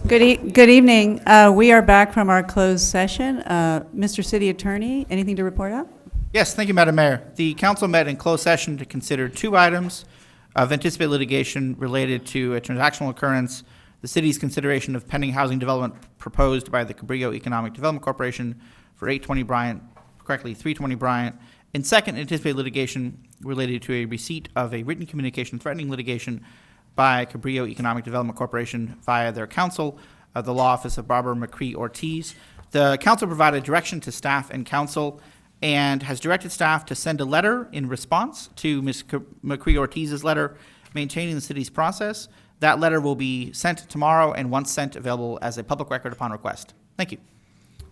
Good evening. We are back from our closed session. Mr. City Attorney, anything to report out? Yes, thank you, Madam Mayor. The council met in closed session to consider two items of anticipated litigation related to a transactional occurrence, the city's consideration of pending housing development proposed by the Cabrillo Economic Development Corporation for 820 Bryant, correctly 320 Bryant, and second, anticipated litigation related to a receipt of a written communication threatening litigation by Cabrillo Economic Development Corporation via their counsel, the Law Office of Barbara McCree Ortiz. The council provided direction to staff and council and has directed staff to send a letter in response to Ms. McCree Ortiz's letter maintaining the city's process. That letter will be sent tomorrow and once sent available as a public record upon request. Thank you.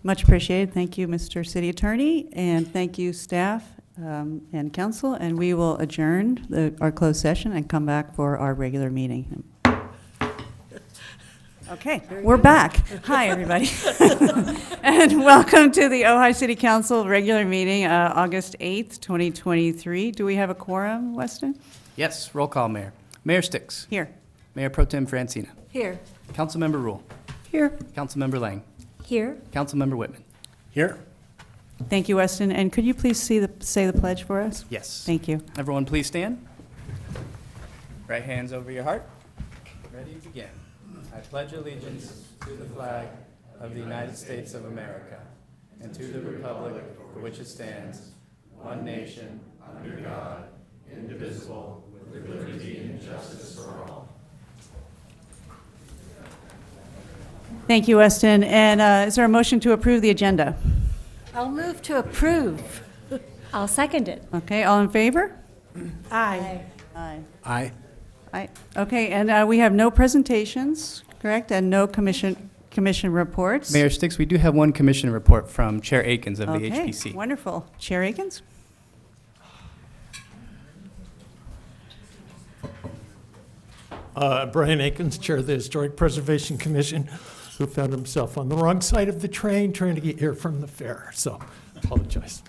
Much appreciated. Thank you, Mr. City Attorney, and thank you, staff and council. And we will adjourn our closed session and come back for our regular meeting. Okay, we're back. Hi, everybody. And welcome to the Ojai City Council regular meeting, August 8th, 2023. Do we have a quorum, Weston? Yes, roll call, Mayor. Mayor Sticks. Here. Mayor Pro Tem Francina. Here. Councilmember Rule. Here. Councilmember Lang. Here. Councilmember Whitman. Here. Thank you, Weston. And could you please say the pledge for us? Yes. Thank you. Everyone please stand. Right hands over your heart. Ready to begin. I pledge allegiance to the flag of the United States of America and to the republic for which it stands, one nation, under God, indivisible, with liberty and justice for all. Thank you, Weston. And is there a motion to approve the agenda? I'll move to approve. I'll second it. Okay, all in favor? Aye. Aye. Aye. Aye. Okay, and we have no presentations, correct? And no commission reports? Mayor Sticks, we do have one commission report from Chair Akins of the Okay, HPC. wonderful. Chair Akins? Brian Akins, Chair of the Historic Preservation Commission, who found himself on the wrong side of the train trying to get here from the fair, so apologize.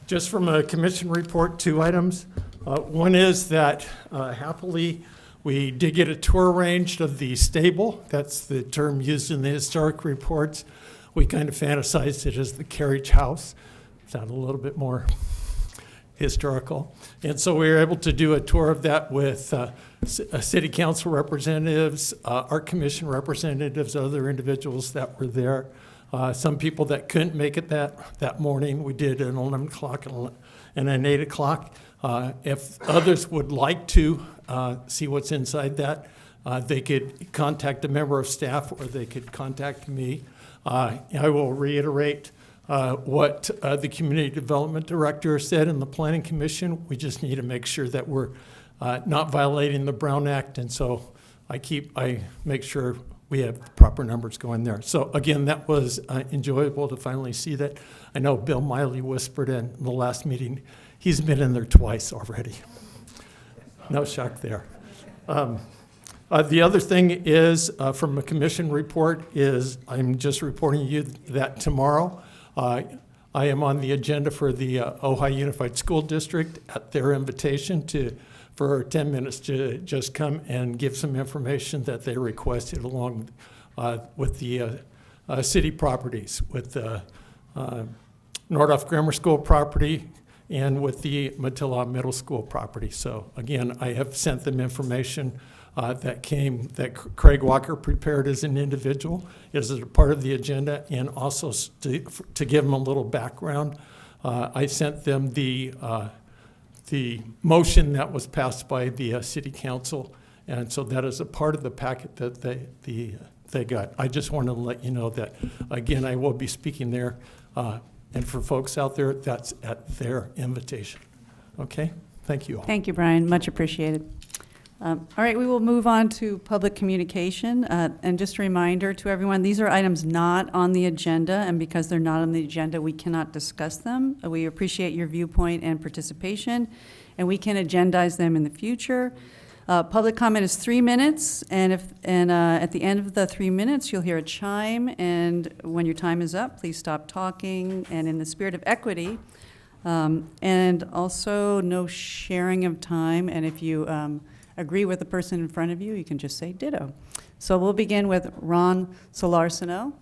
Just from a commission report, two items. One is that happily we did get a tour arranged of the stable. That's the term used in the historic reports. We kind of fantasized it as the carriage house. Sounded a little bit more historical. And so we were able to do a tour of that with city council representatives, art commission representatives, other individuals that were there. Some people that couldn't make it that morning, we did an 11 o'clock and an 8 o'clock. If others would like to see what's inside that, they could contact a member of staff or they could contact me. I will reiterate what the community development director said in the planning commission. We just need to make sure that we're not violating the Brown Act, and so I make sure we have the proper numbers going there. So again, that was enjoyable to finally see that. I know Bill Miley whispered in the last meeting, he's been in there twice already. No shock there. The other thing is, from a commission report, is I'm just reporting you that tomorrow I am on the agenda for the Ojai Unified School District at their invitation for 10 minutes to just come and give some information that they requested along with the city properties, with the Nordhoff Grammar School property and with the Matilla Middle School property. So again, I have sent them information that Craig Walker prepared as an individual, as a part of the agenda, and also to give them a little background. I sent them the motion that was passed by the city council, and so that is a part of the packet that they got. I just wanted to let you know that, again, I will be speaking there, and for folks out there, that's at their invitation. Okay, thank you all. Thank you, Brian. Much appreciated. All right, we will move on to public communication. And just a reminder to everyone, these are items not on the agenda, and because they're not on the agenda, we cannot discuss them. We appreciate your viewpoint and participation, and we can agendize them in the future. Public comment is 3 minutes, and at the end of the 3 minutes, you'll hear a chime, and when your time is up, please stop talking. And in the spirit of equity, and also no sharing of time, and if you agree with the person in front of you, you can just say ditto. So we'll begin with Ron Solarsino,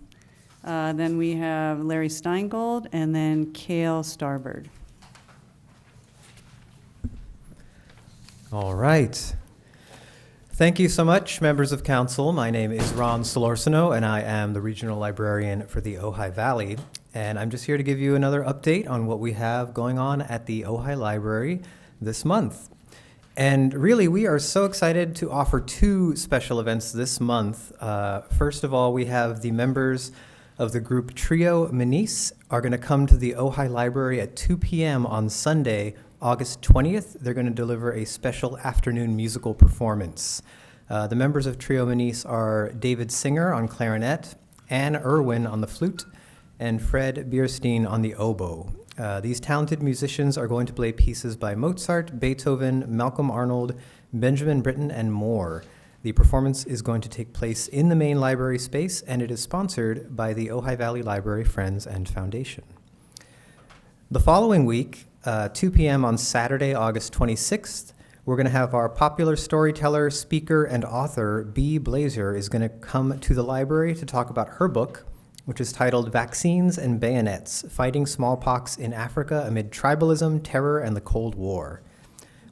then we have Larry Steingold, and then Cale Starbird. All right. Thank you so much, members of council. My name is Ron Solorsino, and I am the regional librarian for the Ojai Valley. And I'm just here to give you another update on what we have going on at the Ojai Library this month. And really, we are so excited to offer two special events this month. First of all, we have the members of the group Trio Manise are going to come to the Ojai Library at 2 p.m. on Sunday, August 20th. They're going to deliver a special afternoon musical performance. The members of Trio Manise are David Singer on clarinet, Anne Irwin on the flute, and Fred Bierstein on the oboe. These talented musicians are going to play pieces by Mozart, Beethoven, Malcolm Arnold, Benjamin Britten, and more. The performance is going to take place in the main library space, and it is sponsored by the Ojai Valley Library Friends and Foundation. The following week, 2 p.m. on Saturday, August 26th, we're going to have our popular storyteller, speaker, and author, Bea Blazer, is going to come to the library to talk about her book, which is titled Vaccines and Bayonets, Fighting Smallpox in Africa Amid Tribalism, Terror, and the Cold War.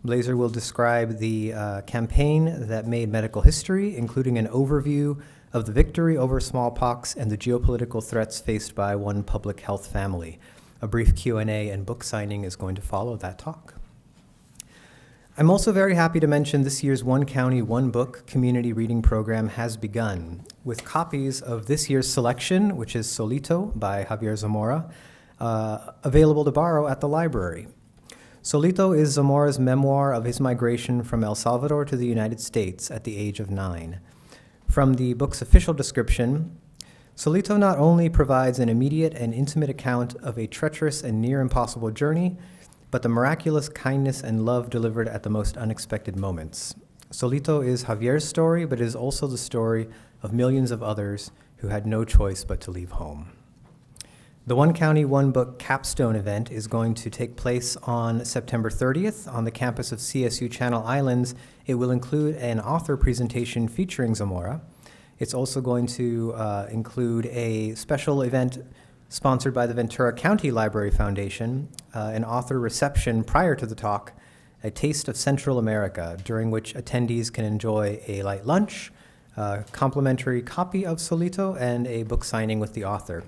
Blazer will describe the campaign that made medical history, including an overview of the victory over smallpox and the geopolitical threats faced by one public health family. A brief Q&A and book signing is going to follow that talk. I'm also very happy to mention this year's One County, One Book community reading program has begun, with copies of this year's selection, which is Solito by Javier Zamora, available to borrow at the library. Solito is Zamora's memoir of his migration from El Salvador to the United States at the age of 9. From the book's official description, Solito not only provides an immediate and intimate account of a treacherous and near impossible journey, but the miraculous kindness and love delivered at the most unexpected moments. Solito is Javier's story, but it is also the story of millions of others who had no choice but to leave home. The One County, One Book capstone event is going to take place on September 30th on the campus of CSU Channel Islands. It will include an author presentation featuring Zamora. It's also going to include a special event sponsored by the Ventura County Library Foundation, an author reception prior to the talk, A Taste of Central America, during which attendees can enjoy a light lunch, a complimentary copy of Solito, and a book signing with the author.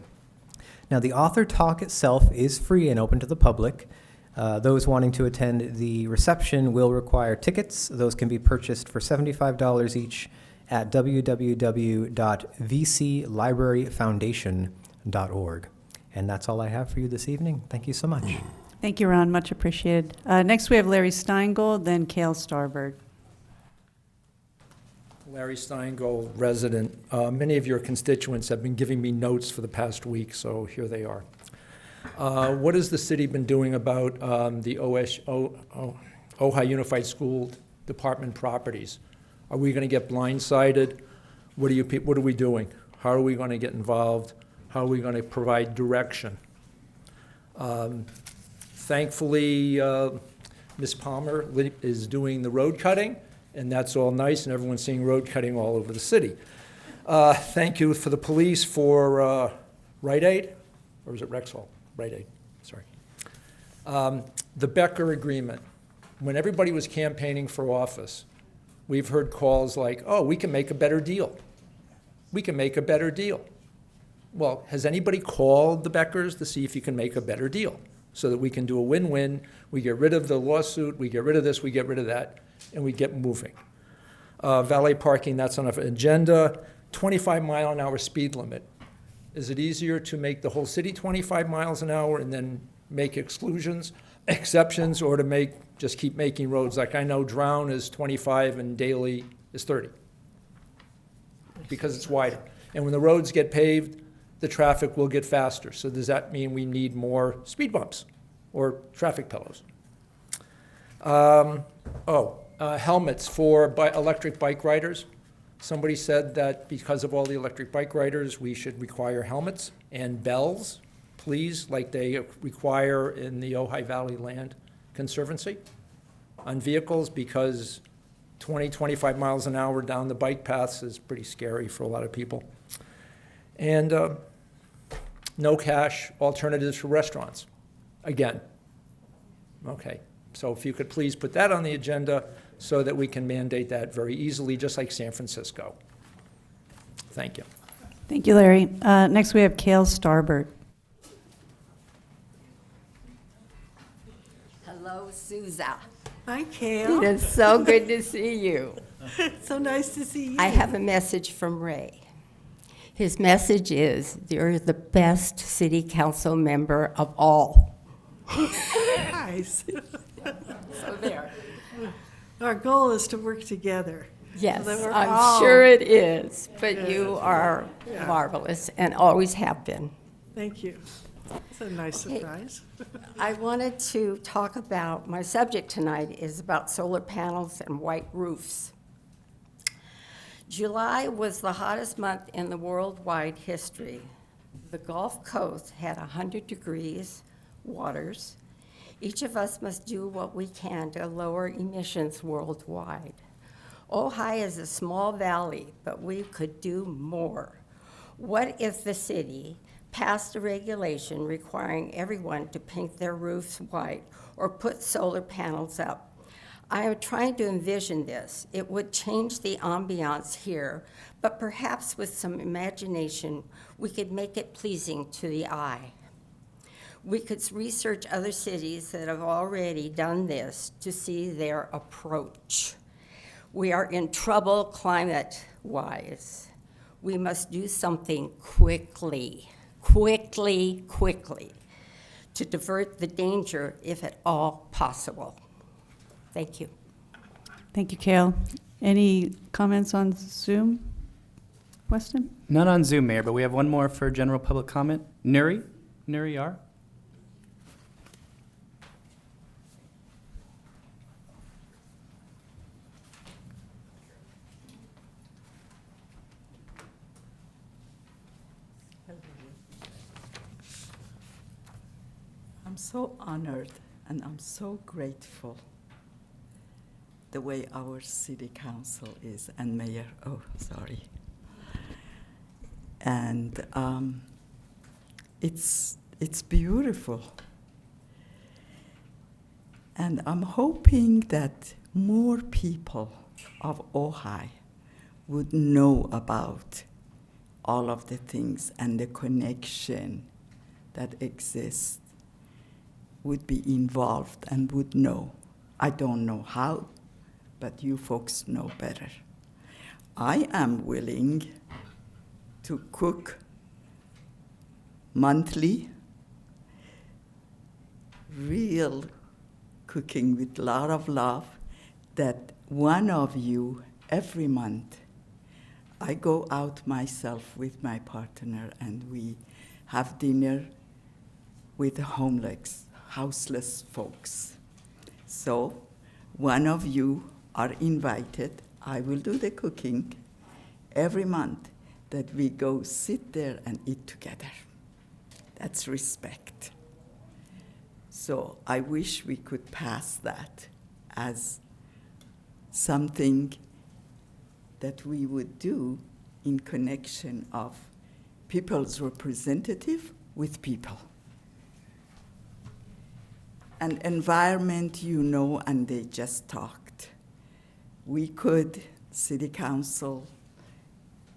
Now, the author talk itself is free and open to the public. Those wanting to attend the reception will require tickets. Those can be purchased for $75 each at www.vclibraryfoundation.org. And that's all I have for you this evening. Thank you so much. Thank you, Ron. Much appreciated. Next, we have Larry Steingold, then Cale Starbird. Larry Steingold, resident. Many of your constituents have been giving me notes for the past week, so here they are. What has the city been doing about the Ojai Unified School Department properties? Are we going to get blindsided? What are we doing? How are we going to get involved? How are we going to provide direction? Thankfully, Ms. Palmer is doing the road cutting, and that's all nice, and everyone's seeing road cutting all over the city. Thank you for the police for Rite Aid, or is it Rexall? Rite Aid, sorry. The Becker agreement. When everybody was campaigning for office, we've heard calls like, oh, we can make a better deal. We can make a better deal. Well, has anybody called the Beckers to see if you can make a better deal so that we can do a win-win? We get rid of the lawsuit, we get rid of this, we get rid of that, and we get moving. Valet parking, that's on our agenda. 25-mile-an-hour speed limit. Is it easier to make the whole city 25 miles an hour and then make exceptions, or to just keep making roads? Like I know Drown is 25 and Daly is 30 because it's wider. And when the roads get paved, the traffic will get faster. So does that mean we need more speed bumps or traffic pillows? Helmets for electric bike riders. Somebody said that because of all the electric bike riders, we should require helmets and bells, please, like they require in the Ojai Valley Land Conservancy on vehicles, because 20, 25 miles an hour down the bike paths is pretty scary for a lot of people. And no cash alternatives for restaurants, again. Okay, so if you could please put that on the agenda so that we can mandate that very easily, just like San Francisco. Thank you. Thank you, Larry. Next, we have Cale Starbird. Hello, Souza. Hi, It Kale. is so good to see you. So nice to see you. I have a message from Ray. His message is, you're the best city council member of all. Nice. So there. Our goal is to work together. Yes, So that we're I'm all- sure it is, but Yes. you are Yeah. marvelous and always have been. Thank you. It's a nice Okay. surprise. I wanted to talk about, my subject tonight is about solar panels and white roofs. July was the hottest month in the worldwide history. The Gulf Coast had 100 degrees waters. Each of us must do what we can to lower emissions worldwide. Ojai is a small valley, but we could do more. What if the city passed a regulation requiring everyone to paint their roofs white or put solar panels up? I am trying to envision this. It would change the ambiance here, but perhaps with some imagination, we could make it pleasing to the eye. We could research other cities that have already done this to see their approach. We are in trouble climate-wise. We must do something quickly, to divert the danger if at all possible. Thank you. Thank you, Cale. Any comments on Zoom? Question? None on Zoom, Mayor, but we have one more for general public comment. Nuri R. I'm so honored and I'm so grateful the way our city council is and mayor, sorry. And it's beautiful. And I'm hoping that more people of Ojai would know about all of the things and the connection that exists, would be involved and would know. I don't know how, but you folks know better. I am willing to cook monthly, real cooking with a lot of love, that one of you every month, I go out myself with my partner and we have dinner with the houseless folks. So one of you are invited. I will do the cooking every month, that we go sit there and eat together. That's respect. So I wish we could pass that as something that we would do in connection of people's representative with people. And environment, you know, and they just talked. We could, city council,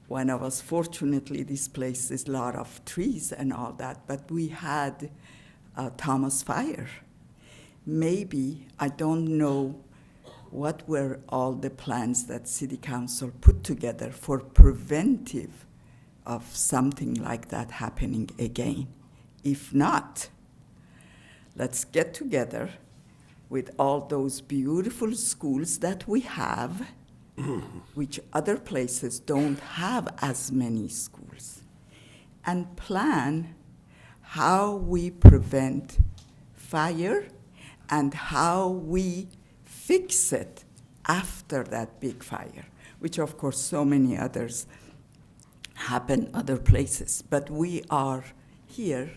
one of us, fortunately, this place is a lot of trees and all that, but we had Thomas Fire. Maybe, I don't know what were all the plans that city council put together for preventive of something like that happening again. If not, let's get together with all those beautiful schools that we have, which other places don't have as many schools, and plan how we prevent fire and how we fix it after that big fire, which of course so many others happen other places. But we are here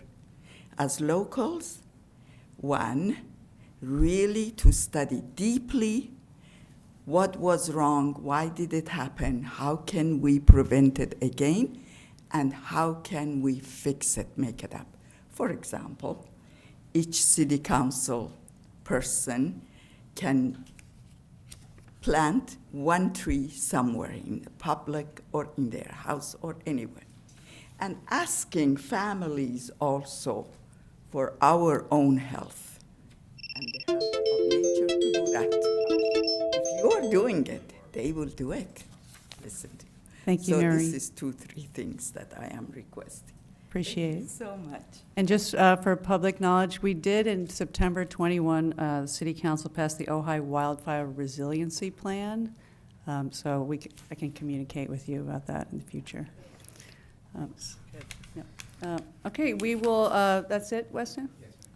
as locals, one, really to study deeply what was wrong, why did it happen, how can we prevent it again, and how can we fix it, make it up. For example, each city council person can plant one tree somewhere in the public or in their house or anywhere. And asking families also for our own health and the health of nature to do that. If you're doing it, they will do it. Listen to you. Thank you, So Mary. this is 2-3 things that I am requesting. Appreciate Thank you it. so much. And just for public knowledge, we did in September 21, the City Council passed the Ojai Wildfire Resiliency Plan. So I can communicate with you about that in the future. Yeah. Okay, we will, that's it, Weston?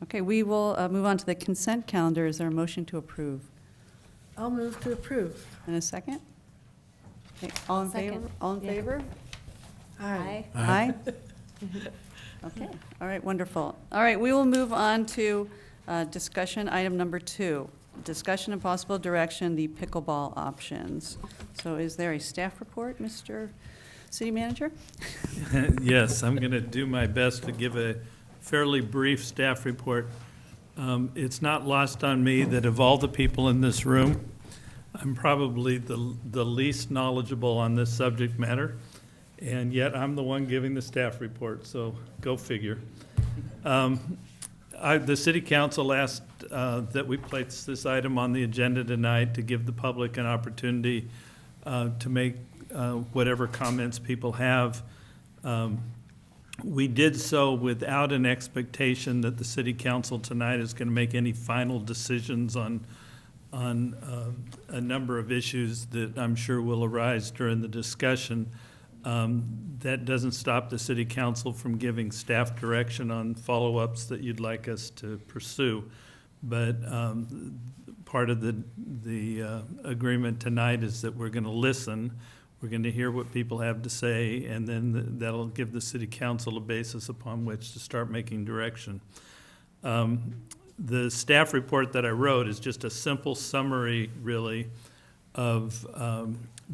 Okay, we will move on to the consent calendar. Is there a motion to approve? I'll move to approve. And a second? Okay, all in favor? Second. All in Yeah. favor? Aye. Aye. Okay, all right, wonderful. All right, we will move on to discussion item number 2, discussion and possible direction, the pickleball options. So is there a staff report, Mr. City Manager? Yes, I'm going to do my best to give a fairly brief staff report. It's not lost on me that of all the people in this room, I'm probably the least knowledgeable on this subject matter, and yet I'm the one giving the staff report, so go figure. The City Council asked that we place this item on the agenda tonight to give the public an opportunity to make whatever comments people have. We did so without an expectation that the City Council tonight is going to make any final decisions on a number of issues that I'm sure will arise during the discussion. That doesn't stop the City Council from giving staff direction on follow-ups that you'd like us to pursue. But part of the agreement tonight is that we're going to listen. We're going to hear what people have to say, and then that'll give the City Council a basis upon which to start making direction. The staff report that I wrote is just a simple summary, really, of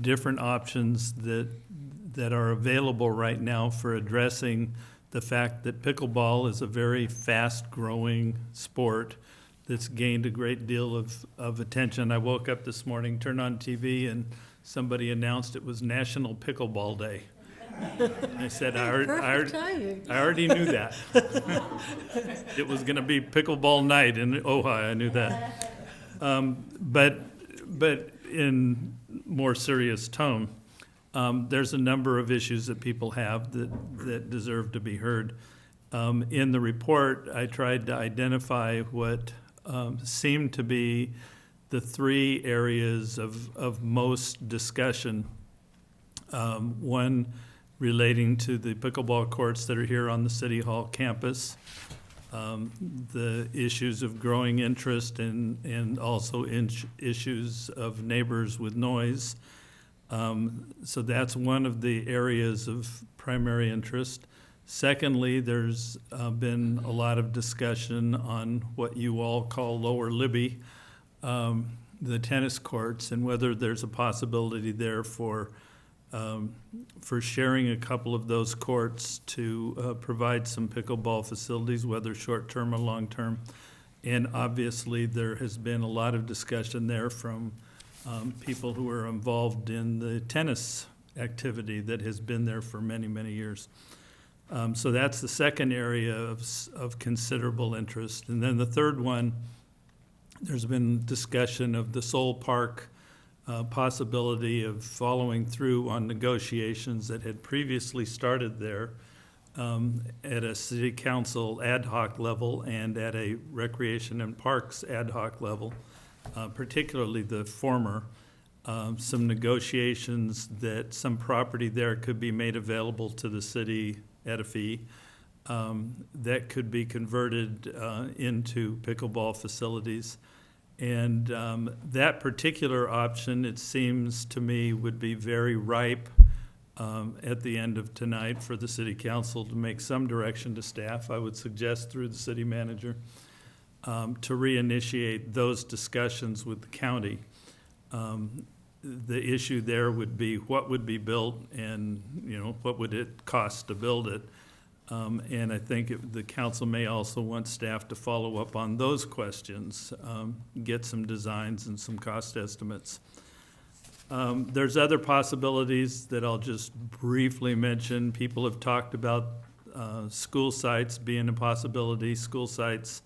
different options that are available right now for addressing the fact that pickleball is a very fast-growing sport that's gained a great deal of attention. I woke up this morning, turned on TV, and somebody announced it was National Pickleball Day. I said, I Perfect timing. already knew that. It was going to be pickleball night in Ojai, I knew that. But in more serious tone, there's a number of issues that people have that deserve to be heard. In the report, I tried to identify what seemed to be the 3 areas of most discussion. One relating to the pickleball courts that are here on the City Hall campus, the issues of growing interest and also issues of neighbors with noise. So that's one of the areas of primary interest. Secondly, there's been a lot of discussion on what you all call Lower Libby, the tennis courts, and whether there's a possibility there for sharing a couple of those courts to provide some pickleball facilities, whether short-term or long-term. And obviously, there has been a lot of discussion there from people who are involved in the tennis activity that has been there for many, many years. So that's the second area of considerable interest. And then the third one, there's been discussion of the Soul Park possibility of following through on negotiations that had previously started there at a city council ad hoc level and at a recreation and parks ad hoc level, particularly the former. Some negotiations that some property there could be made available to the city at a fee that could be converted into pickleball facilities. And that particular option, it seems to me, would be very ripe at the end of tonight for the city council to make some direction to staff. I would suggest through the city manager to reinitiate those discussions with the county. The issue there would be what would be built and, what would it cost to build it? And I think the council may also want staff to follow up on those questions, get some designs and some cost estimates. There's other possibilities that I'll just briefly mention. People have talked about school sites being a possibility. School sites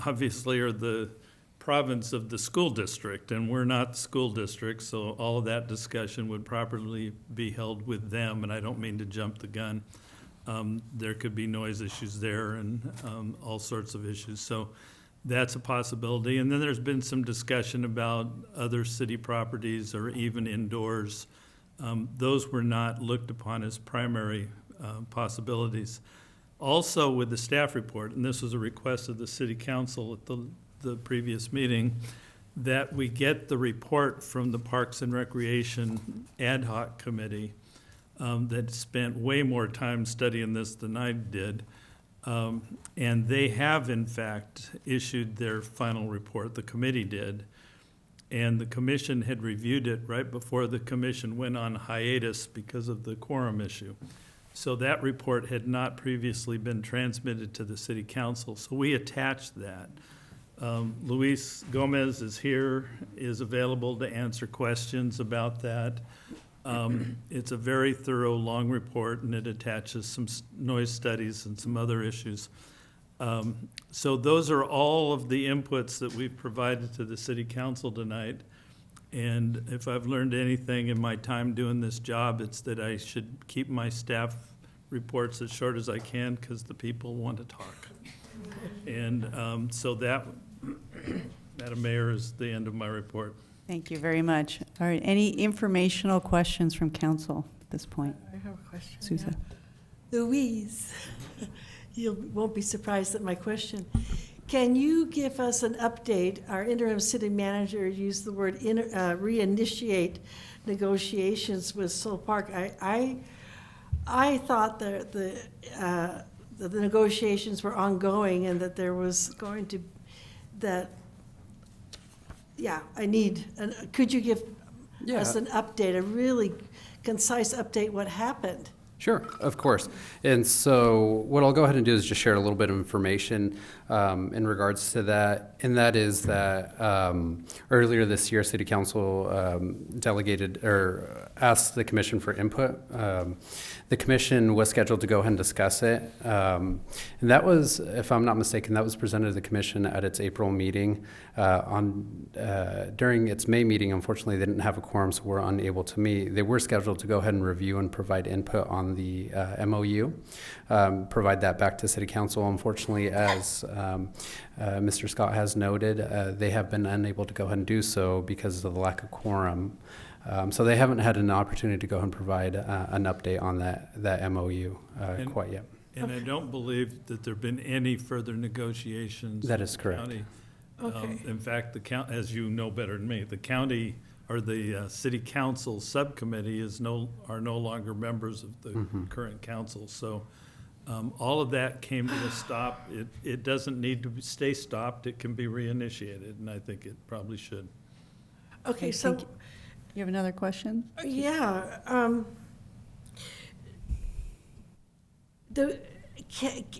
obviously are the province of the school district, and we're not the school district, so all of that discussion would properly be held with them, and I don't mean to jump the gun. There could be noise issues there and all sorts of issues, so that's a possibility. And then there's been some discussion about other city properties or even indoors. Those were not looked upon as primary possibilities. Also, with the staff report, and this was a request of the city council at the previous meeting, that we get the report from the Parks and Recreation Ad Hoc Committee that spent way more time studying this than I did. And they have, in fact, issued their final report, the committee did, and the commission had reviewed it right before the commission went on hiatus because of the quorum issue. So that report had not previously been transmitted to the city council, so we attached that. Luis Gomez is here, is available to answer questions about that. It's a very thorough, long report, and it attaches some noise studies and some other issues. So those are all of the inputs that we've provided to the city council tonight. And if I've learned anything in my time doing this job, it's that I should keep my staff reports as short as I can because the people want to talk. And so that, Madam Mayor, is the end of my report. Thank you very much. All right, any informational questions from council at this point? I have a question. Sousa. Yeah. Louise, you won't be surprised at my question. Can you give us an update? Our interim city manager used the word reinitiate negotiations with Soul Park. I thought that the negotiations were ongoing and that there was going to, could you give us an update, a really concise update, what happened? Sure, of course. And so what I'll go ahead and do is just share a little bit of information in regards to that. And that is that earlier this year, City Council delegated or asked the Commission for input. The Commission was scheduled to go ahead and discuss it. And that was, if I'm not mistaken, that was presented to the Commission at its April meeting. During its May meeting, unfortunately, they didn't have a quorum, so we're unable to meet. They were scheduled to go ahead and review and provide input on the MOU, provide that back to City Council. Unfortunately, as Mr. Scott has noted, they have been unable to go ahead and do so because of the lack of quorum. So they haven't had an opportunity to go ahead and provide an update on that MOU quite yet. And I don't believe that there have been any further negotiations. That is correct. County. Okay. In fact, as you know better than me, the county or the city council subcommittee are no longer members of the current council. So all of that came to a stop. It doesn't need to stay stopped. It can be reinitiated, and I think it probably should. Okay, so, thank you. You have another question? yeah,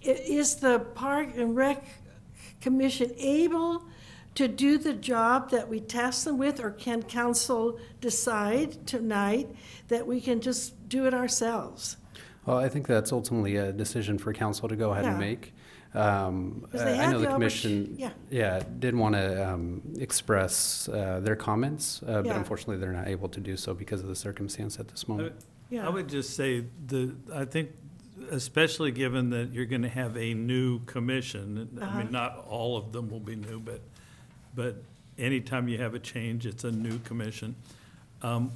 is the Park and Rec Commission able to do the job that we tasked them with, or can council decide tonight that we can just do it ourselves? Well, I think that's ultimately a decision for council to go ahead and Yeah. make. They I have know the the commission, yeah. did want to express their comments, but Yeah. unfortunately they're not able to do so because of the circumstance at this moment. Yeah. I would just say I think, especially given that you're going to have a new commission, I mean, not all of them will be new, but anytime you have a change, it's a new commission.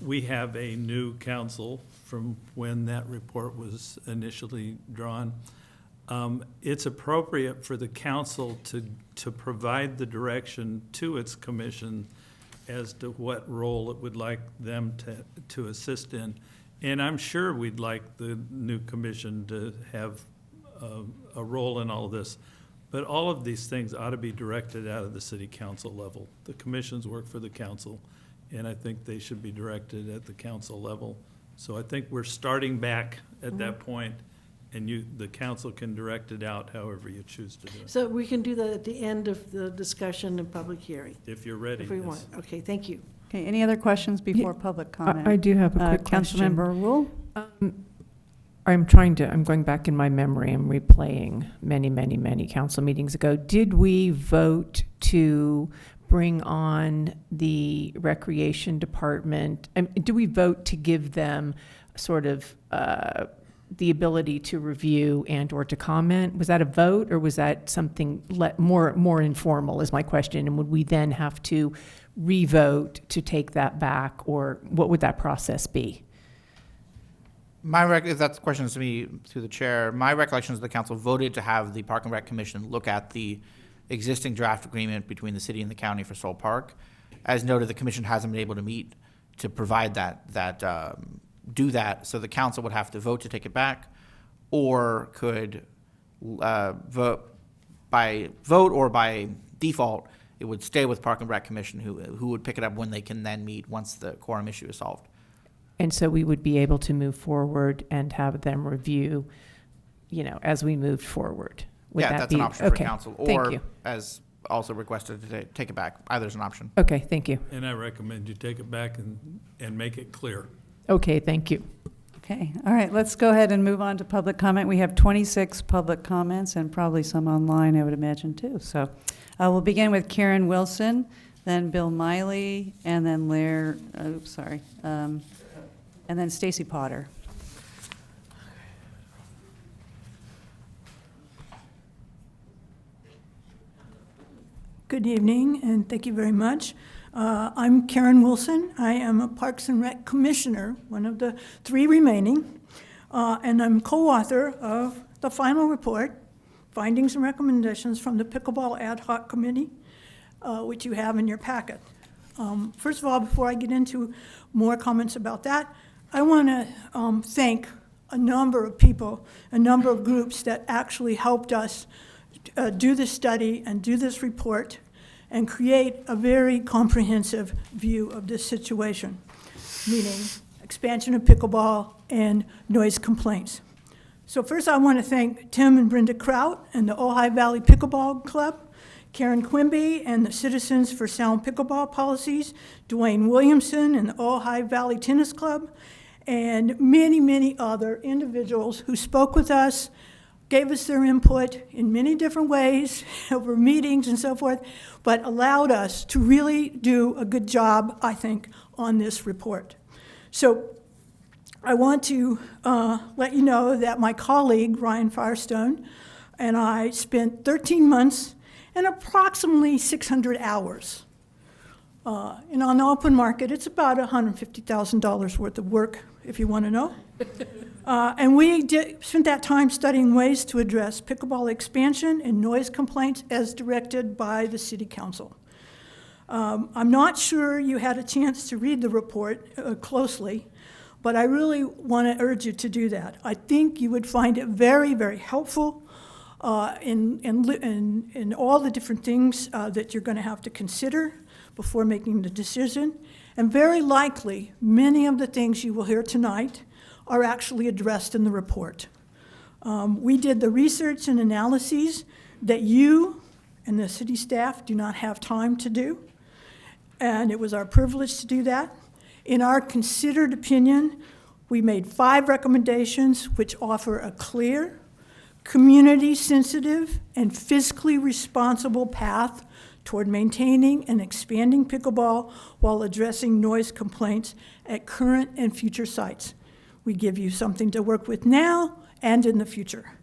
We have a new council from when that report was initially drawn. It's appropriate for the council to provide the direction to its commission as to what role it would like them to assist in. And I'm sure we'd like the new commission to have a role in all of this. But all of these things ought to be directed out of the city council level. The commissions work for the council, and I think they should be directed at the council level. So I think we're starting back at that point, and the council can direct it out however you choose to do it, So we can do that at the end of the discussion and public hearing, if you're ready. if we yes. want. Okay, thank you. Okay, any other questions before public comment? I do have a quick question. Councilmember Rule? I'm going back in my memory, I'm replaying many council meetings ago. Did we vote to bring on the recreation department? Do we vote to give them sort of the ability to review and/or to comment? Was that a vote, or was that something more informal, is my question? And would we then have to re-vote to take that back, or what would that process be? If that's questions to me through the chair, my recollection is the council voted to have the Park and Rec Commission look at the existing draft agreement between the city and the county for Soul Park. As noted, the commission hasn't been able to meet to provide do that, so the council would have to vote to take it back, or could vote or by default, it would stay with Park and Rec Commission, who would pick it up when they can then meet once the quorum issue is solved. And so we would be able to move forward and have them review, as we moved forward. Would Yeah, that that's be an option okay? for council, Thank or you. as also requested to take it back. Either's an option. Okay, thank you. And I recommend you take it back and make it clear. Okay, thank you. Okay, all right, let's go ahead and move on to public comment. We have 26 public comments and probably some online, I would imagine, too. So we'll begin with Karen Wilson, then Bill Miley, and then and then Stacy Potter. Good evening, and thank you very much. I'm Karen Wilson. I am a Parks and Rec Commissioner, one of the 3 remaining, and I'm co-author of the final report, Findings and Recommendations from the Pickleball Ad Hoc Committee, which you have in your packet. First of all, before I get into more comments about that, I want to thank a number of people, a number of groups that actually helped us do this study and do this report and create a very comprehensive view of this situation, meaning expansion of pickleball and noise complaints. So first I want to thank Tim and Brenda Kraut and the Ojai Valley Pickleball Club, Karen Quimby and the Citizens for Sound Pickleball Policies, Dwayne Williamson and the Ojai Valley Tennis Club, and many other individuals who spoke with us, gave us their input in many different ways over meetings and so forth, but allowed us to really do a good job, I think, on this report. So I want to let you know that my colleague, Ryan Firestone, and I spent 13 months and approximately 600 hours. And on the open market, it's about $150,000 worth of work, if you want to know. And we spent that time studying ways to address pickleball expansion and noise complaints as directed by the City Council. I'm not sure you had a chance to read the report closely, but I really want to urge you to do that. I think you would find it very helpful in all the different things that you're going to have to consider before making the decision. And very likely, many of the things you will hear tonight are actually addressed in the report. We did the research and analyses that you and the city staff do not have time to do, and it was our privilege to do that. In our considered opinion, we made 5 recommendations which offer a clear, community-sensitive, and fiscally responsible path toward maintaining and expanding pickleball while addressing noise complaints at current and future sites. We give you something to work with now and in the future.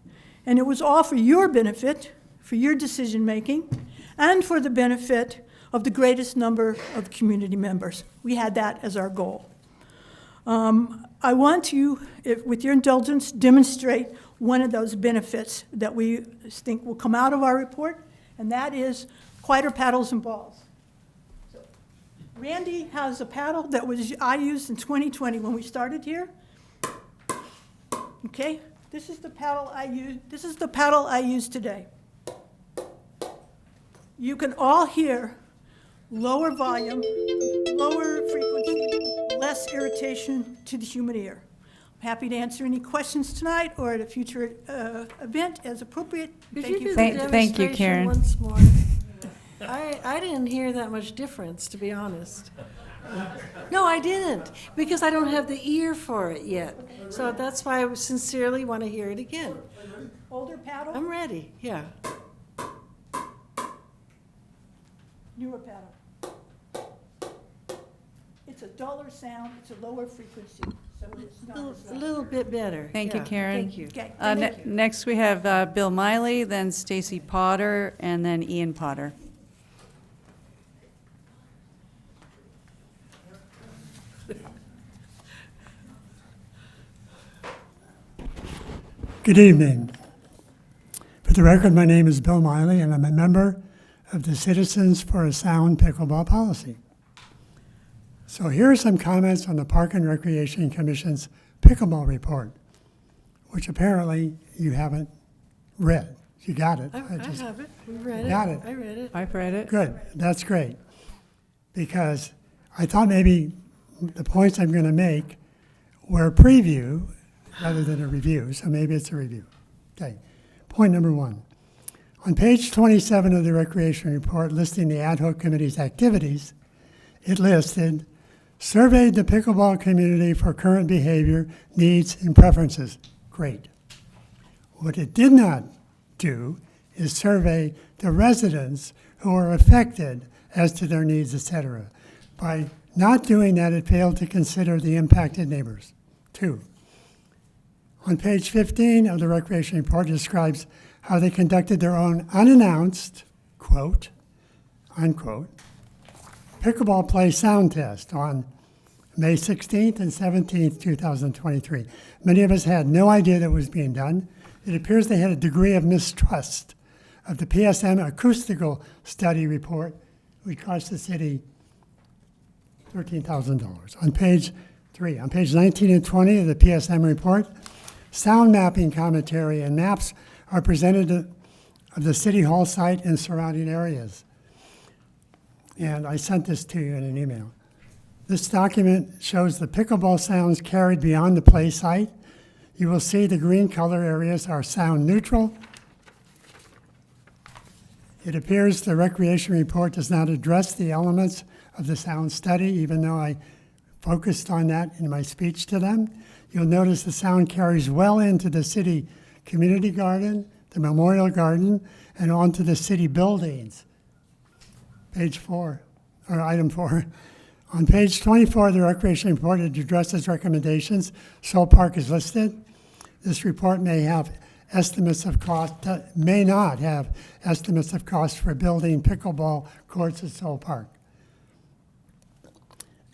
And it was all for your benefit, for your decision-making, and for the benefit of the greatest number of community members. We had that as our goal. I want to, with your indulgence, demonstrate one of those benefits that we think will come out of our report, and that is quieter paddles and balls. So, Randy has a paddle that I used in 2020 when we started here. Okay, this is the paddle I use. This is the paddle I use today. you can all hear lower volume, lower frequency, less irritation to the human ear. I'm happy to answer any questions tonight or at a future event as appropriate. Could Thank you do you. Thank the you, demonstration Karen. once more? I didn't hear that much difference, to be honest. No, I didn't, because I don't have the ear for it yet. So that's why I sincerely want to hear it again. Older paddle, I'm ready, yeah. newer paddle. It's a duller sound, it's a lower frequency, so it's not as A little bit better. Thank you, yeah. Karen. Thank you. Okay, Ne- Next, we have Bill Miley, then Stacy Potter, and then Ian Potter. Good evening. For the record, my name is Bill Miley, and I'm a member of the Citizens for a Sound Pickleball Policy. So here are some comments on the Park and Recreation Commission's pickleball report, which apparently you haven't read. You got it. I have it, we read it. Got it. I read it. I've read it. Good, that's great. Because I thought maybe the points I'm going to make were a preview rather than a review, so maybe it's a review. Okay, point number one. On page 27 of the Recreation Report listing the ad hoc committee's activities, it listed, surveyed the pickleball community for current behavior, needs, and preferences. Great. What it did not do is survey the residents who are affected as to their needs, etc. By not doing that, it failed to consider the impacted neighbors. 2. On page 15 of the Recreation Report describes how they conducted their own unannounced, quote, unquote, pickleball play sound test on May 16th and 17th, 2023. Many of us had no idea that was being done. It appears they had a degree of mistrust of the PSM acoustical study report, which cost the city $13,000. On page 19 and 20 of the PSM report, sound mapping commentary and maps are presented of the City Hall site and surrounding areas. And I sent this to you in an email. This document shows the pickleball sounds carried beyond the play site. You will see the green color areas are sound neutral. It appears the Recreation Report does not address the elements of the sound study, even though I focused on that in my speech to them. You'll notice the sound carries well into the city community garden, the memorial garden, and onto the city buildings. Page 4, or item 4. On page 24 of the Recreation Report, it addresses recommendations. Soul Park is listed. This report may have estimates of cost, may not have estimates of cost for building pickleball courts at Soul Park.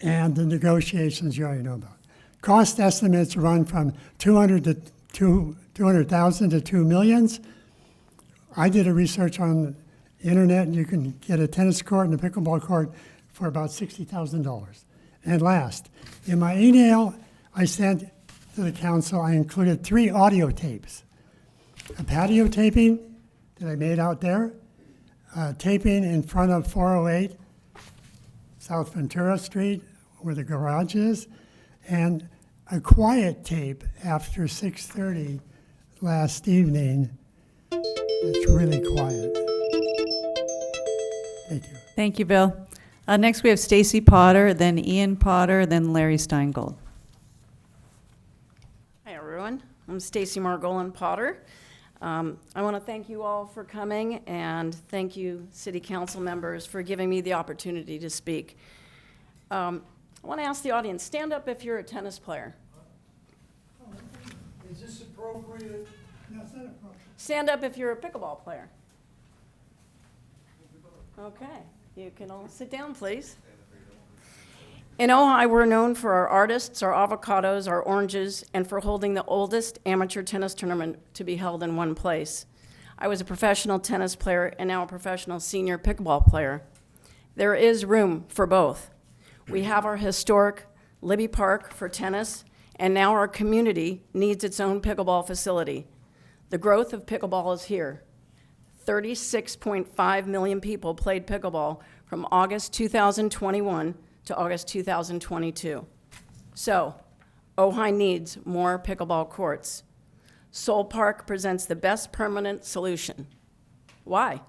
And the negotiations you already know about. Cost estimates run from 200,000 to 2 million. I did a research on the internet, and you can get a tennis court and a pickleball court for about $60,000. And last, in my email I sent to the council, I included 3 audio tapes. A patio taping that I made out there, taping in front of 408 South Ventura Street, where the garage is, and a quiet tape after 6:30 last evening. It's really quiet. Thank you. Thank you, Bill. Next, we have Stacy Potter, then Ian Potter, then Larry Steingold. Hi, everyone. I'm Stacy Margolin Potter. I want to thank you all for coming, and thank you, City Council members, for giving me the opportunity to speak. I want to ask the audience, stand up if you're a tennis player. Is this appropriate? No, it's not appropriate. Stand up if you're a pickleball player. Okay, you can all sit down, please. In Ojai, we're known for our artists, our avocados, our oranges, and for holding the oldest amateur tennis tournament to be held in one place. I was a professional tennis player and now a professional senior pickleball player. There is room for both. We have our historic Libby Park for tennis, and now our community needs its own pickleball facility. The growth of pickleball is here. 36.5 million people played pickleball from August 2021 to August 2022. So, Ojai needs more pickleball courts. Soul Park presents the best permanent solution. Why?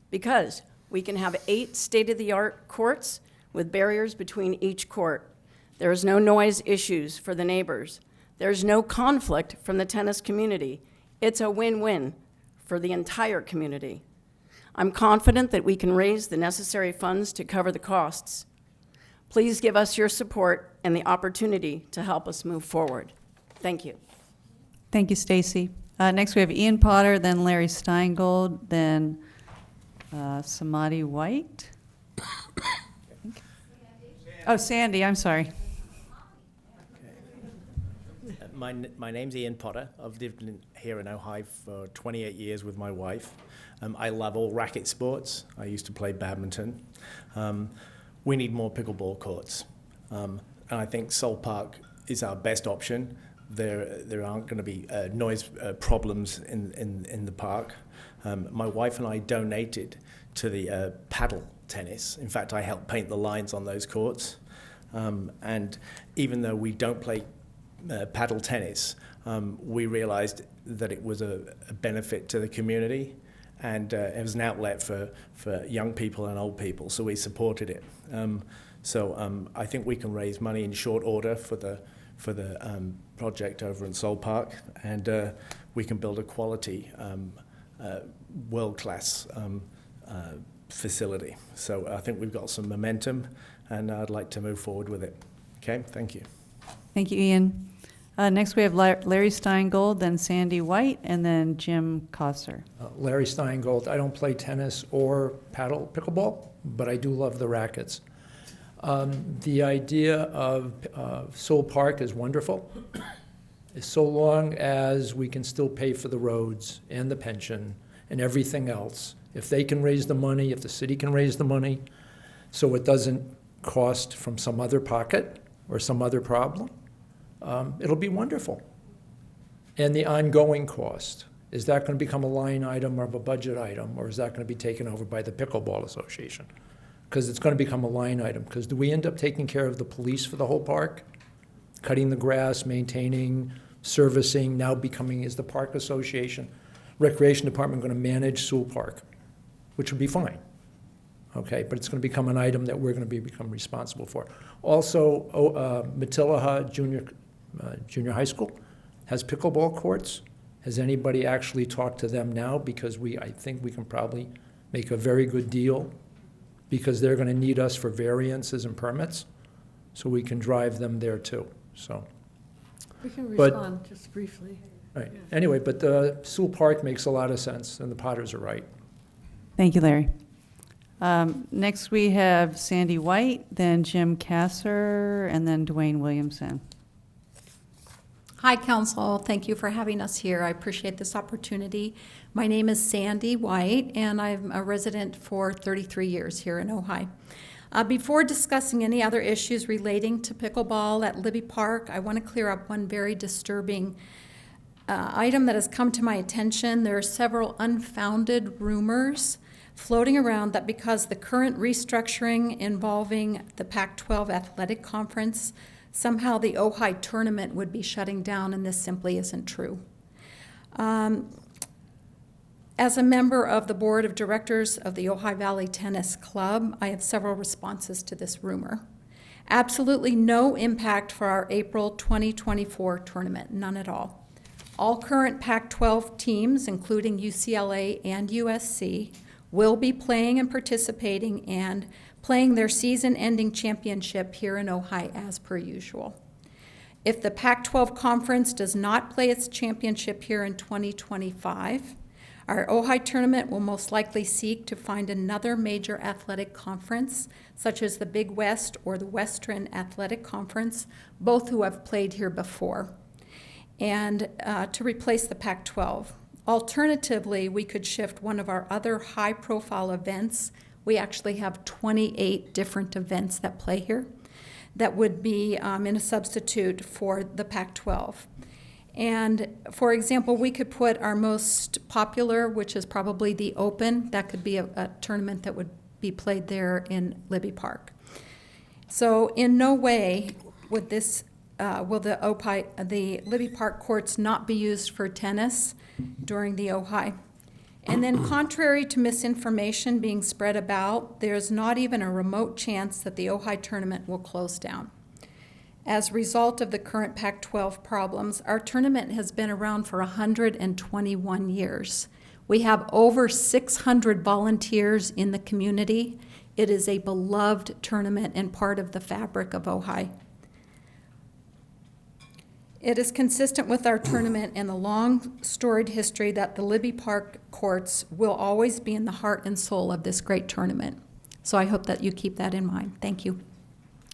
Because we can have 8 state-of-the-art courts with barriers between each court. There's no noise issues for the neighbors. There's no conflict from the tennis community. It's a win-win for the entire community. I'm confident that we can raise the necessary funds to cover the costs. Please give us your support and the opportunity to help us move forward. Thank you. Thank you, Stacy. Next, we have Ian Potter, then Larry Steingold, then Samadhi White. Oh, Sandy, I'm sorry. My name's Ian Potter. I've lived here in Ojai for 28 years with my wife. I love all racket sports. I used to play badminton. We need more pickleball courts. And I think Soul Park is our best option. There aren't going to be noise problems in the park. My wife and I donated to the paddle tennis. In fact, I helped paint the lines on those courts. And even though we don't play paddle tennis, we realized that it was a benefit to the community, and it was an outlet for young people and old people, so we supported it. I think we can raise money in short order for the project over in Soul Park, and we can build a quality, world-class facility. So I think we've got some momentum, and I'd like to move forward with it. Okay, thank you. Thank you, Ian. Next, we have Larry Steingold, then Sandy White, and then Jim Kosser. Larry Steingold. I don't play tennis or paddle pickleball, but I do love the rackets. The idea of Soul Park is wonderful, so long as we can still pay for the roads and the pension and everything else. If they can raise the money, if the city can raise the money, so it doesn't cost from some other pocket or some other problem, it'll be wonderful. And the ongoing cost, is that going to become a line item or a budget item, or is that going to be taken over by the Pickleball Association? Because it's going to become a line item. Because do we end up taking care of the police for the whole park? Cutting the grass, maintaining, servicing, now becoming, is the Park Association, Recreation Department going to manage Soul Park, which would be fine. Okay, but it's going to become an item that we're going to become responsible for. Also, Matilaha Junior High School has pickleball courts. Has anybody actually talked to them now? Because I think we can probably make a very good deal, because they're going to need us for variances and permits, so we can drive them there too. So, We can respond just briefly. right. Anyway, but Soul Park makes a lot of sense, and the Potters are right. Thank you, Larry. Next, we have Sandy White, then Jim Kasser, and then Dwayne Williamson. Hi, Council. Thank you for having us here. I appreciate this opportunity. My name is Sandy White, and I'm a resident for 33 years here in Ojai. Before discussing any other issues relating to pickleball at Libby Park, I want to clear up one very disturbing item that has come to my attention. There are several unfounded rumors floating around that because the current restructuring involving the Pac-12 Athletic Conference, somehow the Ojai tournament would be shutting down, and this simply isn't true. As a member of the board of directors of the Ojai Valley Tennis Club, I have several responses to this rumor. Absolutely no impact for our April 2024 tournament, none at all. All current Pac-12 teams, including UCLA and USC, will be playing and participating and playing their season-ending championship here in Ojai as per usual. If the Pac-12 conference does not play its championship here in 2025, our Ojai tournament will most likely seek to find another major athletic conference, such as the Big West or the Western Athletic Conference, both who have played here before, and to replace the Pac-12. Alternatively, we could shift one of our other high-profile events. We actually have 28 different events that play here that would be in a substitute for the Pac-12. And for example, we could put our most popular, which is probably the Open. That could be a tournament that would be played there in Libby Park. So in no way would this, will the Libby Park courts not be used for tennis during the Ojai. And then contrary to misinformation being spread about, there's not even a remote chance that the Ojai tournament will close down. As a result of the current Pac-12 problems, our tournament has been around for 121 years. We have over 600 volunteers in the community. It is a beloved tournament and part of the fabric of Ojai. It is consistent with our tournament and the long storied history that the Libby Park courts will always be in the heart and soul of this great tournament. So I hope that you keep that in mind. Thank you.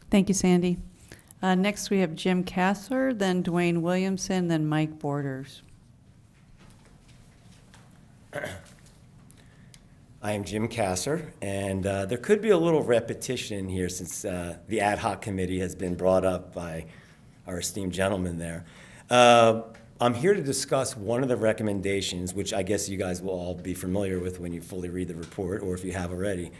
Thank you, Sandy. Next, we have Jim Kassler, then Dwayne Williamson, then Mike Borders. I am Jim Kassler, and there could be a little repetition here since the ad hoc committee has been brought up by our esteemed gentleman there. I'm here to discuss one of the recommendations, which I guess you guys will all be familiar with when you fully read the report, or if you have already.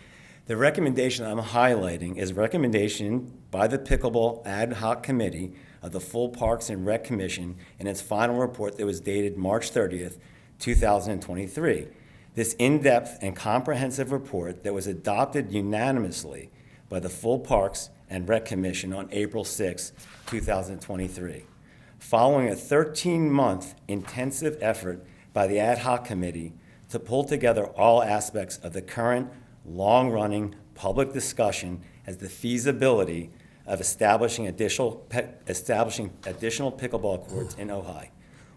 The recommendation I'm highlighting is a recommendation by the Pickleball Ad Hoc Committee of the full Parks and Rec Commission in its final report that was dated March 30th, 2023. This in-depth and comprehensive report that was adopted unanimously by the full Parks and Rec Commission on April 6, 2023. Following a 13-month intensive effort by the Ad Hoc Committee to pull together all aspects of the current long-running public discussion as the feasibility of establishing additional pickleball courts in Ojai.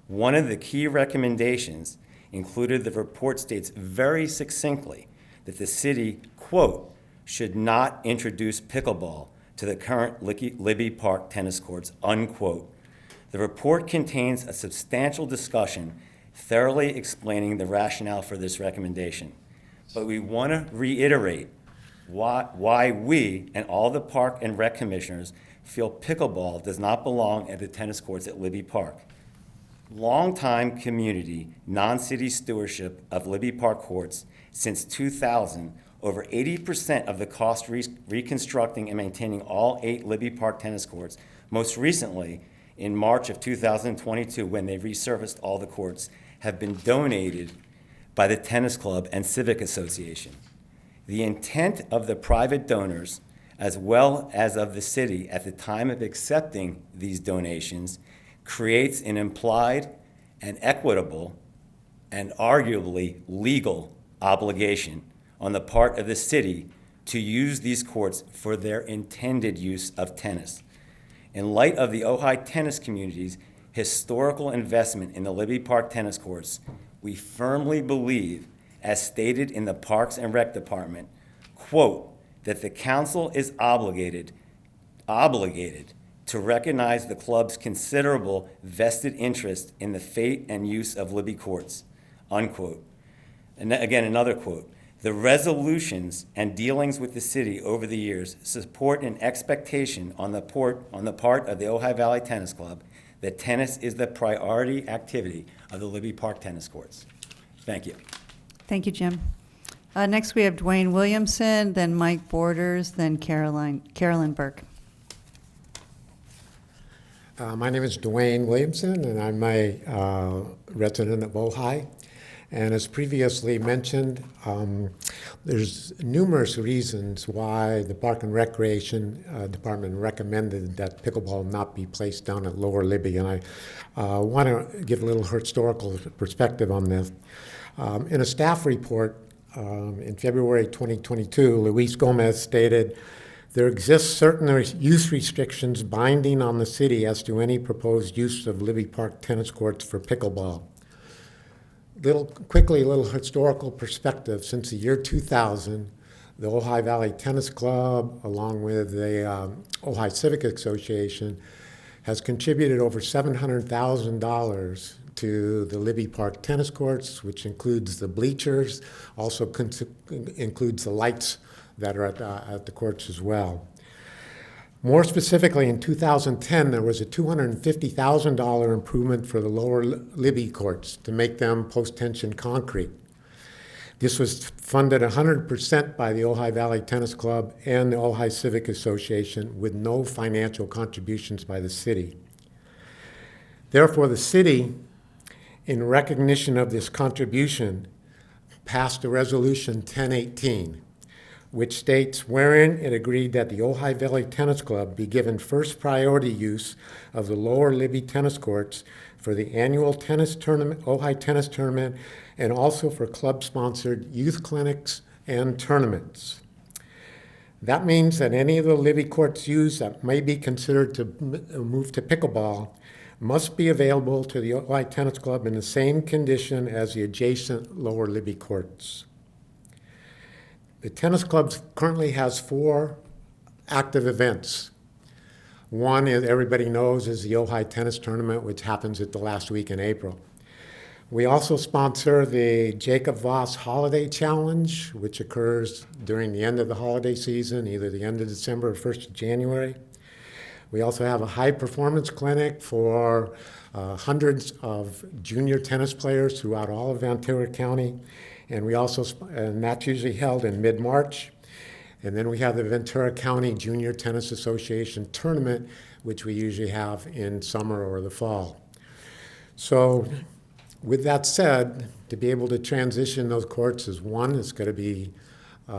One of the key recommendations included the report states very succinctly that the city, quote, should not introduce pickleball to the current Libby Park tennis courts, unquote. The report contains a substantial discussion thoroughly explaining the rationale for this recommendation. But we want to reiterate why we and all the Park and Rec commissioners feel pickleball does not belong at the tennis courts at Libby Park. Longtime community, non-city stewardship of Libby Park courts since 2000, over 80% of the cost reconstructing and maintaining all 8 Libby Park tennis courts, most recently in March of 2022 when they resurfaced all the courts, have been donated by the Tennis Club and Civic Association. The intent of the private donors, as well as of the city at the time of accepting these donations, creates an implied and equitable and arguably legal obligation on the part of the city to use these courts for their intended use of tennis. In light of the Ojai tennis community's historical investment in the Libby Park tennis courts, we firmly believe, as stated in the Parks and Rec Department, quote, that the council is obligated to recognize the club's considerable vested interest in the fate and use of Libby courts, unquote. And again, another quote, the resolutions and dealings with the city over the years support an expectation on the part of the Ojai Valley Tennis Club that tennis is the priority activity of the Libby Park tennis courts. Thank you. Thank you, Jim. Next, we have Dwayne Williamson, then Mike Borders, then Carolyn Burke. My name is Dwayne Williamson, and I'm a resident of Ojai. And as previously mentioned, there's numerous reasons why the Park and Recreation Department recommended that pickleball not be placed down at Lower Libby. And I want to give a little historical perspective on this. In a staff report in February 2022, Luis Gomez stated, there exists certain use restrictions binding on the city as to any proposed use of Libby Park tennis courts for pickleball. Quickly, a little historical perspective. Since the year 2000, the Ojai Valley Tennis Club, along with the Ojai Civic Association, has contributed over $700,000 to the Libby Park tennis courts, which includes the bleachers, also includes the lights that are at the courts as well. More specifically, in 2010, there was a $250,000 improvement for the lower Libby courts to make them post-tension concrete. This was funded 100% by the Ojai Valley Tennis Club and the Ojai Civic Association with no financial contributions by the city. Therefore, the city, in recognition of this contribution, passed a resolution 1018, which states wherein it agreed that the Ojai Valley Tennis Club be given first priority use of the lower Libby tennis courts for the annual tennis tournament, Ojai Tennis Tournament, and also for club-sponsored youth clinics and tournaments. That means that any of the Libby courts used that may be considered to move to pickleball must be available to the Ojai Tennis Club in the same condition as the adjacent lower Libby courts. The tennis club currently has 4 active events. One, as everybody knows, is the Ojai Tennis Tournament, which happens at the last week in April. We also sponsor the Jacob Voss Holiday Challenge, which occurs during the end of the holiday season, either the end of December or 1st of January. We also have a high performance clinic for hundreds of junior tennis players throughout all of Ventura County. And that's usually held in mid-March. And then we have the Ventura County Junior Tennis Association Tournament, which we usually have in summer or the fall. So with that said, to be able to transition those courts is one, it's going to be,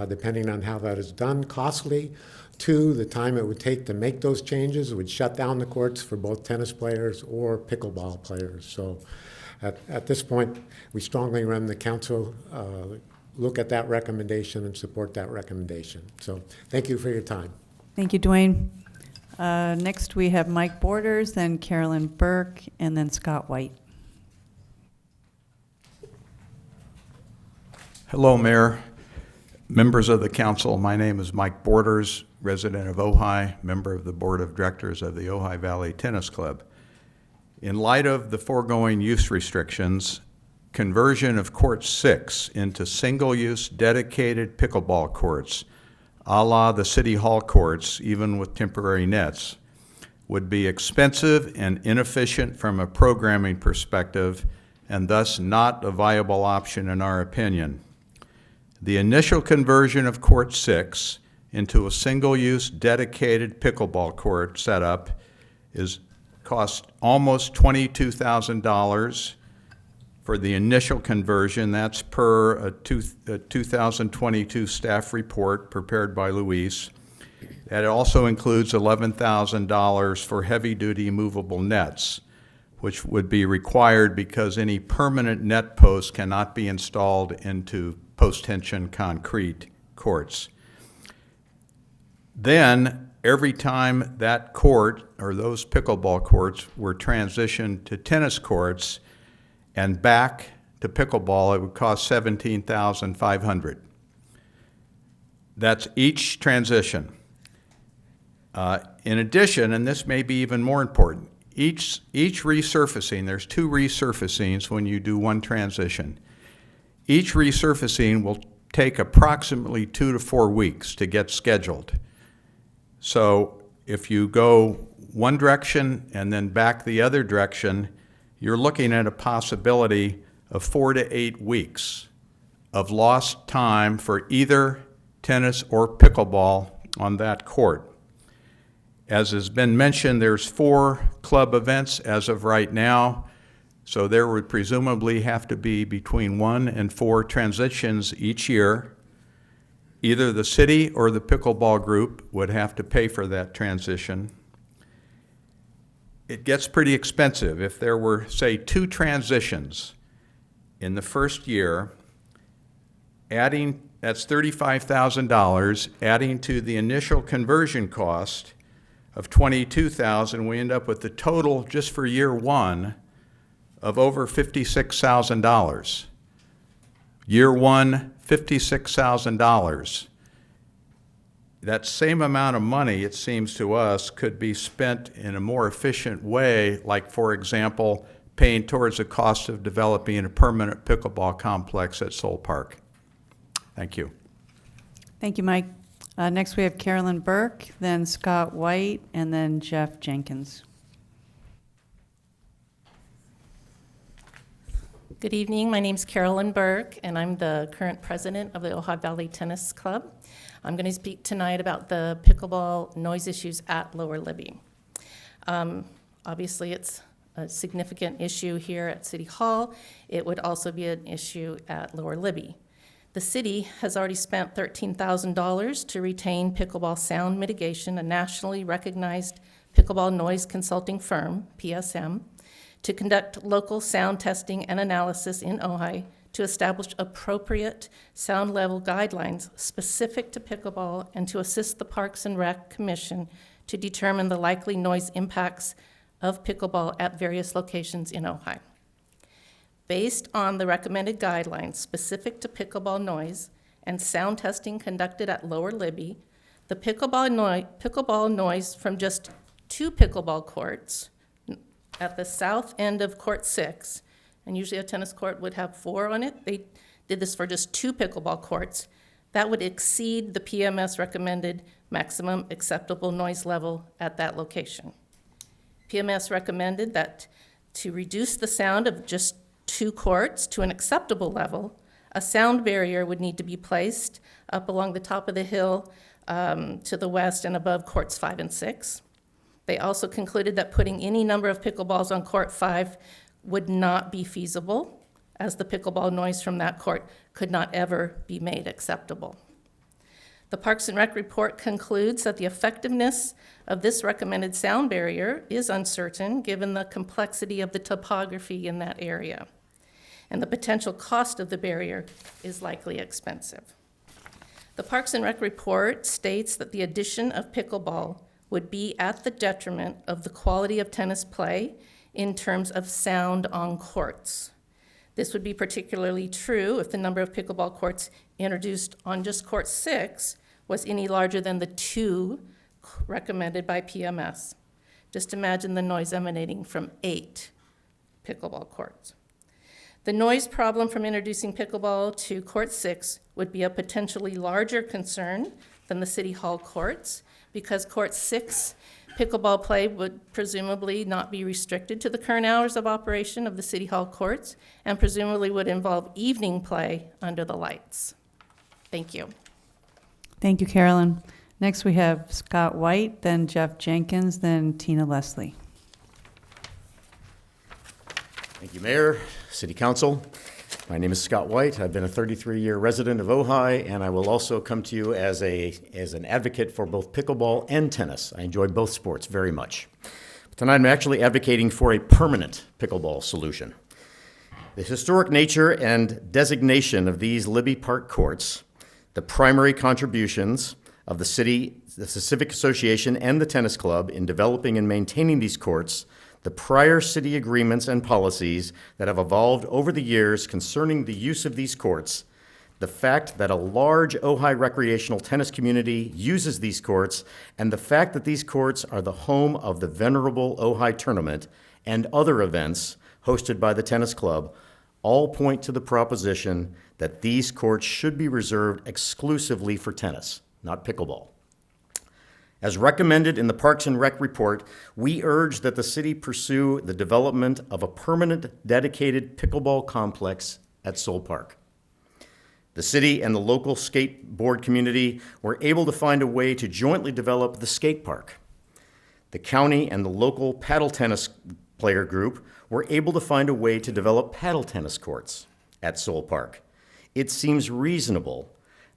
depending on how that is done, costly. 2, the time it would take to make those changes would shut down the courts for both tennis players or pickleball players. So at this point, we strongly recommend the council look at that recommendation and support that recommendation. So thank you for your time. Thank you, Dwayne. Next, we have Mike Borders, then Carolyn Burke, and then Scott White. Hello, Mayor, members of the council. My name is Mike Borders, resident of Ojai, member of the board of directors of the Ojai Valley Tennis Club. In light of the foregoing use restrictions, conversion of Court 6 into single-use dedicated pickleball courts, a la the City Hall courts, even with temporary nets, would be expensive and inefficient from a programming perspective, and thus not a viable option in our opinion. The initial conversion of Court 6 into a single-use dedicated pickleball court setup cost almost $22,000 for the initial conversion. That's per a 2022 staff report prepared by Luis. That also includes $11,000 for heavy-duty movable nets, which would be required because any permanent net posts cannot be installed into post-tension concrete courts. Then, every time that court or those pickleball courts were transitioned to tennis courts and back to pickleball, it would cost $17,500. That's each transition. In addition, and this may be even more important, each resurfacing, there's 2 resurfacings when you do one transition. Each resurfacing will take approximately 2 to 4 weeks to get scheduled. So if you go one direction and then back the other direction, you're looking at a possibility of 4 to 8 weeks of lost time for either tennis or pickleball on that court. As has been mentioned, there's 4 club events as of right now, so there would presumably have to be between 1 and 4 transitions each year. Either the city or the pickleball group would have to pay for that transition. It gets pretty expensive. If there were, say, 2 transitions in the first year, that's $35,000, adding to the initial conversion cost of $22,000, we end up with the total just for year 1 of over $56,000. Year 1, $56,000. That same amount of money, it seems to us, could be spent in a more efficient way, like, for example, paying towards the cost of developing a permanent pickleball complex at Soul Park. Thank you. Thank you, Mike. Next, we have Carolyn Burke, then Scott White, and then Jeff Jenkins. Good evening. My name's Carolyn Burke, and I'm the current president of the Ojai Valley Tennis Club. I'm going to speak tonight about the pickleball noise issues at Lower Libby. Obviously, it's a significant issue here at City Hall. It would also be an issue at Lower Libby. The city has already spent $13,000 to retain Pickleball Sound Mitigation, a nationally recognized pickleball noise consulting firm, PSM, to conduct local sound testing and analysis in Ojai to establish appropriate sound level guidelines specific to pickleball and to assist the Parks and Rec Commission to determine the likely noise impacts of pickleball at various locations in Ojai. Based on the recommended guidelines specific to pickleball noise and sound testing conducted at Lower Libby, the pickleball noise from just 2 pickleball courts at the south end of Court 6, and usually a tennis court would have 4 on it. They did this for just 2 pickleball courts. That would exceed the PMS recommended maximum acceptable noise level at that location. PMS recommended that to reduce the sound of just 2 courts to an acceptable level, a sound barrier would need to be placed up along the top of the hill to the west and above courts 5 and 6. They also concluded that putting any number of pickleballs on court 5 would not be feasible, as the pickleball noise from that court could not ever be made acceptable. The Parks and Rec report concludes that the effectiveness of this recommended sound barrier is uncertain given the complexity of the topography in that area, and the potential cost of the barrier is likely expensive. The Parks and Rec report states that the addition of pickleball would be at the detriment of the quality of tennis play in terms of sound on courts. This would be particularly true if the number of pickleball courts introduced on just court 6 was any larger than the 2 recommended by PMS. Just imagine the noise emanating from 8 pickleball courts. The noise problem from introducing pickleball to court 6 would be a potentially larger concern than the City Hall courts, because court 6 pickleball play would presumably not be restricted to the current hours of operation of the City Hall courts, and presumably would involve evening play under the lights. Thank you. Thank you, Carolyn. Next, we have Scott White, then Jeff Jenkins, then Tina Leslie. Thank you, Mayor, City Council. My name is Scott White. I've been a 33-year resident of Ojai, and I will also come to you as an advocate for both pickleball and tennis. I enjoy both sports very much. But tonight I'm actually advocating for a permanent pickleball solution. The historic nature and designation of these Libby Park courts, the primary contributions of the city, the Civic Association, and the tennis club in developing and maintaining these courts, the prior city agreements and policies that have evolved over the years concerning the use of these courts, the fact that a large Ojai recreational tennis community uses these courts, and the fact that these courts are the home of the venerable Ojai tournament and other events hosted by the tennis club all point to the proposition that these courts should be reserved exclusively for tennis, not pickleball. As recommended in the Parks and Rec report, we urge that the city pursue the development of a permanent dedicated pickleball complex at Soul Park. The city and the local skateboard community were able to find a way to jointly develop the skate park. The county and the local paddle tennis player group were able to find a way to develop paddle tennis courts at Soul Park. It seems reasonable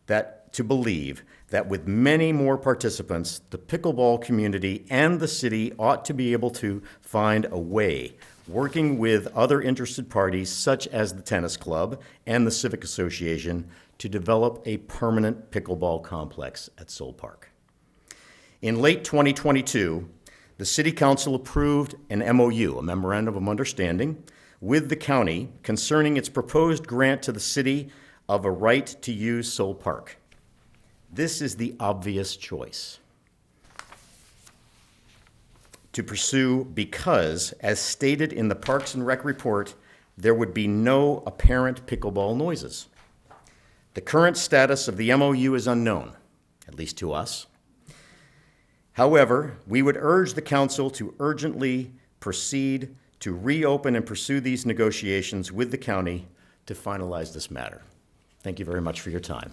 to believe that with many more participants, the pickleball community and the city ought to be able to find a way, working with other interested parties such as the tennis club and the Civic Association, to develop a permanent pickleball complex at Soul Park. In late 2022, the City Council approved an MOU, a Memorandum of Understanding, with the county concerning its proposed grant to the city of a right to use Soul Park. This is the obvious choice to pursue because, as stated in the Parks and Rec report, there would be no apparent pickleball noises. The current status of the MOU is unknown, at least to us. However, we would urge the council to urgently proceed to reopen and pursue these negotiations with the county to finalize this matter. Thank you very much for your time.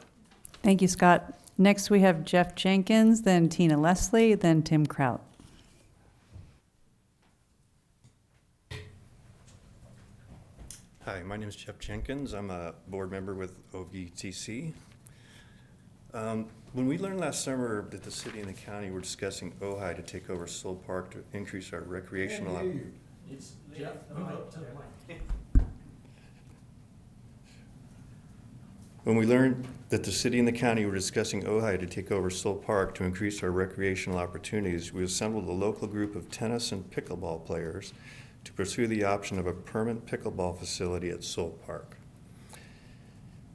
Thank you, Scott. Next, we have Jeff Jenkins, then Tina Leslie, then Tim Kraut. Hi, my name is Jeff Jenkins. I'm a board member with OVTC. When we learned last summer that the city and the county were discussing Ojai to take over Soul Park to increase our recreational. When we learned that the city and the county were discussing Ojai to take over Soul Park to increase our recreational opportunities, we assembled a local group of tennis and pickleball players to pursue the option of a permanent pickleball facility at Soul Park.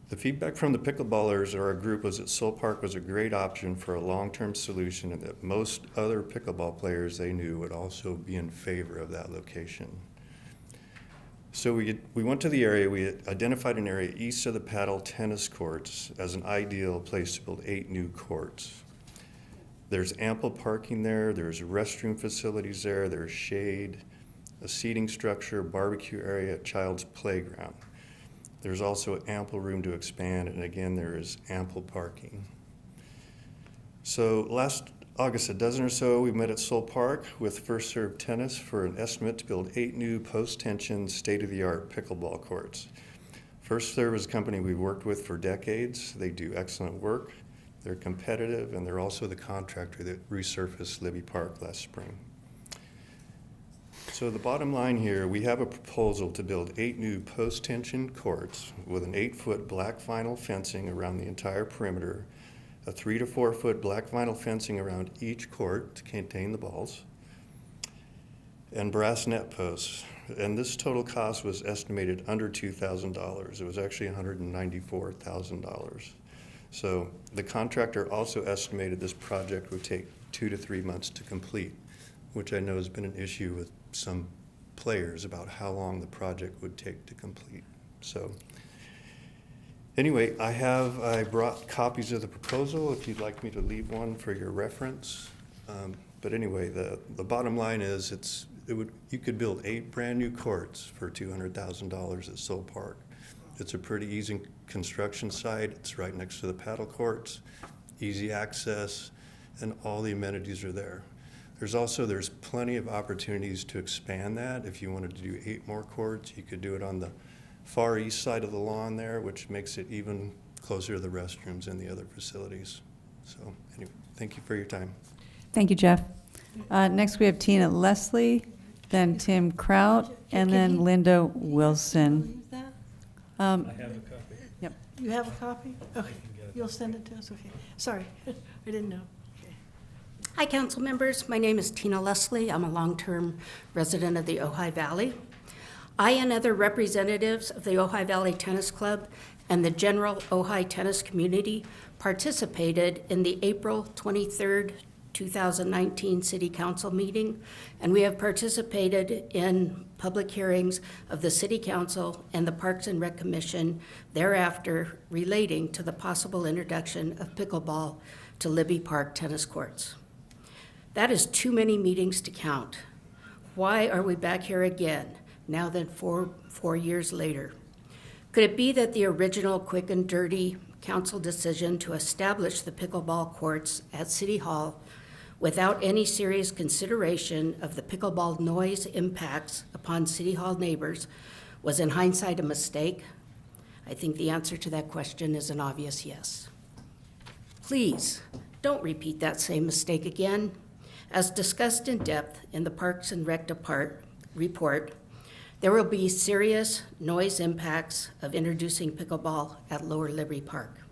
The feedback from the pickleballers or our group was that Soul Park was a great option for a long-term solution and that most other pickleball players they knew would also be in favor of that location. So we went to the area, we identified an area east of the paddle tennis courts as an ideal place to build 8 new courts. There's ample parking there, there's restroom facilities there, there's shade, a seating structure, barbecue area, a child's playground. There's also ample room to expand, and again, there is ample parking. So last August, a dozen or so, we met at Soul Park with First Serve Tennis for an estimate to build 8 new post-tension, state-of-the-art pickleball courts. First Serve is a company we've worked with for decades. They do excellent work. They're competitive, and they're also the contractor that resurfaced Libby Park last spring. So the bottom line here, we have a proposal to build 8 new post-tension courts with an 8-foot black vinyl fencing around the entire perimeter, a 3 to 4 foot black vinyl fencing around each court to contain the balls, and brass net posts. And this total cost was estimated under $2,000. It was actually $194,000. So the contractor also estimated this project would take 2 to 3 months to complete, which I know has been an issue with some players about how long the project would take to complete. So anyway, I brought copies of the proposal if you'd like me to leave one for your reference. But anyway, the bottom line is you could build 8 brand new courts for $200,000 at Soul Park. It's a pretty easy construction site. It's right next to the paddle courts, easy access, and all the amenities are there. There's plenty of opportunities to expand that. If you wanted to do 8 more courts, you could do it on the far east side of the lawn there, which makes it even closer to the restrooms and the other facilities. So anyway, thank you for your time. Thank you, Jeff. Next, we have Tina Leslie, then Tim Kraut, and then Linda Wilson. I have a copy. Yep. You have a copy? Okay, you'll send it to us, okay. Sorry, I didn't know. Hi, council members. My name is Tina Leslie. I'm a long-term resident of the Ojai Valley. I and other representatives of the Ojai Valley Tennis Club and the general Ojai tennis community participated in the April 23rd, 2019 City Council meeting, and we have participated in public hearings of the City Council and the Parks and Rec Commission thereafter relating to the possible introduction of pickleball to Libby Park tennis courts. That is too many meetings to count. Why are we back here again, now than four years later? Could it be that the original quick and dirty council decision to establish the pickleball courts at City Hall without any serious consideration of the pickleball noise impacts upon City Hall neighbors was in hindsight a mistake? I think the answer to that question is an obvious yes. Please, don't repeat that same mistake again. As discussed in depth in the Parks and Rec report, there will be serious noise impacts of introducing pickleball at Lower Libby Park.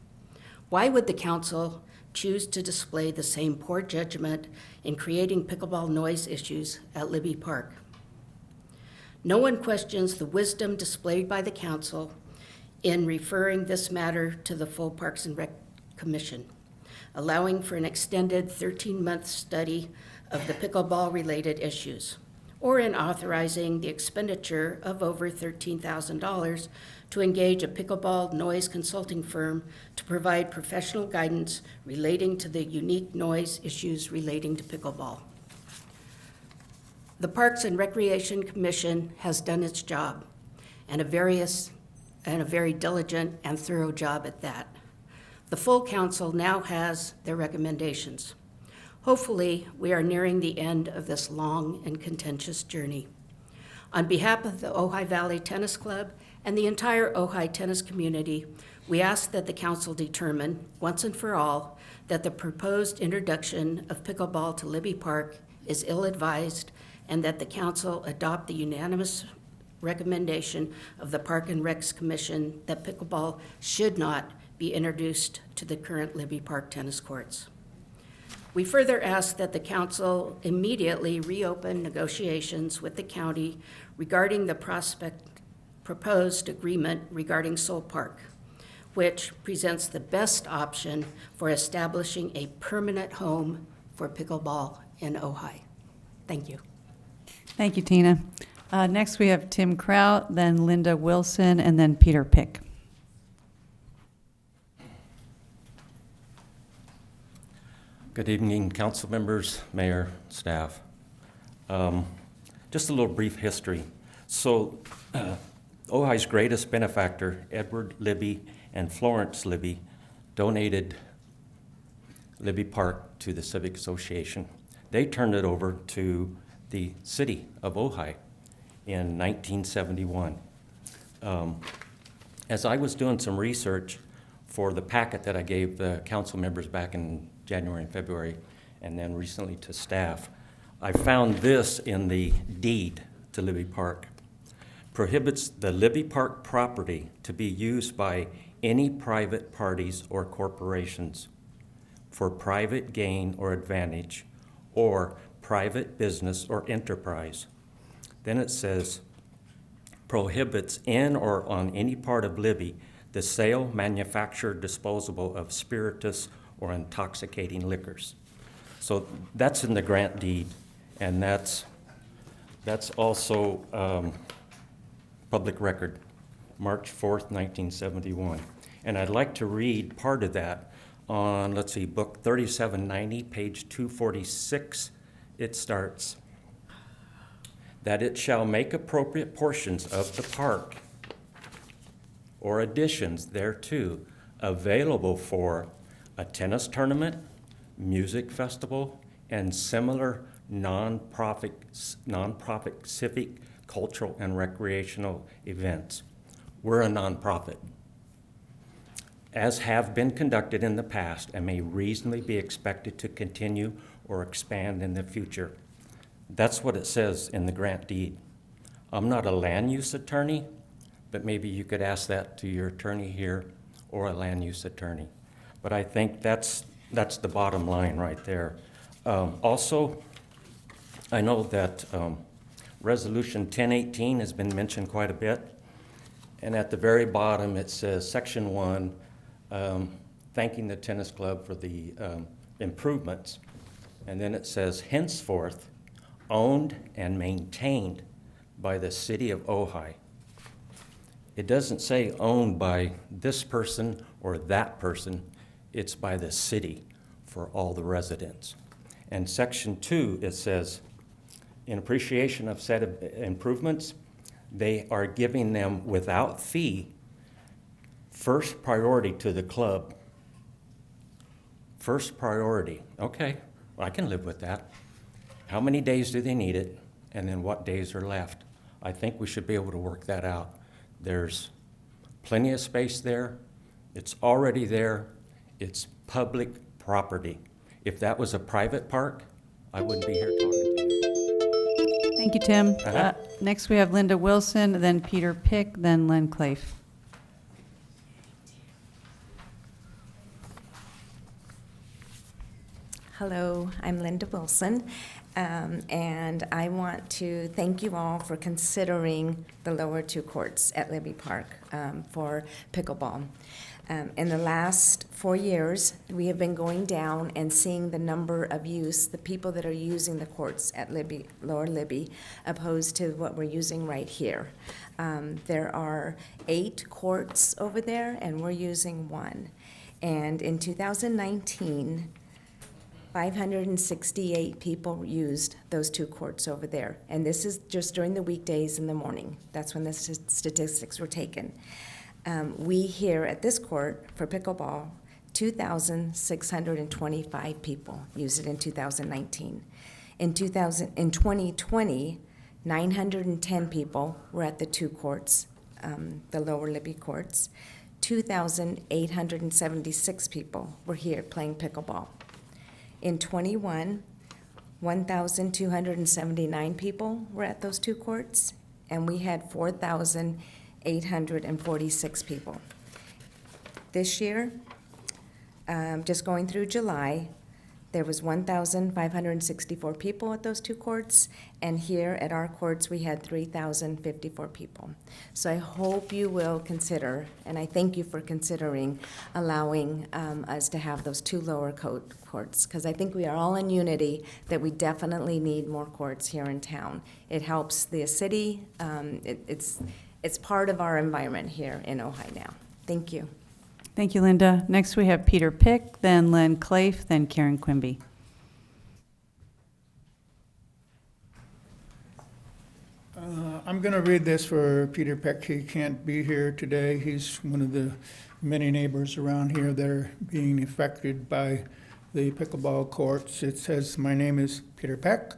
Why would the council choose to display the same poor judgment in creating pickleball noise issues at Libby Park? No one questions the wisdom displayed by the council in referring this matter to the full Parks and Rec Commission, allowing for an extended 13-month study of the pickleball-related issues. or in authorizing the expenditure of over $13,000 to engage a pickleball noise consulting firm to provide professional guidance relating to the unique noise issues relating to pickleball. The Parks and Recreation Commission has done its job, and a very diligent and thorough job at that. The full council now has their recommendations. Hopefully, we are nearing the end of this long and contentious journey. On behalf of the Ojai Valley Tennis Club and the entire Ojai tennis community, we ask that the council determine, once and for all, that the proposed introduction of pickleball to Libby Park is ill-advised and that the council adopt the unanimous recommendation of the Park and Recs Commission that pickleball should not be introduced to the current Libby Park tennis courts. We further ask that the council immediately reopen negotiations with the county regarding the proposed agreement regarding Soul Park, which presents the best option for establishing a permanent home for pickleball in Ojai. Thank you. Thank you, Tina. Next, we have Tim Kraut, then Linda Wilson, and then Peter Pick. Good evening, council members, mayor, staff. Just a little brief history. So, Ojai's greatest benefactor, Edward Libby and Florence Libby, donated Libby Park to the Civic Association. They turned it over to the city of Ojai in 1971. As I was doing some research for the packet that I gave the council members back in January and February, and then recently to staff, I found this in the deed to Libby Park. Prohibits the Libby Park property to be used by any private parties or corporations for private gain or advantage or private business or enterprise. Then it says, prohibits in or on any part of Libby the sale, manufacture, disposal of spirituous or intoxicating liquors. So that's in the grant deed, and that's also public record, March 4th, 1971. And I'd like to read part of that on, let's see, book 3790, page 246. It starts, that it shall make appropriate portions of the park or additions thereto available for a tennis tournament, music festival, and similar non-profit civic, cultural, and recreational events. We're a nonprofit, as have been conducted in the past and may reasonably be expected to continue or expand in the future. That's what it says in the grant deed. I'm not a land use attorney, but maybe you could ask that to your attorney here or a land use attorney. But I think that's the bottom line right there. Also, I know that Resolution 1018 has been mentioned quite a bit. And at the very bottom, it says, Section 1, thanking the tennis club for the improvements. And then it says, henceforth, owned and maintained by the city of Ojai. It doesn't say owned by this person or that person. It's by the city for all the residents. And Section 2, it says, in appreciation of said improvements, they are giving them without fee first priority to the club. First priority. Okay, I can live with that. How many days do they need it? And then what days are left? I think we should be able to work that out. There's plenty of space there. It's already there. It's public property. If that was a private park, I wouldn't be here talking to you. Thank you, Tim. Next, we have Linda Wilson, then Peter Pick, then Len Claife. Hello, I'm Linda Wilson, And I want to thank you all for considering the lower two courts at Libby Park for pickleball. In the last 4 years, we have been going down and seeing the number of the people that are using the courts at Lower Libby, opposed to what we're using right here. There are 8 courts over there, and we're using 1. And in 2019, 568 people used those 2 courts over there. And this is just during the weekdays in the morning. That's when the statistics were taken. We here at this court for pickleball, 2,625 people used it in 2019. In 2020, 910 people were at the 2 courts, the Lower Libby courts. 2,876 people were here playing pickleball. In 21, 1,279 people were at those 2 courts, and we had 4,846 people. This year, just going through July, there was 1,564 people at those 2 courts, and here at our courts, we had 3,054 people. So I hope you will consider, and I thank you for considering allowing us to have those 2 lower courts, because I think we are all in unity that we definitely need more courts here in town. It helps the city. It's part of our environment here in Ojai now. Thank you. Thank you, Linda. Next, we have Peter Pick, then Len Claife, then Karen Quimby. I'm going to read this for Peter Peck. He can't be here today. He's one of the many neighbors around here that are being affected by the pickleball courts. It says, "My name is Peter Peck.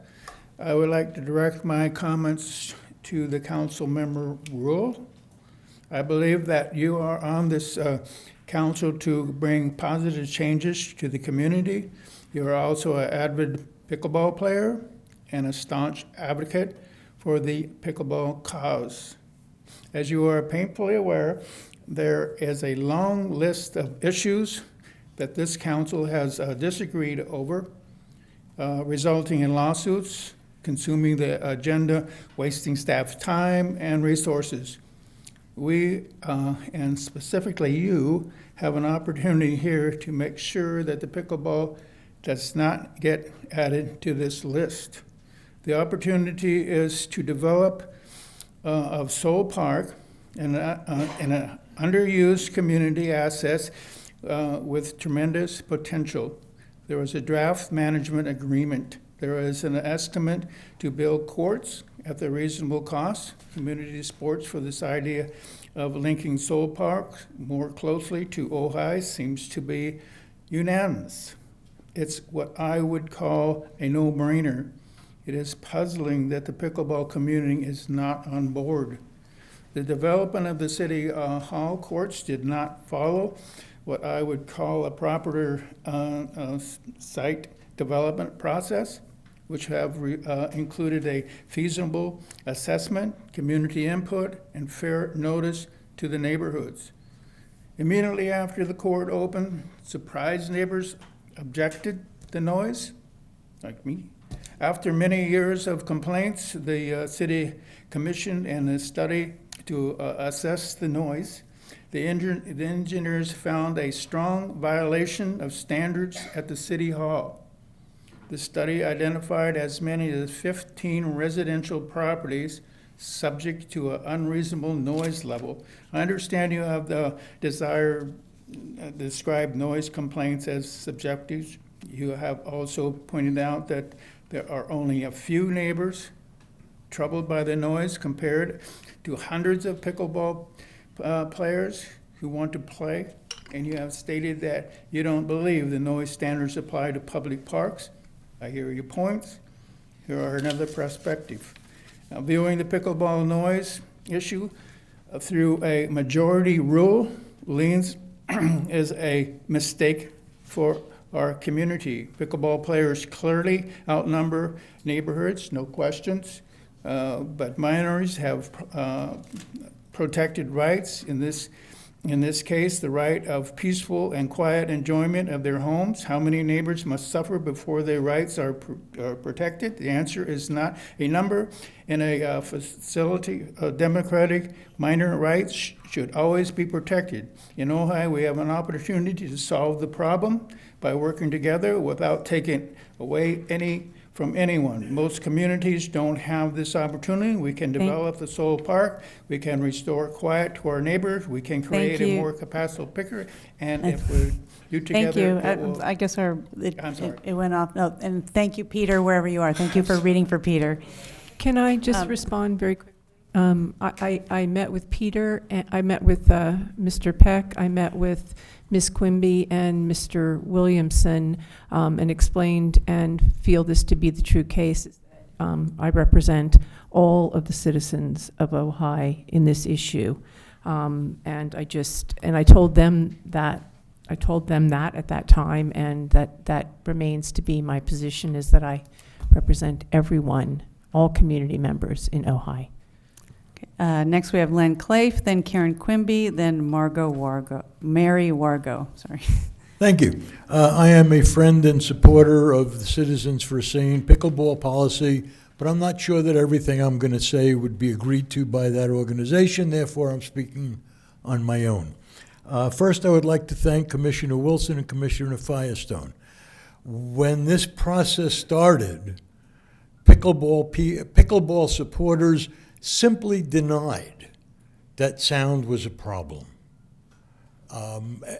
I would like to direct my comments to the council member rule. I believe that you are on this council to bring positive changes to the community. You are also an avid pickleball player and a staunch advocate for the pickleball cause. As you are painfully aware, there is a long list of issues that this council has disagreed over, resulting in lawsuits, consuming the agenda, wasting staff's time and resources. We, and specifically you, have an opportunity here to make sure that the pickleball does not get added to this list. The opportunity is to develop of Soul Park and an underused community assets with tremendous potential. There is a draft management agreement. There is an estimate to build courts at the reasonable cost. Community sports for this idea of linking Soul Park more closely to Ojai seems to be unanimous. It's what I would call a no-brainer. It is puzzling that the pickleball community is not on board. The development of the City Hall courts did not follow what I would call a proper site development process, which have included a feasible assessment, community input, and fair notice to the neighborhoods. Immediately after the court opened, surprised neighbors objected the noise, like me. After many years of complaints, the city commissioned a study to assess the noise. The engineers found a strong violation of standards at the City Hall. The study identified as many as 15 residential properties subject to an unreasonable noise level. I understand you have the desire to describe noise complaints as subjective. You have also pointed out that there are only a few neighbors troubled by the noise compared to hundreds of pickleball players who want to play. And you have stated that you don't believe the noise standards apply to public parks. I hear your points. Here are another perspective. Now, viewing the pickleball noise issue through a majority rule leans is a mistake for our community. Pickleball players clearly outnumber neighborhoods, no questions, but minorities have protected rights in this In this case, the right of peaceful and quiet enjoyment of their homes. How many neighbors must suffer before their rights are protected? The answer is not a number. In a facility, democratic minor rights should always be protected. In Ojai, we have an opportunity to solve the problem by working together without taking away any from anyone. Most communities don't have this opportunity. We can develop the Soul Park. We can restore quiet to our neighbors. We can create a more capacity picker. And if we do together, Thank you. it will, I guess I'm sorry. it went off. No, and thank you, Peter, wherever you are. Thank you for reading for Peter. Can I just respond very quickly? I met with Peter, and I met with Mr. Peck, I met with Ms. Quimby and Mr. Williamson, and explained and feel this to be the true case. I represent all of the citizens of Ojai in this issue. And I told them that at that time, and that remains to be my position, is that I represent everyone, all community members in Ojai. Next, we have Len Clafe, then Karen Quimby, then Mary Wargo. Sorry. Thank you. I am a friend and supporter of the Citizens for a Sane pickleball policy, but I'm not sure that everything I'm going to say would be agreed to by that organization. Therefore, I'm speaking on my own. First, I would like to thank Commissioner Wilson and Commissioner Firestone. When this process started, pickleball supporters simply denied that sound was a problem.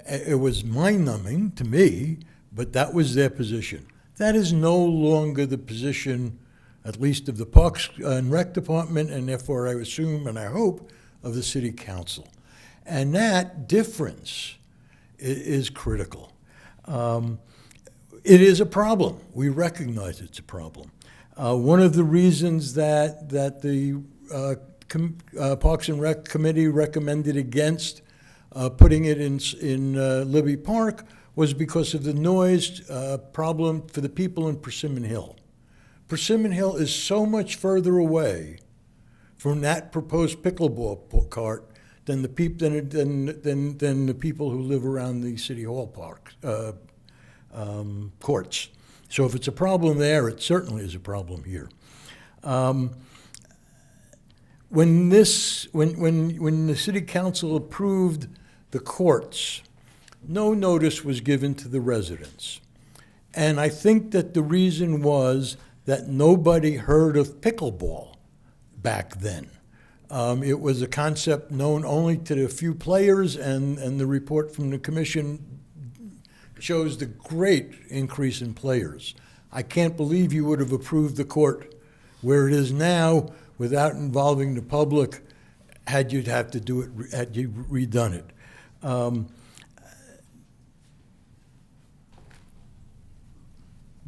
It was mind-numbing to me, but that was their position. That is no longer the position, at least of the Parks and Rec Department, and therefore I assume and I hope of the City Council. And that difference is critical. It is a problem. We recognize it's a problem. One of the reasons that the Parks and Rec Committee recommended against putting it in Libby Park was because of the noise problem for the people in Persimmon Hill. Persimmon Hill is so much further away from that proposed pickleball cart than the people who live around the City Hall Park courts. So if it's a problem there, it certainly is a problem here. When the City Council approved the courts, no notice was given to the residents. And I think that the reason was that nobody heard of pickleball back then. It was a concept known only to a few players, and the report from the commission shows the great increase in players. I can't believe you would have approved the court where it is now without involving the public had you have to do it, had you redone it.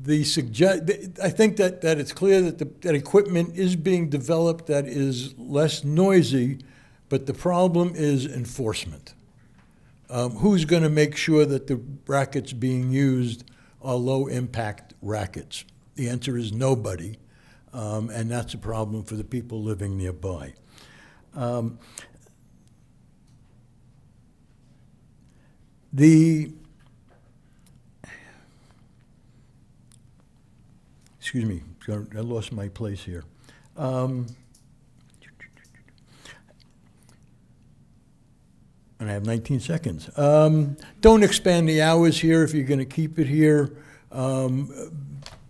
I think that it's clear that equipment is being developed that is less noisy, but the problem is enforcement. Who's going to make sure that the rackets being used are low-impact rackets? The answer is nobody, and that's a problem for the people living nearby. Excuse me, I lost my place here. And I have 19 seconds. Don't expand the hours here if you're going to keep it here.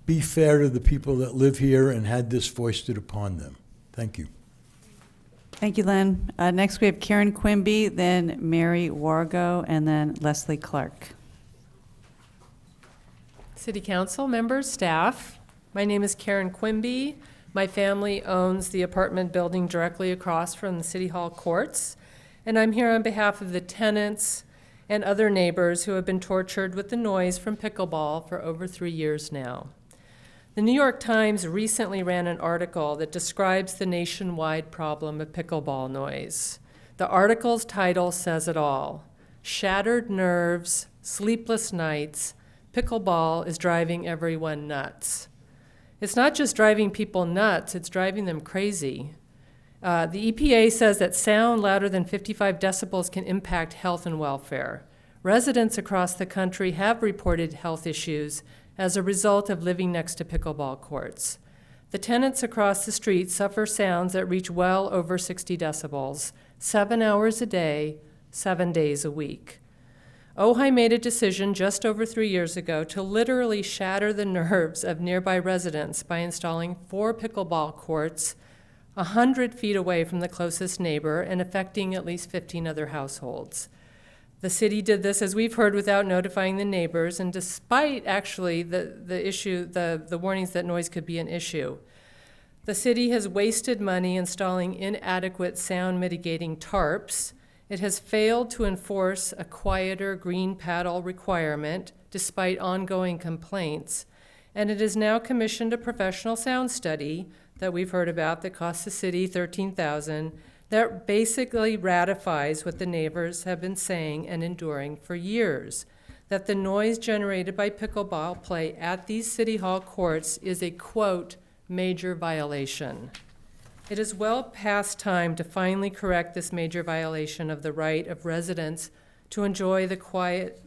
Be fair to the people that live here and had this foisted upon them. Thank you. Thank you, Len. Next, we have Karen Quimby, then Mary Wargo, and then Leslie Clark. City Council members, staff, my name is Karen Quimby. My family owns the apartment building directly across from the City Hall courts, and I'm here on behalf of the tenants and other neighbors who have been tortured with the noise from pickleball for over 3 years now. The New York Times recently ran an article that describes the nationwide problem of pickleball noise. The article's title says it all: shattered nerves, sleepless nights, pickleball is driving everyone nuts. It's not just driving people nuts, it's driving them crazy. The EPA says that sound louder than 55 decibels can impact health and welfare. Residents across the country have reported health issues as a result of living next to pickleball courts. The tenants across the street suffer sounds that reach well over 60 decibels, 7 hours a day, 7 days a week. Ojai made a decision just over 3 years ago to literally shatter the nerves of nearby residents by installing 4 pickleball courts 100 feet away from the closest neighbor and affecting at least 15 other households. The city did this, as we've heard, without notifying the neighbors, and despite actually the warnings that noise could be an issue. The city has wasted money installing inadequate sound mitigating tarps. It has failed to enforce a quieter green paddle requirement despite ongoing complaints. And it has now commissioned a professional sound study that we've heard about that costs the city $13,000 that basically ratifies what the neighbors have been saying and enduring for years, that the noise generated by pickleball play at these city hall courts is a, quote, major violation. It is well past time to finally correct this major violation of the right of residents to enjoy quiet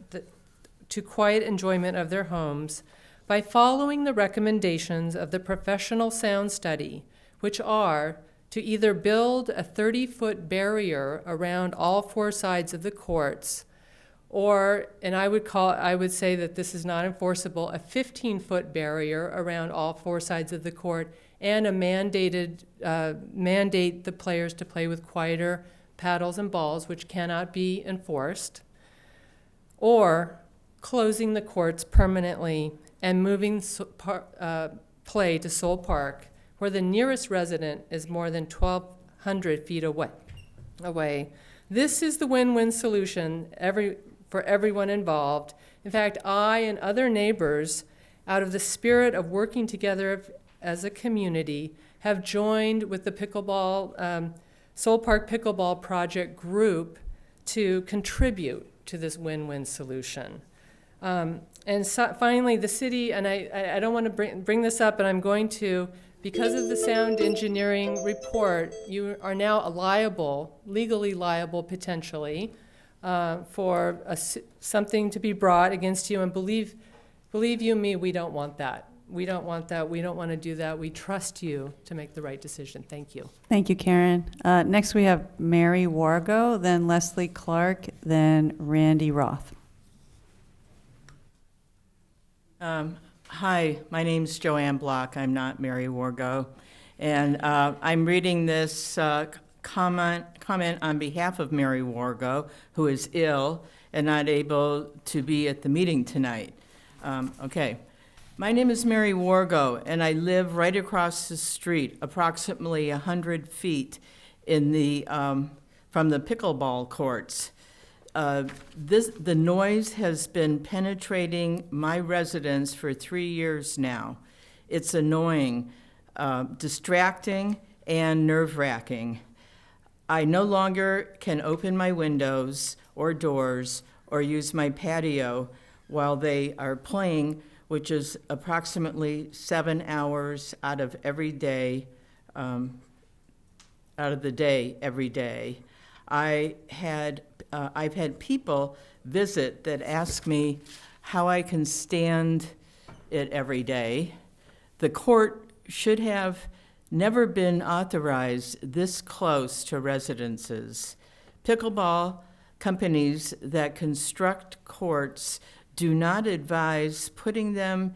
enjoyment of their homes by following the recommendations of the professional sound study, which are to either build a 30-foot barrier around all 4 sides of the courts, or, and I would say that this is not enforceable, a 15-foot barrier around all 4 sides of the court, and a mandate the players to play with quieter paddles and balls, which cannot be enforced, or closing the courts permanently and moving play to Soul Park, where the nearest resident is more than 1,200 feet away. This is the win-win solution for everyone involved. In fact, I and other neighbors, out of the spirit of working together as a community, have joined with the Soul Park Pickleball Project group to contribute to this win-win solution. And so finally, the city, and I don't want to bring this up, but I'm going to, because of the sound engineering report, you are now legally liable potentially, for something to be brought against you. And believe you me, we don't want that. We don't want that. We don't want to do that. We trust you to make the right decision. Thank you. Thank you, Karen. Next, we have Mary Wargo, then Leslie Clark, then Randy Roth. Hi, my name's Joanne Block. I'm not Mary Wargo. And I'm reading this comment on behalf of Mary Wargo, who is ill and not able to be at the meeting tonight. Okay. My name is Mary Wargo, and I live right across the street, approximately 100 feet from the pickleball courts. The noise has been penetrating my residence for 3 years now. It's annoying, distracting, and nerve-wracking. I no longer can open my windows or doors or use my patio while they are playing, which is approximately 7 hours out of every day, out of the day, every day. I've had people visit that ask me how I can stand it every day. The court should have never been authorized this close to residences. Pickleball companies that construct courts do not advise putting them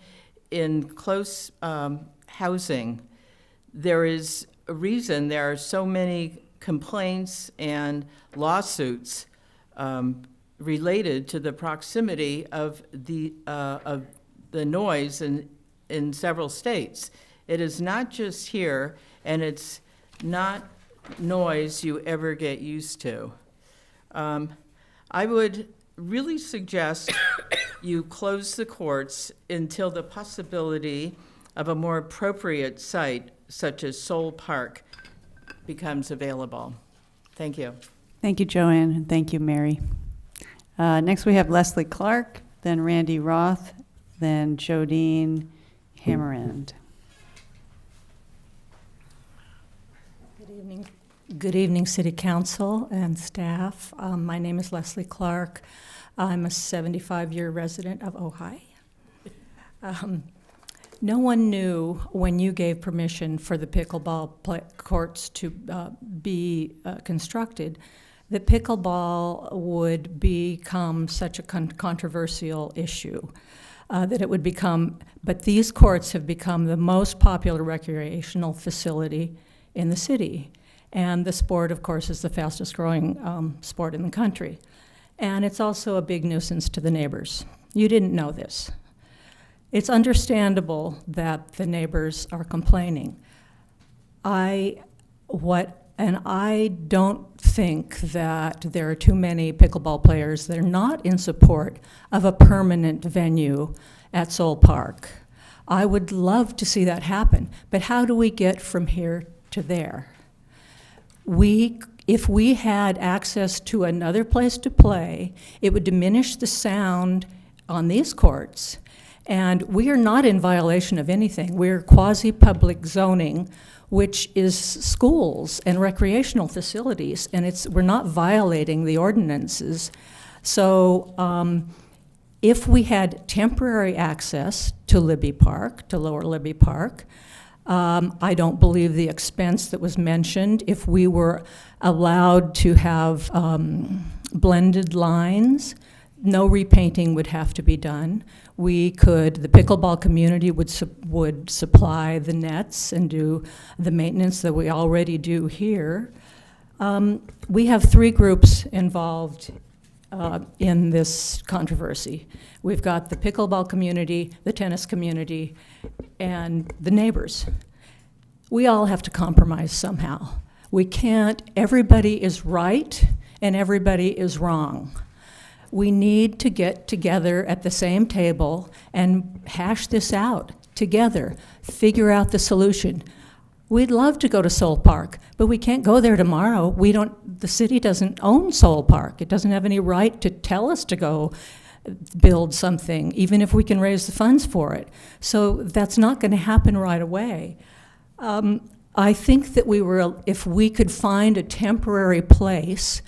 in close housing. There is a reason there are so many complaints and lawsuits related to the proximity of the noise in several states. It is not just here, and it's not noise you ever get used to. I would really suggest you close the courts until the possibility of a more appropriate site, such as Soul Park, becomes available. Thank you. Thank you, Joanne, and thank you, Mary. Next, we have Leslie Clark, then Randy Roth, then Jodine Hammerand. Good evening. Good evening, City Council and staff. My name is Leslie Clark. I'm a 75-year resident of Ojai. No one knew when you gave permission for the pickleball courts to be constructed that pickleball would become such a controversial issue. That it would become, but these courts have become the most popular recreational facility in the city. And the sport, of course, is the fastest growing sport in the country. And it's also a big nuisance to the neighbors. You didn't know this. It's understandable that the neighbors are complaining. I don't think that there are too many pickleball players that are not in support of a permanent venue at Soul Park. I would love to see that happen, but how do we get from here to there? If we had access to another place to play, it would diminish the sound on these courts. And we are not in violation of anything. We're quasi-public zoning, which is schools and recreational facilities, and we're not violating the ordinances. So if we had temporary access to Libby Park, to Lower Libby Park, I don't believe the expense that was mentioned. If we were allowed to have blended lines, no repainting would have to be done. The pickleball community would supply the nets and do the maintenance that we already do here. We have three groups involved in this controversy. We've got the pickleball community, the tennis community, and the neighbors. We all have to compromise somehow. We can't, everybody is right and everybody is wrong. We need to get together at the same table and hash this out together, figure out the solution. We'd love to go to Soul Park, but we can't go there tomorrow. The city doesn't own Soul Park. It doesn't have any right to tell us to go build something, even if we can raise the funds for it. So that's not going to happen right away. I think that if we could find a temporary place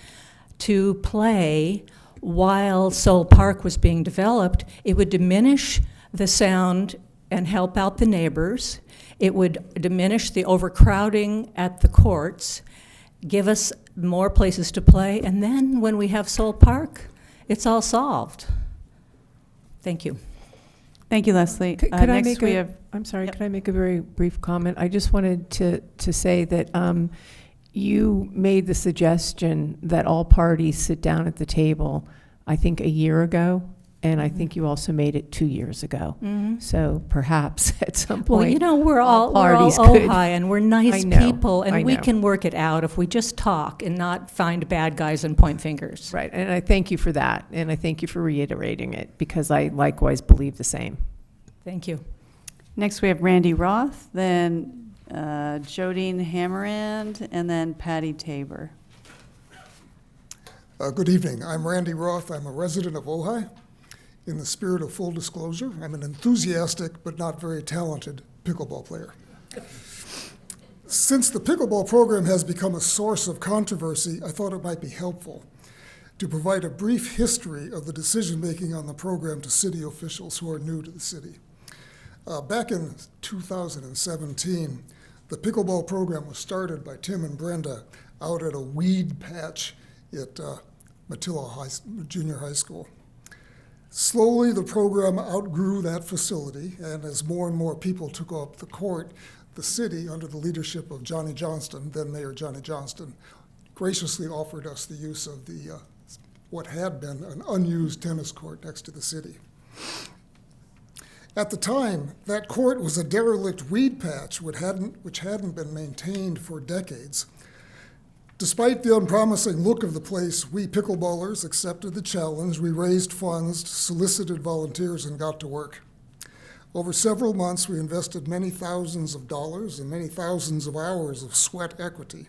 to play while Soul Park was being developed, it would diminish the sound and help out the neighbors. It would diminish the overcrowding at the courts, give us more places to play, and then when we have Soul Park, it's all solved. Thank you. Thank you, Leslie. Could I Next make we a, have, I'm sorry, Yep. could I make a very brief comment? I just wanted to say that you made the suggestion that all parties sit down at the table, I think a year ago, and I think you also made it 2 years ago. Mhm. So perhaps at some point, Well, you know, we're all parties could. Ojai, and we're nice I know, people, and I we know. can work it out if we just talk and not find bad guys and point fingers. Right, and I thank you for that, and I thank you for reiterating it, because I likewise believe the same. Thank you. Next, we have Randy Roth, then Jodine Hammerand, and then Patty Tabor. Good evening. I'm Randy Roth. I'm a resident of Ojai. In the spirit of full disclosure, I'm an enthusiastic but not very talented pickleball player. Since the pickleball program has become a source of controversy, I thought it might be helpful to provide a brief history of the decision-making on the program to city officials who are new to the city. Back in 2017, the pickleball program was started by Tim and Brenda out at a weed patch at Matilla Junior High School. Slowly, the program outgrew that facility, and as more and more people took up the court, the city, under the leadership of Johnny Johnston, then Mayor Johnny Johnston, graciously offered us the use of the what had been an unused tennis court next to the city. At the time, that court was a derelict weed patch which hadn't been maintained for decades. Despite the unpromising look of the place, we pickleballers accepted the challenge. We raised funds, solicited volunteers, and got to work. Over several months, we invested many thousands of dollars and many thousands of hours of sweat equity,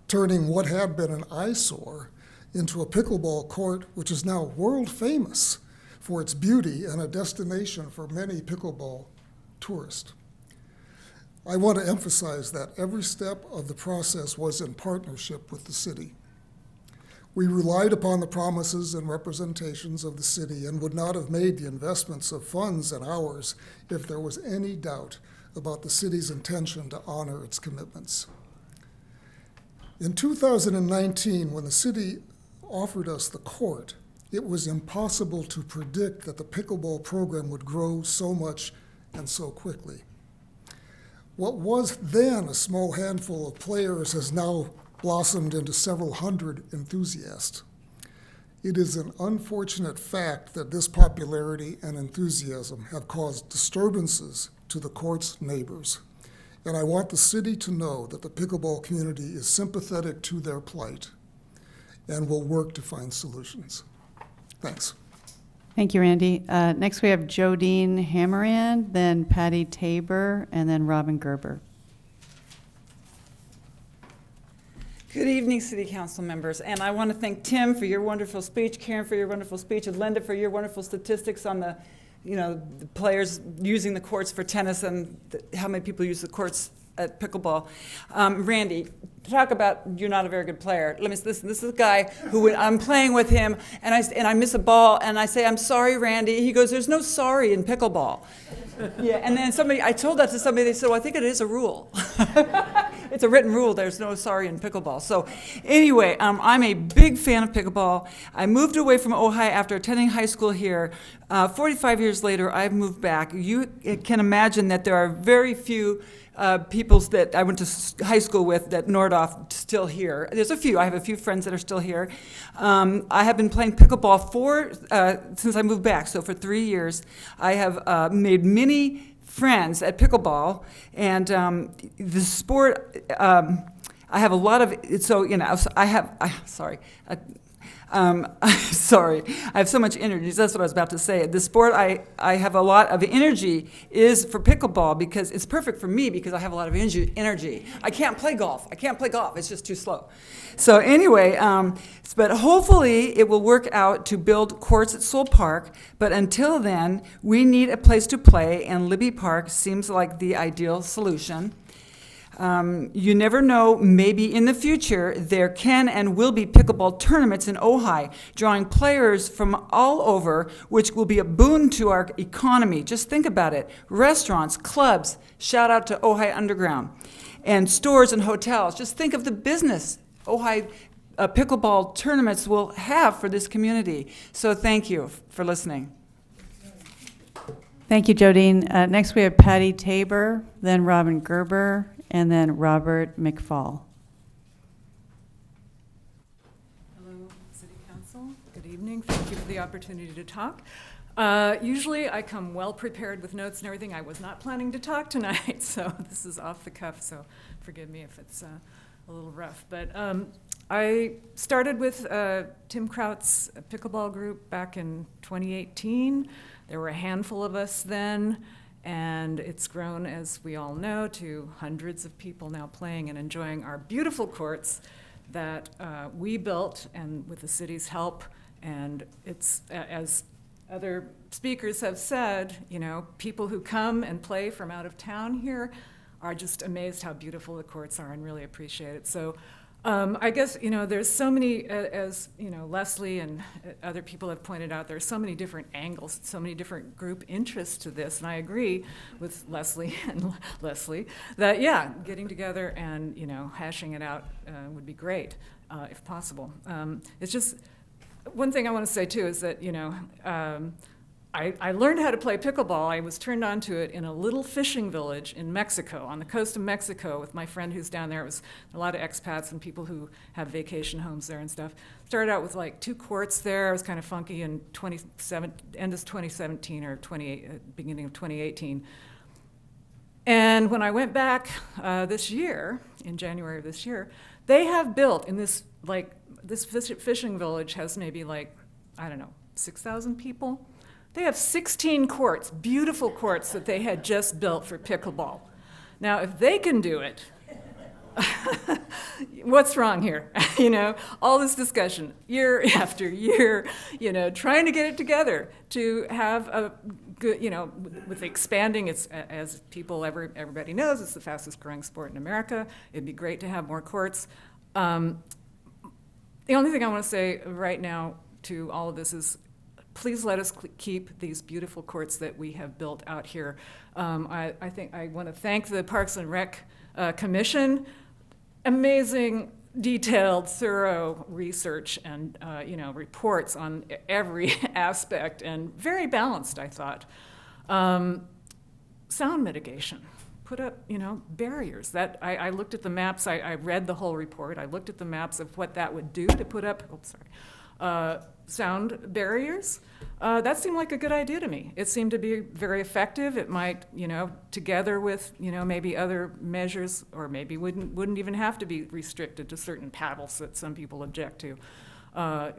turning what had been an eyesore into a pickleball court which is now world famous for its beauty and a destination for many pickleball tourists. I want to emphasize that every step of the process was in partnership with the city. We relied upon the promises and representations of the city and would not have made the investments of funds and hours if there was any doubt about the city's intention to honor its commitments. In 2019, when the city offered us the court, it was impossible to predict that the pickleball program would grow so much and so quickly. What was then a small handful of players has now blossomed into several hundred enthusiasts. It is an unfortunate fact that this popularity and enthusiasm have caused disturbances to the court's neighbors, and I want the city to know that the pickleball community is sympathetic to their plight and will work to find solutions. Thanks. Thank you, Randy. Next, we have Jodine Hammerand, then Patty Tabor, and then Robin Gerber. Good evening, City Council members, and I want to thank Tim for your wonderful speech, Karen for your wonderful speech, and Linda for your wonderful statistics on the players using the courts for tennis and how many people use the courts at pickleball. Randy, talk about you're not a very good player. Let me listen. This is a guy who I'm playing with him, and I miss a ball, and I say, "I'm sorry, Randy." He goes, "There's no sorry in pickleball." Yeah, and then I told that to somebody. They said, "Well, I think it is a rule." It's a written rule. There's no sorry in pickleball. So anyway, I'm a big fan of pickleball. I moved away from Ojai after attending high school here. 45 years later, I've moved back. You can imagine that there are very few people that I went to high school with that Nordhoff still here. There's a few. I have a few friends that are still here. I have been playing pickleball since I moved back, so for 3 years. I have made many friends at pickleball, and the sport, I have a lot of, so, I have so much energy. That's what I was about to say. The sport I have a lot of energy is for pickleball because it's perfect for me because I have a lot of energy. I can't play golf. It's just too slow. So anyway, but hopefully it will work out to build courts at Soul Park. But until then, we need a place to play, and Libby Park seems like the ideal solution. You never know, maybe in the future, there can and will be pickleball tournaments in Ojai, drawing players from all over, which will be a boon to our economy. Just think about it. Restaurants, clubs, shout out to Ojai Underground, and stores and hotels. Just think of the business Ojai pickleball tournaments will have for this community. So thank you for listening. Thank you, Jodine. Next, we have Patty Tabor, then Robin Gerber, and then Robert McFall. Hello, City Council. Good evening. Thank you for the opportunity to talk. Usually I come well prepared with notes and everything. I was not planning to talk tonight, so this is off the cuff, so forgive me if it's a little rough. But I started with Tim Kraut's pickleball group back in 2018. There were a handful of us then, and it's grown, as we all know, to hundreds of people now playing and enjoying our beautiful courts that we built and with the city's help. And it's, as other speakers have said, people who come and play from out of town here are just amazed how beautiful the courts are and really appreciate it. So I guess, there's so many, as Leslie and other people have pointed out, there's so many different angles, so many different group interests to this, and I agree with Leslie that, yeah, getting together and, hashing it out would be great, if possible. It's just, one thing I want to say, too, is that, I learned how to play pickleball. I was turned on to it in a little fishing village in Mexico, on the coast of Mexico, with my friend who's down there. It was a lot of expats and people who have vacation homes there and stuff. Started out with like 2 courts there. It was kind of funky in end of 2017 or beginning of 2018. And when I went back this year, in January of this year, they have built in this fishing village has maybe 6,000 people. They have 16 courts, beautiful courts that they had just built for pickleball. Now, if they can do it, what's wrong here? All this discussion, year after year, trying to get it together to have a good, with expanding, it's, as everybody knows, it's the fastest growing sport in America. It'd be great to have more courts. The only thing I want to say right now to all of this is, please let us keep these beautiful courts that we have built out here. I think I want to thank the Parks and Rec Commission. Amazing, detailed, thorough research and reports on every aspect, and very balanced, I thought. Sound mitigation. Put up, barriers. That I looked at the maps. I read the whole report. I looked at the maps of what that would do to put up. Sound barriers. That seemed like a good idea to me. It seemed to be very effective. It might, together with, maybe other measures, or maybe wouldn't even have to be restricted to certain paddles that some people object to.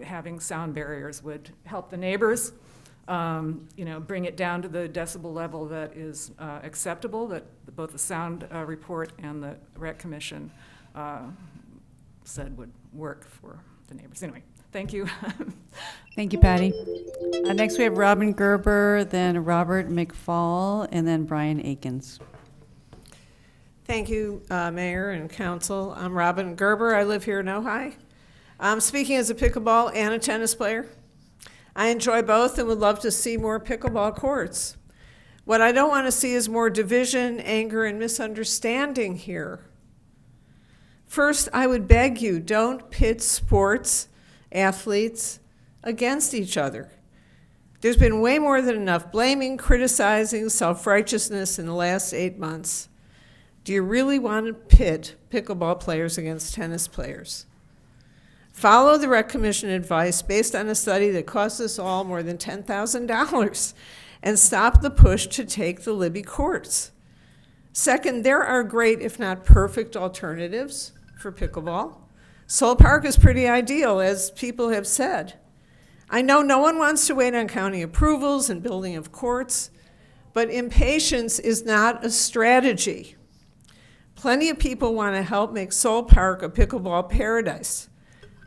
Having sound barriers would help the neighbors, bring it down to the decibel level that is acceptable, that both the sound report and the Rec Commission said would work for the neighbors. Anyway. Thank you. Thank you, Patty. Next, we have Robin Gerber, then Robert McFall, and then Brian Akins. Thank you, Mayor and Council. I'm Robin Gerber. I live here in Ojai. I'm speaking as a pickleball and a tennis player. I enjoy both and would love to see more pickleball courts. What I don't want to see is more division, anger, and misunderstanding here. First, I would beg you, don't pit sports athletes against each other. There's been way more than enough blaming, criticizing, self-righteousness in the last 8 months. Do you really want to pit pickleball players against tennis players? Follow the Rec Commission advice based on a study that cost us all more than $10,000 and stop the push to take the Libby courts. Second, there are great, if not perfect, alternatives for pickleball. Soul Park is pretty ideal, as people have said. I know no one wants to wait on county approvals and building of courts, but impatience is not a strategy. Plenty of people want to help make Soul Park a pickleball paradise,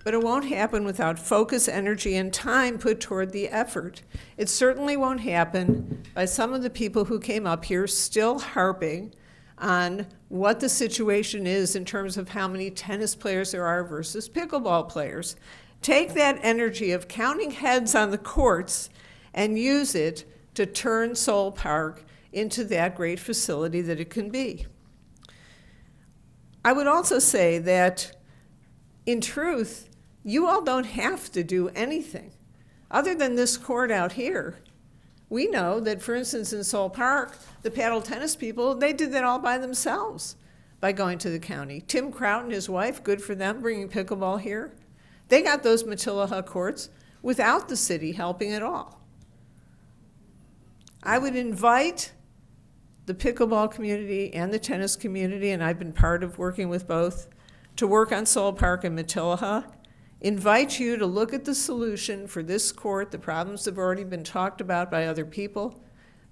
but it won't happen without focus, energy, and time put toward the effort. It certainly won't happen by some of the people who came up here still harping on what the situation is in terms of how many tennis players there are versus pickleball players. Take that energy of counting heads on the courts and use it to turn Soul Park into that great facility that it can be. I would also say that, in truth, you all don't have to do anything other than this court out here. We know that, for instance, in Soul Park, the paddle tennis people, they did that all by themselves by going to the county. Tim Kraut and his wife, good for them, bringing pickleball here. They got those Matilaha courts without the city helping at all. I would invite the pickleball community and the tennis community, and I've been part of working with both, to work on Soul Park and Matilaha. Invite you to look at the solution for this court. The problems have already been talked about by other people.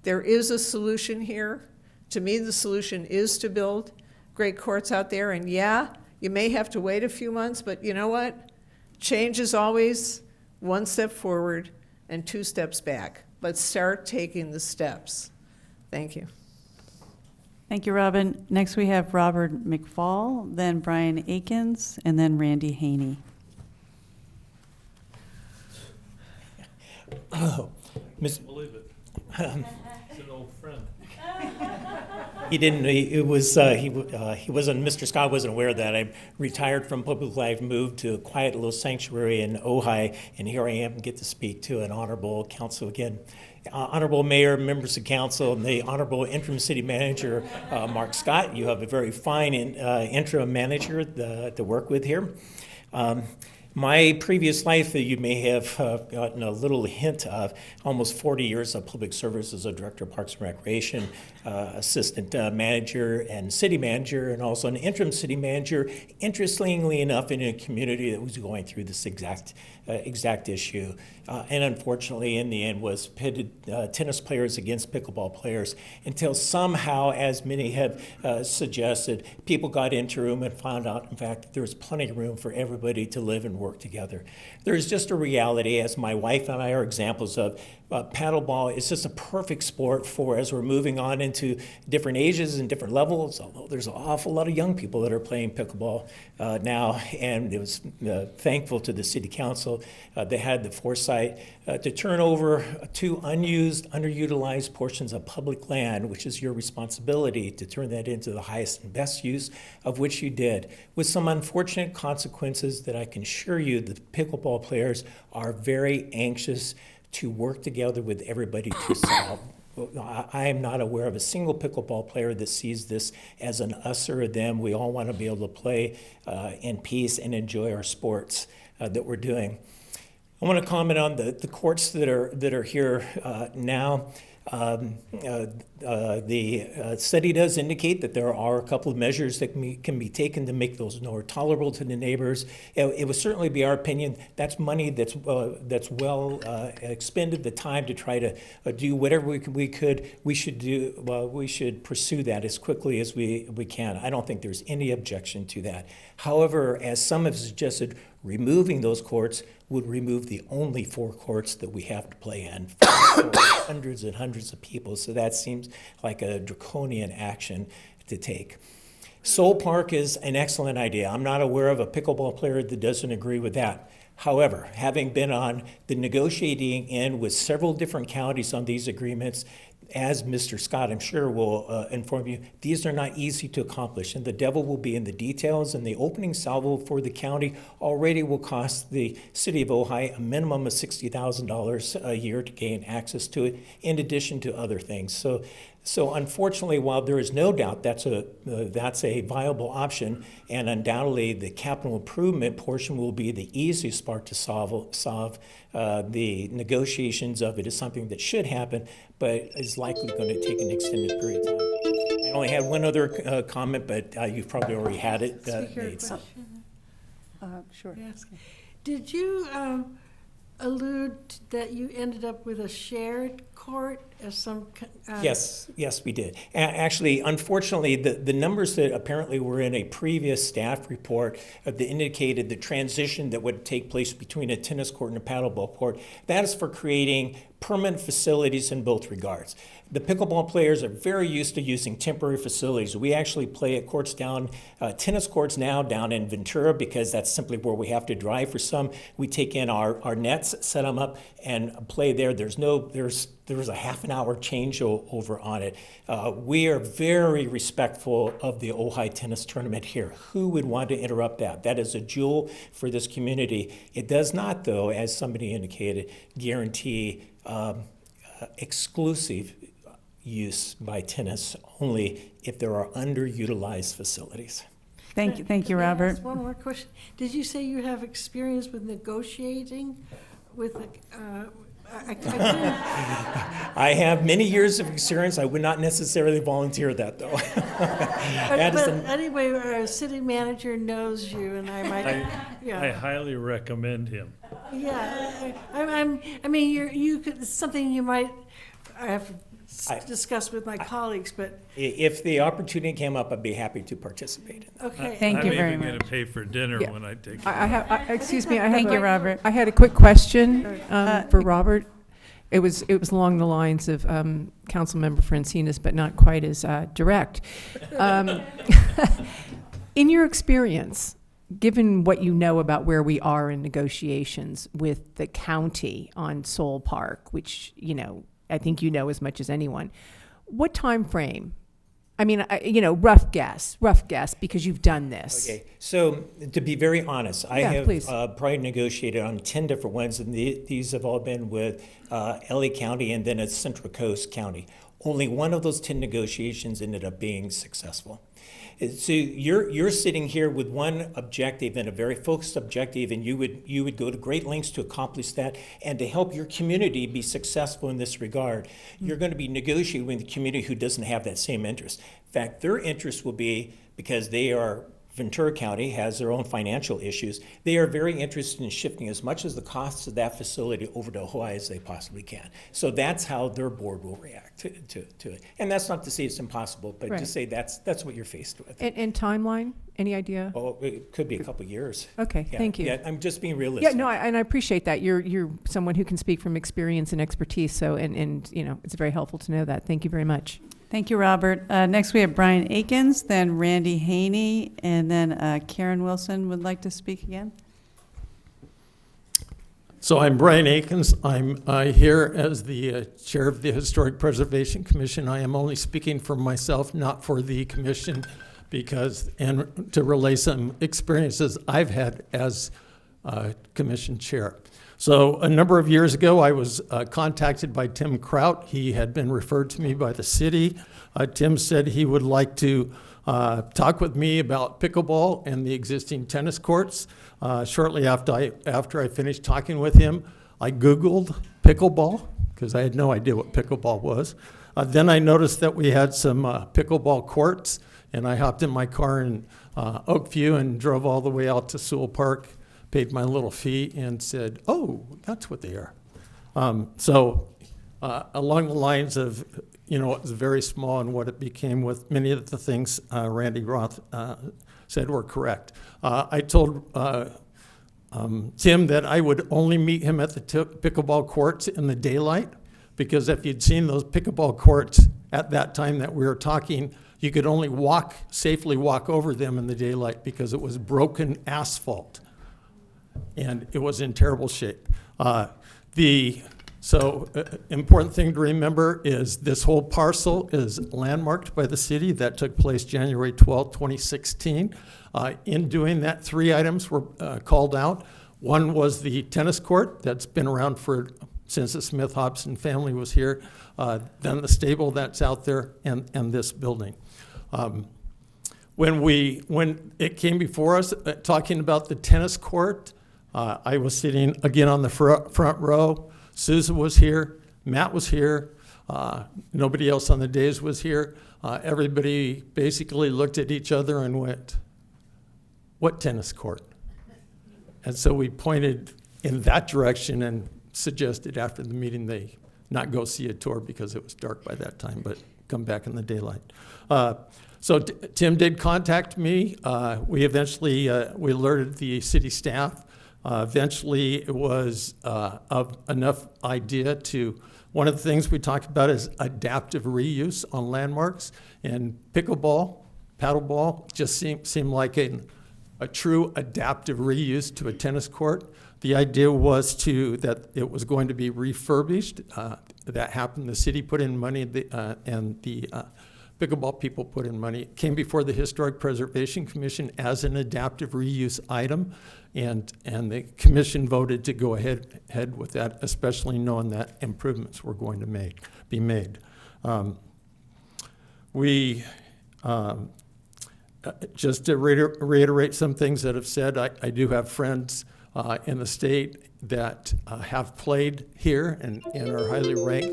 There is a solution here. To me, the solution is to build great courts out there. And yeah, you may have to wait a few months, but you know what? Change is always one step forward and 2 steps back. Let's start taking the steps. Thank you. Thank you, Robin. Next, we have Robert McFall, then Brian Akins, and then Randy Haney. Oh, Miss. Believe it. It's an old friend. He didn't. It was. He wasn't. Mr. Scott wasn't aware of that. I retired from public life, moved to a quiet little sanctuary in Ojai, and here I am, get to speak to an honorable council again. Honorable Mayor, members of council, and the honorable interim city manager, Mark Scott. You have a very fine interim manager to work with here. My previous life, you may have gotten a little hint of almost 40 years of public service as a director of Parks and Recreation, assistant manager and city manager, and also an interim city manager, interestingly enough, in a community that was going through this exact exact issue. And unfortunately, in the end, was pitted tennis players against pickleball players until somehow, as many have suggested, people got into a room and found out, in fact, that there was plenty of room for everybody to live and work together. There's just a reality, as my wife and I are examples of. Paddleball is just a perfect sport for as we're moving on into different ages and different levels, although there's an awful lot of young people that are playing pickleball now, and it was thankful to the City Council. They had the foresight to turn over 2 unused, underutilized portions of public land, which is your responsibility to turn that into the highest and best use, of which you did, with some unfortunate consequences that I can assure you the pickleball players are very anxious to work together with everybody to solve. I am not aware of a single pickleball player that sees this as an us or a them. We all want to be able to play in peace and enjoy our sports that we're doing. I want to comment on the courts that are here now. The study does indicate that there are a couple of measures that can be taken to make those more tolerable to the neighbors. It would certainly be our opinion that's money that's well expended, the time to try to do whatever we could. We should pursue that as quickly as we can. I don't think there's any objection to that. However, as some have suggested, removing those courts would remove the only 4 courts that we have to play in for hundreds and hundreds of people. So that seems like a draconian action to take. Soul Park is an excellent idea. I'm not aware of a pickleball player that doesn't agree with that. However, having been on the negotiating end with several different counties on these agreements, as Mr. Scott, I'm sure, will inform you, these are not easy to accomplish, and the devil will be in the details, and the opening salvo for the county already will cost the city of Ojai a minimum of $60,000 a year to gain access to it, in addition to other things. So unfortunately, while there is no doubt that's a viable option, and undoubtedly the capital improvement portion will be the easiest part to solve, the negotiations of it is something that should happen, but is likely going to take an extended period of time. I only had one other comment, but you've probably already had it made. Sure. Yes. Did you allude that you ended up with a shared court as some? Yes, we did. Actually, unfortunately, the numbers that apparently were in a previous staff report that indicated the transition that would take place between a tennis court and a paddleball court, that is for creating permanent facilities in both regards. The pickleball players are very used to using temporary facilities. We actually play at tennis courts now down in Ventura, because that's simply where we have to drive for some. We take in our nets, set them up, and play there. There's a half an hour changeover on it. We are very respectful of the Ojai tennis tournament here. Who would want to interrupt that? That is a jewel for this community. It does not, though, as somebody indicated, guarantee exclusive use by tennis, only if there are underutilized facilities. Thank you, Can I Robert. ask one more question. Did you say you have experience with negotiating with the? I have many years of experience. I would not necessarily volunteer that, though. Anyway, our city manager knows you, and I might. I highly recommend him. Yeah, I mean, you could. It's something you might have discuss with my colleagues, but. If the opportunity came up, I'd be happy to participate in that. Okay. Thank you very much. I'm even going to pay for dinner when I take it. Excuse me, Thank you, Robert. I had a quick question for Robert. It was along the lines of Councilmember Francina's, but not quite as direct. In your experience, given what you know about where we are in negotiations with the county on Soul Park, which, I think you know as much as anyone, what time frame? I mean, rough guess, because you've done this. Okay, so to be very honest, I have please. probably negotiated on 10 different ones, and these have all been with LA County and then a Central Coast County. Only one of those 10 negotiations ended up being successful. So you're sitting here with one objective and a very focused objective, and you would go to great lengths to accomplish that and to help your community be successful in this regard. You're going to be negotiating with the community who doesn't have that same interest. In fact, their interest will be, because they are Ventura County has their own financial issues. They are very interested in shifting as much as the costs of that facility over to Ojai as they possibly can. So that's how their board will react to it. And that's not to say it's impossible, but Right. to say that's what you're faced with. And timeline, any idea? Oh, it could be a couple of years. Okay, Yeah, thank you. Yeah, I'm just being realistic. Yeah, no, and I appreciate that. You're someone who can speak from experience and expertise, so, and you know, it's very helpful to know that. Thank you very much. Thank you, Robert. Next, we have Brian Akins, then Randy Haney, and then Karen Wilson would like to speak again. So I'm Brian Akins. I'm here as the chair of the Historic Preservation Commission. I am only speaking for myself, not for the commission, and to relay some experiences I've had as commission chair. So a number of years ago, I was contacted by Tim Kraut. He had been referred to me by the city. Tim said he would like to talk with me about pickleball and the existing tennis courts. Shortly after I finished talking with him, I Googled pickleball because I had no idea what pickleball was. Then I noticed that we had some pickleball courts, and I hopped in my car in Oakview and drove all the way out to Sewell Park, paid my little fee, and said, oh, that's what they are. So along the lines of, you know, it was very small and what it became with many of the things Randy Roth said were correct. I told Tim that I would only meet him at the pickleball courts in the daylight, because if you'd seen those pickleball courts at that time that we were talking, you could only safely walk over them in the daylight because it was broken asphalt. And it was in terrible shape. Important thing to remember is this whole parcel is landmarked by the city. That took place January 12, 2016. In doing that, 3 items were called out. One was the tennis court that's been around since the Smith-Hobson family was here. Then the stable that's out there, and this building. When it came before us, talking about the tennis court, I was sitting again on the front row. Susan was here, Matt was here, nobody else on the days was here. Everybody basically looked at each other and went, what tennis court? And so we pointed in that direction and suggested after the meeting they not go see a tour because it was dark by that time, but come back in the daylight. So Tim did contact me. We eventually, we alerted the city staff. Eventually, it was of enough idea to, one of the things we talked about is adaptive reuse on landmarks, and pickleball, paddleball just seemed like a true adaptive reuse to a tennis court. The idea was that it was going to be refurbished. That happened. The city put in money, and the pickleball people put in money. It came before the Historic Preservation Commission as an adaptive reuse item, and the commission voted to go ahead with that, especially knowing that improvements were going to be made. Just to reiterate some things that I've said, I do have friends in the state that have played here and are highly ranked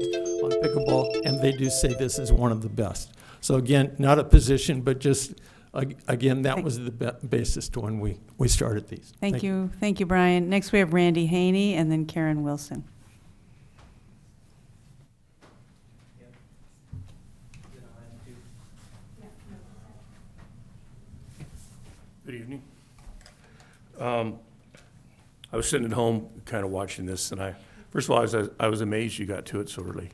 on pickleball, and they do say this is one of the best. So again, not a position, but just, again, that was the basis to when we started these. Thank you. Thank you, Brian. Next, we have Randy Haney and then Karen Wilson. Good evening. I was sitting at home kind of watching this, and first of all, I was amazed you got to it so early.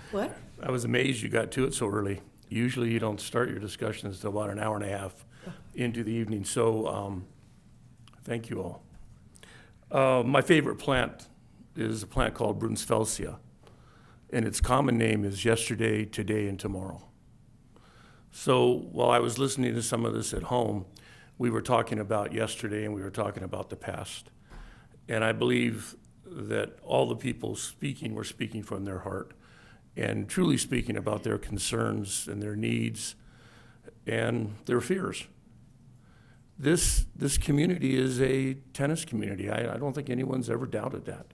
What? I was amazed you got to it so early. Usually you don't start your discussions until about an hour and a half into the evening, so thank you all. My favorite plant is a plant called Brunsfelsia, and its common name is yesterday, today, and tomorrow. So while I was listening to some of this at home, we were talking about yesterday and we were talking about the past. And I believe that all the people speaking were speaking from their heart and truly speaking about their concerns and their needs and their fears. This community is a tennis community. I don't think anyone's ever doubted that.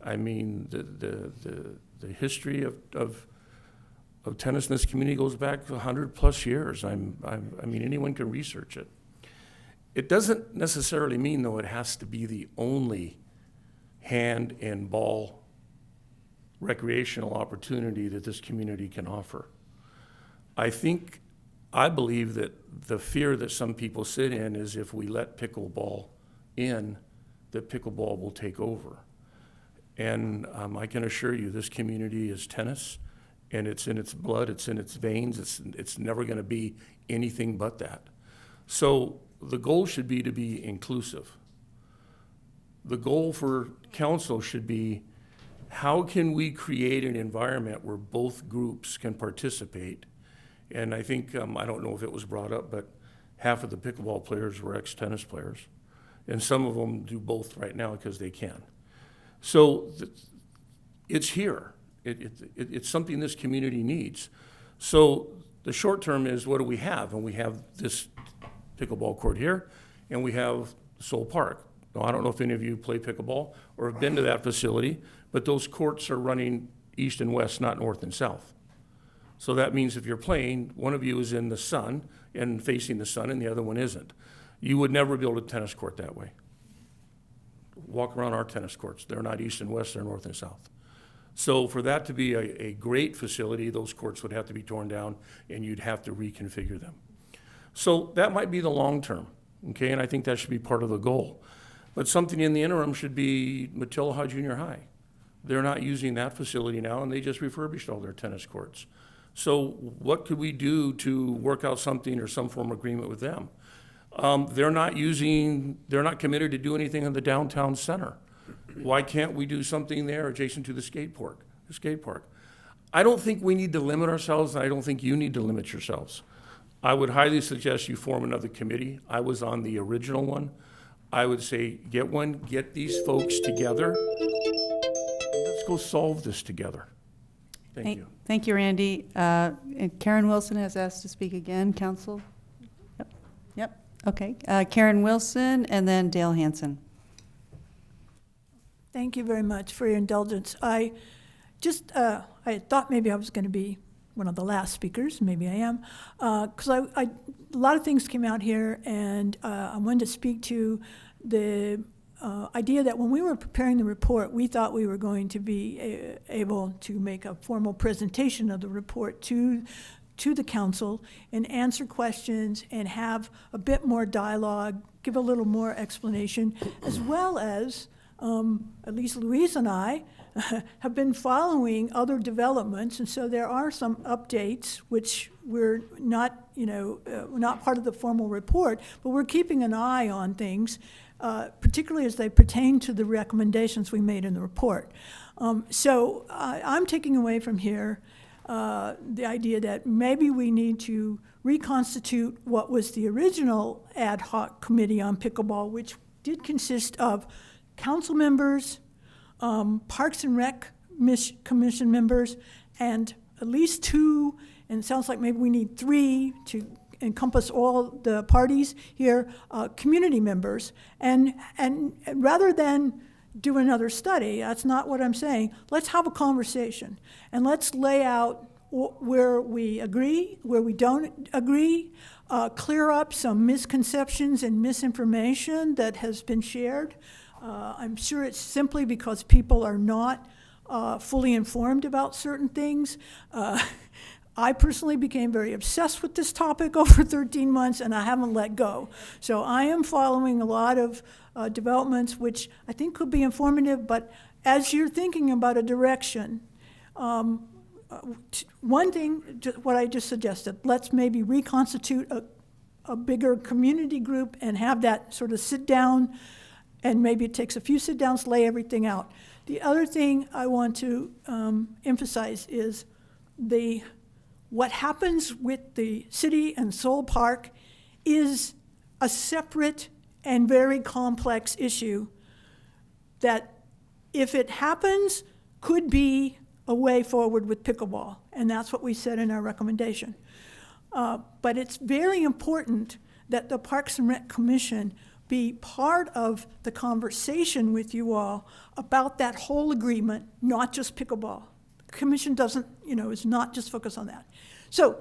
I mean, the history of tennis in this community goes back 100+ years. I mean, anyone can research it. It doesn't necessarily mean, though, it has to be the only hand and ball recreational opportunity that this community can offer. I believe that the fear that some people sit in is if we let pickleball in, that pickleball will take over. And I can assure you, this community is tennis, and it's in its blood, it's in its veins, it's never gonna be anything but that. So the goal should be to be inclusive. The goal for council should be, how can we create an environment where both groups can participate? And I think, I don't know if it was brought up, but half of the pickleball players were ex-tennis players. And some of them do both right now because they can. So it's here. It's something this community needs. So the short term is, what do we have? And we have this pickleball court here, and we have Soul Park. Now, I don't know if any of you play pickleball or have been to that facility, but those courts are running east and west, not north and south. So that means if you're playing, one of you is in the sun and facing the sun, and the other one isn't. You would never build a tennis court that way. Walk around our tennis courts. They're not east and west, they're north and south. So for that to be a great facility, those courts would have to be torn down, and you'd have to reconfigure them. So that might be the long term, okay? And I think that should be part of the goal. But something in the interim should be Ojai Junior High. They're not using that facility now, and they just refurbished all their tennis courts. So what could we do to work out something or some form of agreement with them? They're not committed to do anything in the downtown center. Why can't we do something there adjacent to the skate park? I don't think we need to limit ourselves, and I don't think you need to limit yourselves. I would highly suggest you form another committee. I was on the original one. I would say, get these folks together, and let's go solve this together. Thank you. Thank you, Randy. And Karen Wilson has asked to speak again, council. Yep. Okay. Karen Wilson, and then Dale Hansen. Thank you very much for your indulgence. I thought maybe I was going to be one of the last speakers. Maybe I am, because a lot of things came out here, and I wanted to speak to the idea that when we were preparing the report, we thought we were going to be able to make a formal presentation of the report to the council and answer questions and have a bit more dialogue, give a little more explanation, as well as at least Louise and I have been following other developments, and so there are some updates which we're not, not part of the formal report, but we're keeping an eye on things, particularly as they pertain to the recommendations we made in the report. So I'm taking away from here the idea that maybe we need to reconstitute what was the original ad hoc committee on pickleball, which did consist of council members, Parks and Rec Commission members, and at least 2, and it sounds like maybe we need 3 to encompass all the parties here, community members. And rather than do another study, that's not what I'm saying, let's have a conversation, and let's lay out where we agree, where we don't agree, clear up some misconceptions and misinformation that has been shared. I'm sure it's simply because people are not fully informed about certain things. I personally became very obsessed with this topic over 13 months, and I haven't let go. So I am following a lot of developments which I think could be informative, but as you're thinking about a direction, one thing, what I just suggested, let's maybe reconstitute a bigger community group and have that sort of sit down, and maybe it takes a few sit downs, lay everything out. The other thing I want to emphasize is what happens with the city and Soul Park is a separate and very complex issue that, if it happens, could be a way forward with pickleball, and that's what we said in our recommendation. But it's very important that the Parks and Rec Commission be part of the conversation with you all about that whole agreement, not just pickleball. The commission doesn't, is not just focused on that. So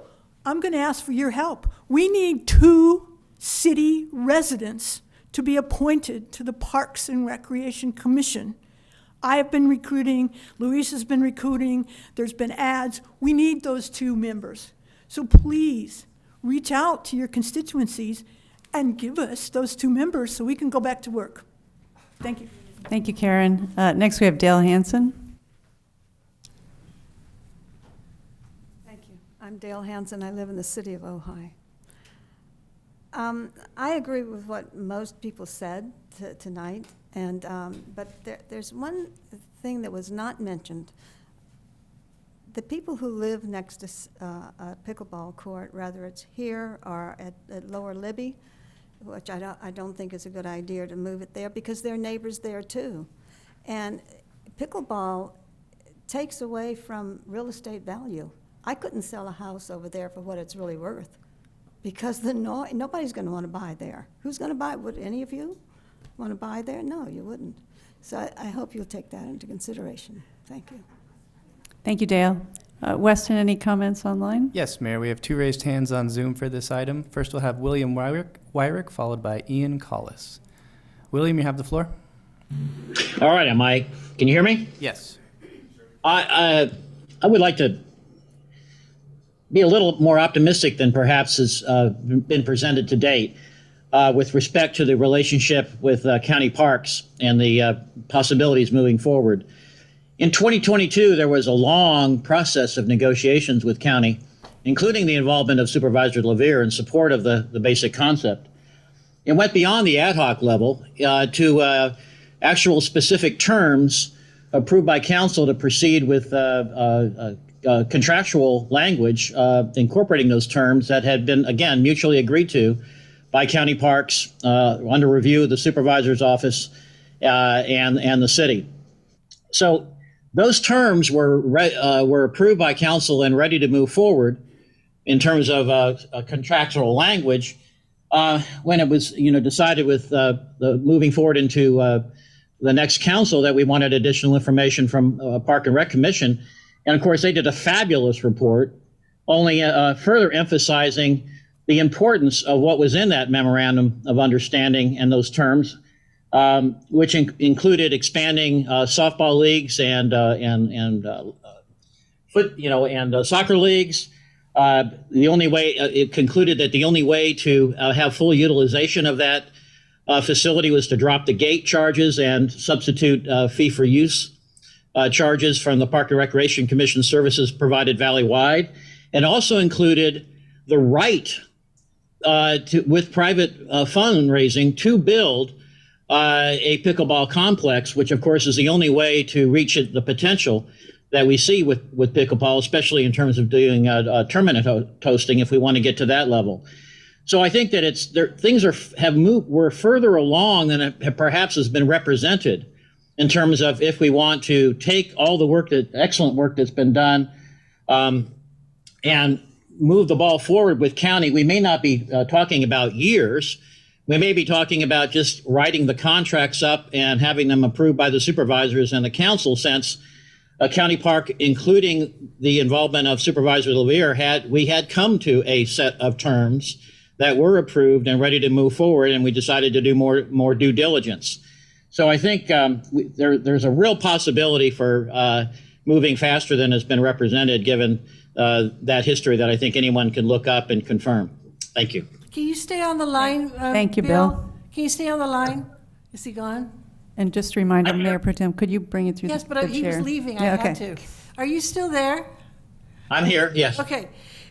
I'm going to ask for your help. We need 2 city residents to be appointed to the Parks and Recreation Commission. I have been recruiting, Luis has been recruiting, there's been ads. We need those 2 members. So please reach out to your constituencies and give us those 2 members so we can go back to work. Thank you. Thank you, Karen. Next, we have Dale Hansen. Thank you. I'm Dale Hansen. I live in the city of Ojai. I agree with what most people said tonight, and but there's one thing that was not mentioned. The people who live next to a pickleball court, whether it's here or at Lower Libby, which I don't think is a good idea to move it there, because there are neighbors there too. And pickleball takes away from real estate value. I couldn't sell a house over there for what it's really worth, because nobody's going to want to buy there. Who's going to buy? Would any of you want to buy there? No, you wouldn't. So I hope you'll take that into consideration. Thank you. Thank you, Dale. Weston, any comments online? Yes, Mayor. We have 2 raised hands on Zoom for this item. First, we'll have William Wyrick, followed by Ian Collis. William, you have the floor. All right, can you hear me? Yes. I would like to be a little more optimistic than perhaps has been presented to date with respect to the relationship with county parks and the possibilities moving forward. In 2022, there was a long process of negotiations with county, including the involvement of Supervisor LaVere in support of the basic concept. It went beyond the ad hoc level to actual specific terms approved by council to proceed with contractual language incorporating those terms that had been, again, mutually agreed to by county parks under review of the supervisor's office and the city. So those terms were approved by council and ready to move forward in terms of contractual language when it was decided with the moving forward into the next council that we wanted additional information from Park and Rec Commission. And of course, they did a fabulous report, only further emphasizing the importance of what was in that memorandum of understanding and those terms, which included expanding softball leagues and soccer leagues. The only way it concluded that the only way to have full utilization of that facility was to drop the gate charges and substitute fee for use charges from the Park and Recreation Commission services provided valley-wide, and also included the right with private fundraising to build a pickleball complex, which of course is the only way to reach the potential that we see with pickleball, especially in terms of doing tournament hosting if we want to get to that level. So I think that things were further along than it perhaps has been represented in terms of if we want to take all the excellent work that's been done and move the ball forward with county. We may not be talking about years. We may be talking about just writing the contracts up and having them approved by the supervisors and the council, since a county park, including the involvement of Supervisor LaVere, we had come to a set of terms that were approved and ready to move forward, and we decided to do more due diligence. So I think there's a real possibility for moving faster than has been represented, given that history that I think anyone can look up and confirm. Thank you. Can you stay on the line? Thank you, Bill. Can you stay on the line? Is he gone? And just a reminder, Mayor Pro Tem, could you bring it through the chair? Yes, but he was leaving. I had to. Are you still there? I'm here, yes. Okay.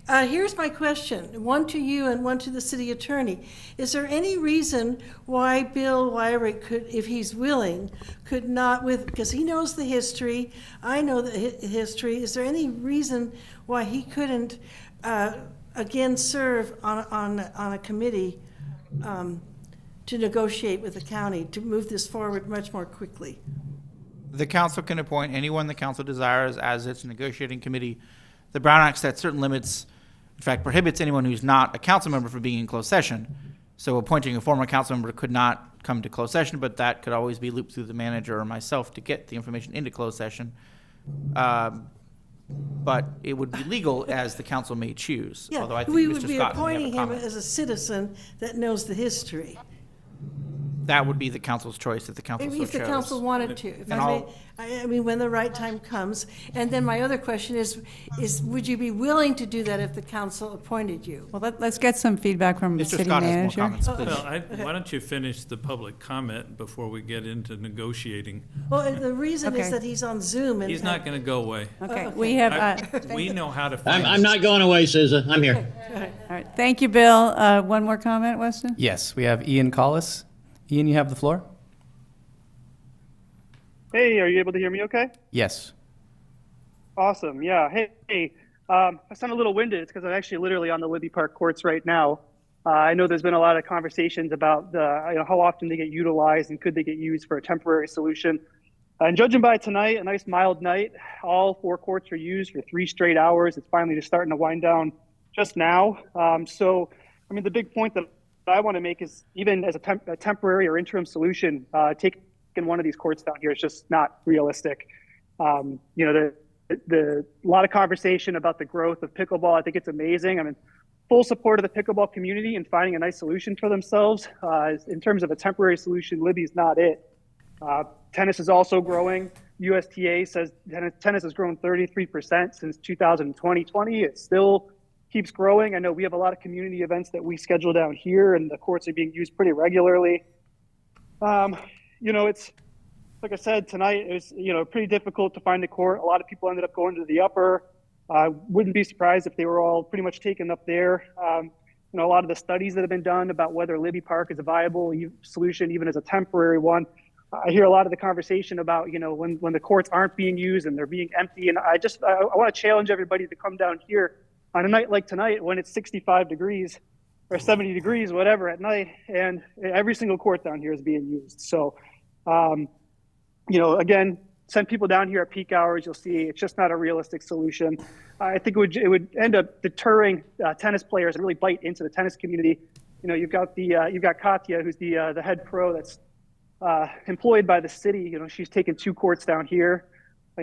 Here's my question, one to you and one to the city attorney. Is there any reason why Bill Wyrick could, if he's willing, could not, because he knows the history, I know the history, is there any reason why he couldn't, again, serve on a committee to negotiate with the county to move this forward much more quickly? The council can appoint anyone the council desires as its negotiating committee. The Brown Act sets certain limits, in fact, prohibits anyone who's not a council member from being in closed session. So appointing a former council member could not come to closed session, but that could always be looped through the manager or myself to get the information into closed session. but it would be legal as the council may choose. Although I Yeah, think we Mr. would be Scott may have a appointing him comment. as a citizen that knows the history. That would be the council's choice if the council so chose. If the council wanted to, if And I may, I'll- I mean, when the right time comes. And then my other question is would you be willing to do that if the council appointed you? Well, let's get some feedback from the Mr. city Scott has more manager. comments, please. Well, why don't you finish the public comment before we get into negotiating? Well, the reason is Okay. that he's on Zoom and. He's not going to go away. Okay, okay. we have, We know how to find. I'm not going away, Sousa. I'm here. all right, thank you, Bill. One more comment, Weston? Yes, we have Ian Collis. Ian, you have the floor. Hey, are you able to hear me okay? Yes. Awesome. Yeah. Hey, I sound a little winded. It's because I'm actually literally on the Libby Park courts right now. I know there's been a lot of conversations about how often they get utilized and could they get used for a temporary solution. And judging by tonight, a nice mild night, all 4 courts were used for 3 straight hours. It's finally just starting to wind down just now. So, I mean, the big point that I want to make is even as a temporary or interim solution, taking one of these courts down here is just not realistic. The lot of conversation about the growth of pickleball. I think it's amazing. I'm in full support of the pickleball community and finding a nice solution for themselves. In terms of a temporary solution, Libby's not it. Tennis is also growing. USTA says tennis has grown 33% since 2020. It still keeps growing. I know we have a lot of community events that we schedule down here, and the courts are being used pretty regularly. It's like I said tonight. It was pretty difficult to find a court. A lot of people ended up going to the upper. Wouldn't be surprised if they were all pretty much taken up there. A lot of the studies that have been done about whether Libby Park is a viable solution, even as a temporary one. I hear a lot of the conversation about when the courts aren't being used and they're being empty. And I want to challenge everybody to come down here on a night like tonight when it's 65 degrees or 70 degrees, whatever, at night, and every single court down here is being used. So, again, send people down here at peak hours. You'll see it's just not a realistic solution. I think it would end up deterring tennis players and really bite into the tennis community. You've got Katya, who's the head pro that's employed by the city. She's taken 2 courts down here.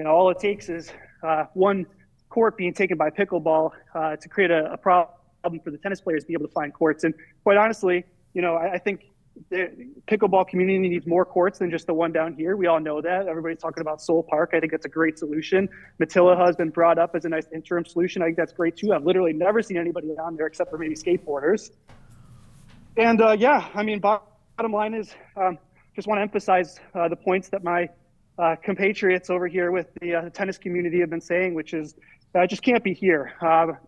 All it takes is one court being taken by pickleball to create a problem for the tennis players to be able to find courts. And quite honestly, I think the pickleball community needs more courts than just the one down here. We all know that. Everybody's talking about Soul Park. I think that's a great solution. Matilla has been brought up as a nice interim solution. I think that's great too. I've literally never seen anybody down there except for maybe skateboarders. And bottom line is, just want to emphasize the points that my compatriots over here with the tennis community have been saying, which is that just can't be here.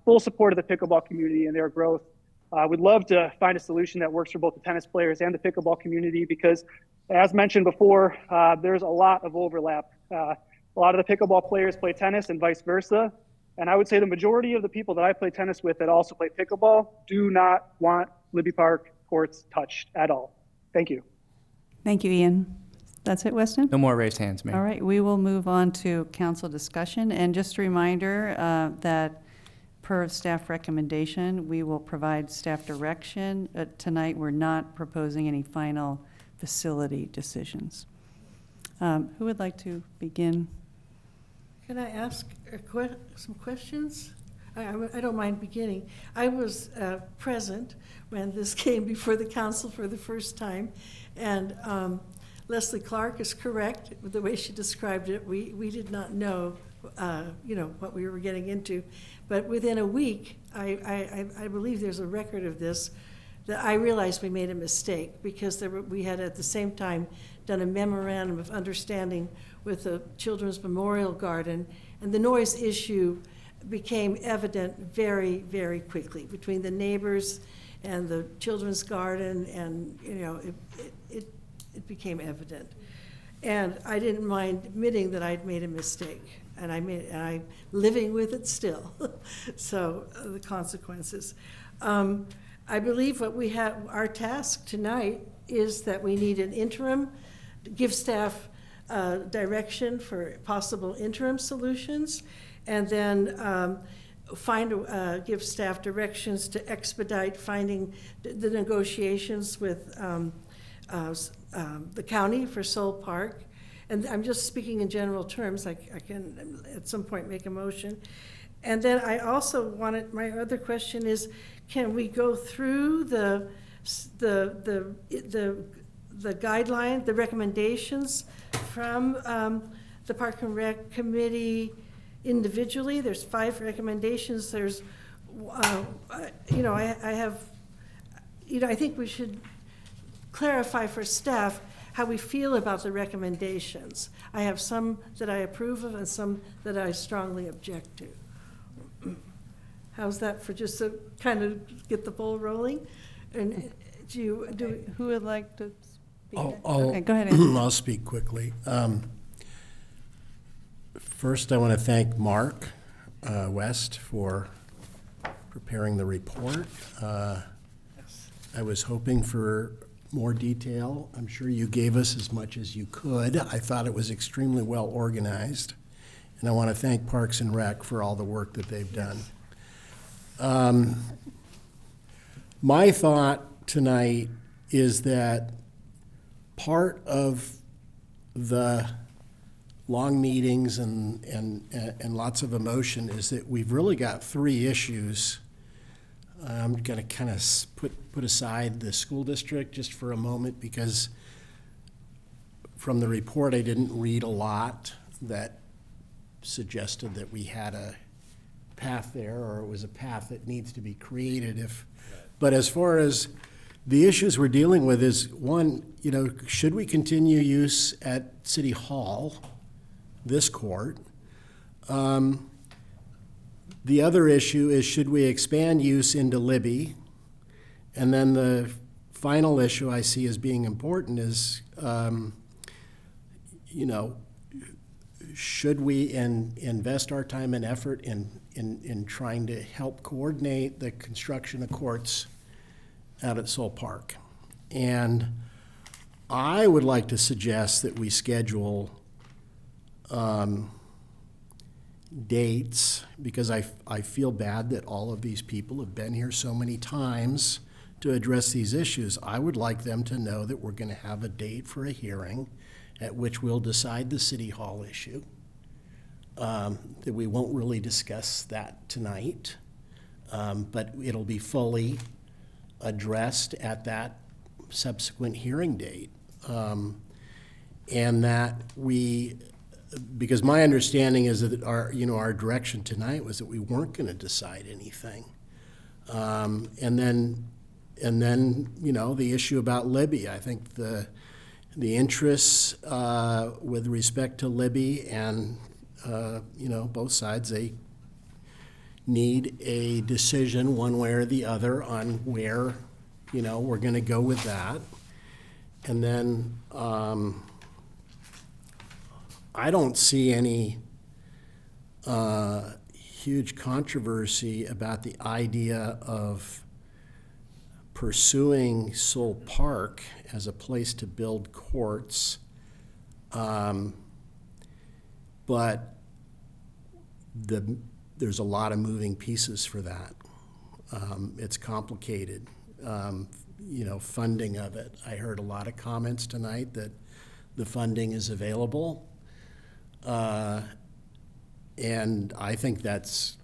Full support of the pickleball community and their growth. Would love to find a solution that works for both the tennis players and the pickleball community because, as mentioned before, there's a lot of overlap. A lot of the pickleball players play tennis and vice versa. And I would say the majority of the people that I play tennis with that also play pickleball do not want Libby Park courts touched at all. Thank you. Thank you, Ian. That's it, Weston? No more raised hands, Mayor. All right, we will move on to council discussion. And just a reminder that per staff recommendation, we will provide staff direction. Tonight, we're not proposing any final facility decisions. Who would like to begin? Can I ask some questions? I don't mind beginning. I was present when this came before the council for the first time, and Leslie Clark is correct with the way she described it. We did not know, what we were getting into, but within a week, I believe there's a record of this, that I realized we made a mistake because we had at the same time done a memorandum of understanding with the Children's Memorial Garden, and the noise issue became evident very, very quickly between the neighbors and the Children's Garden, and it became evident. And I didn't mind admitting that I'd made a mistake, and I'm living with it still. So the consequences. I believe what we have, our task tonight is that we need an interim, give staff direction for possible interim solutions, and then give staff directions to expedite finding the negotiations with the county for Soul Park, And I'm just speaking in general terms. I can at some point make a motion. And then I also wanted, my other question is, can we go through the guideline, the recommendations from the Park and Rec Committee individually? There's 5 recommendations. There's, I think we should clarify for staff how we feel about the recommendations. I have some that I approve of and some that I strongly object to. How's that for just to kind of get the ball rolling? And who would like to speak? I'll, Okay, go ahead, Andrew. I'll speak quickly. First, I want to thank Mark West for preparing the report. I was hoping for more detail. I'm sure you gave us as much as you could. I thought it was extremely well organized. And I want to thank Parks and Rec for all the work that they've done. My thought tonight is that part of the long meetings and lots of emotion is that we've really got 3 issues. I'm going to kind of put aside the school district just for a moment, because from the report I didn't read a lot that suggested that we had a path there, or it was a path that needs to be created. But as far as the issues we're dealing with is, one, should we continue use at City Hall, this court? The other issue is, should we expand use into Libby? And then the final issue I see as being important is, should we invest our time and effort in trying to help coordinate the construction of courts out at Soul Park? And I would like to suggest that we schedule dates, because I feel bad that all of these people have been here so many times to address these issues. I would like them to know that we're going to have a date for a hearing at which we'll decide the City Hall issue, that we won't really discuss that tonight, but it'll be fully addressed at that subsequent hearing date. And that because my understanding is that our direction tonight was that we weren't going to decide anything. And then the issue about Libby. I think the interests with respect to Libby and both sides, they need a decision one way or the other on where we're going to go with that. And then I don't see any huge controversy about the idea of pursuing Soul Park as a place to build courts, but there's a lot of moving pieces for that. It's complicated. Funding of it. I heard a lot of comments tonight that the funding is available. And I think that's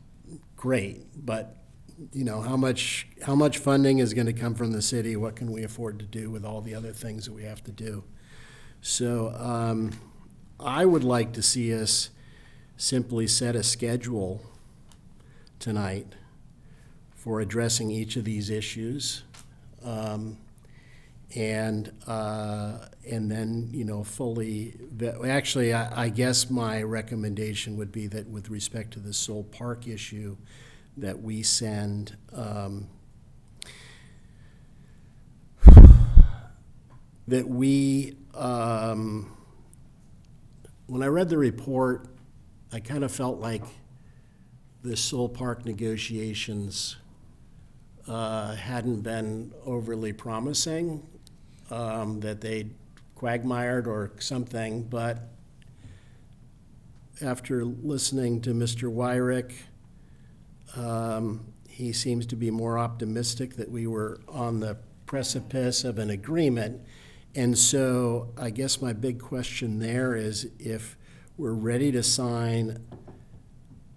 great, but how much funding is going to come from the city? What can we afford to do with all the other things that we have to do? So I would like to see us simply set a schedule tonight for addressing each of these issues, and then fully. Actually, I guess my recommendation would be that with respect to the Soul Park issue, that we send when I read the report, I kind of felt like the Soul Park negotiations hadn't been overly promising, that they'd quagmired or something, but after listening to Mr. Wyrick, he seems to be more optimistic that we were on the precipice of an agreement. And so I guess my big question there is if we're ready to sign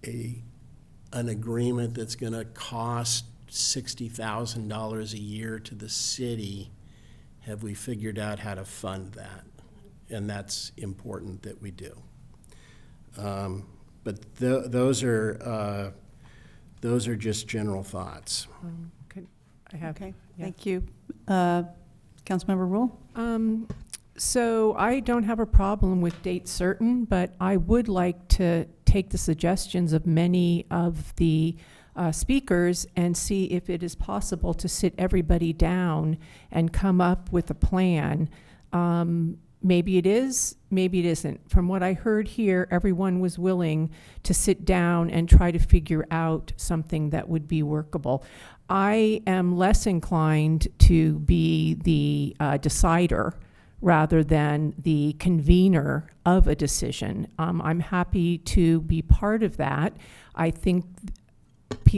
an agreement that's going to cost $60,000 a year to the city, have we figured out how to fund that? And that's important that we do. But those are just general thoughts. I have. Okay, yeah. thank you. Councilmember Rule? So I don't have a problem with date certain, but I would like to take the suggestions of many of the speakers and see if it is possible to sit everybody down and come up with a plan. Maybe it is, maybe it isn't. From what I heard here, everyone was willing to sit down and try to figure out something that would be workable. I am less inclined to be the decider rather than the convener of a decision. I'm happy to be part of that. I think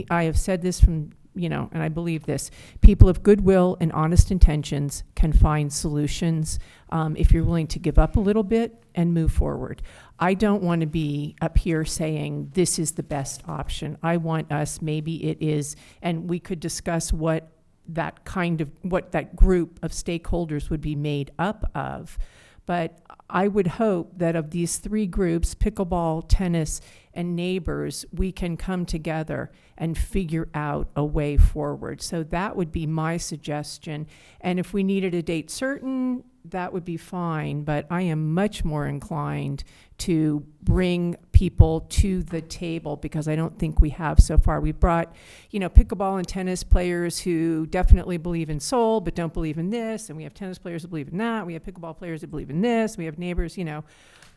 I have said this from, and I believe this, people of goodwill and honest intentions can find solutions if you're willing to give up a little bit and move forward. I don't want to be up here saying this is the best option. I want us, maybe it is, and we could discuss what that group of stakeholders would be made up of. But I would hope that of these three groups, pickleball, tennis, and neighbors, we can come together and figure out a way forward. So that would be my suggestion. And if we needed a date certain, that would be fine. But I am much more inclined to bring people to the table because I don't think we have so far. We brought, pickleball and tennis players who definitely believe in soul but don't believe in this. And we have tennis players that believe in that. We have pickleball players that believe in this. We have neighbors,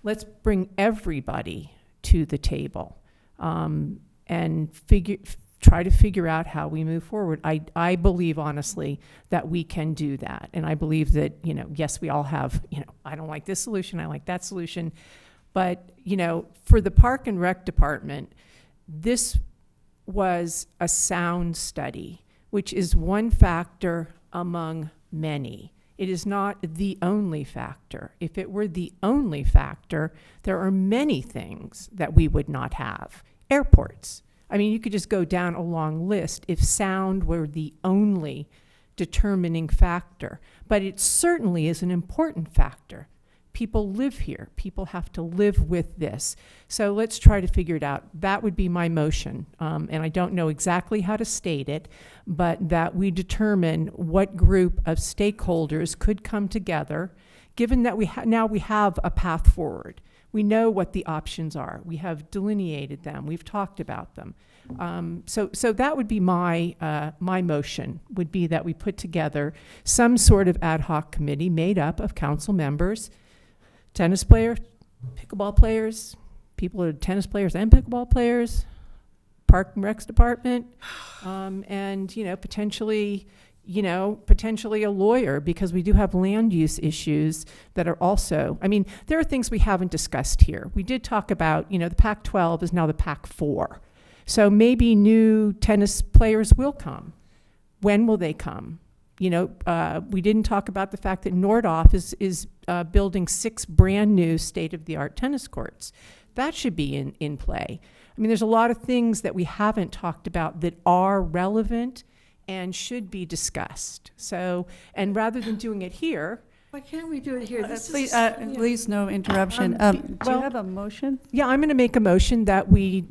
let's bring everybody to the table and try to figure out how we move forward. I believe honestly that we can do that. And I believe that, yes, we all have, I don't like this solution, I like that solution. But, for the Park and Rec Department, this was a sound study, which is one factor among many. It is not the only factor. If it were the only factor, there are many things that we would not have. Airports. I mean, you could just go down a long list if sound were the only determining factor. But it certainly is an important factor. People live here. People have to live with this. So let's try to figure it out. That would be my motion. And I don't know exactly how to state it, but that we determine what group of stakeholders could come together, given that now we have a path forward. We know what the options are. We have delineated them. We've talked about them. So that would be my motion, would be that we put together some sort of ad hoc committee made up of council members, tennis players, pickleball players, people who are tennis players and pickleball players, Park and Recs Department, and potentially a lawyer, because we do have land use issues that are also, there are things we haven't discussed here. We did talk about, the Pac-12 is now the Pac-4. So maybe new tennis players will come. When will they come? We didn't talk about the fact that Nordhoff is building 6 brand new state-of-the-art tennis courts. That should be in play. There's a lot of things that we haven't talked about that are relevant and should be discussed. So, and rather than doing it here. Why can't we do it here? Please, no interruption. Do you have a motion? Yeah, I'm going to make a motion that we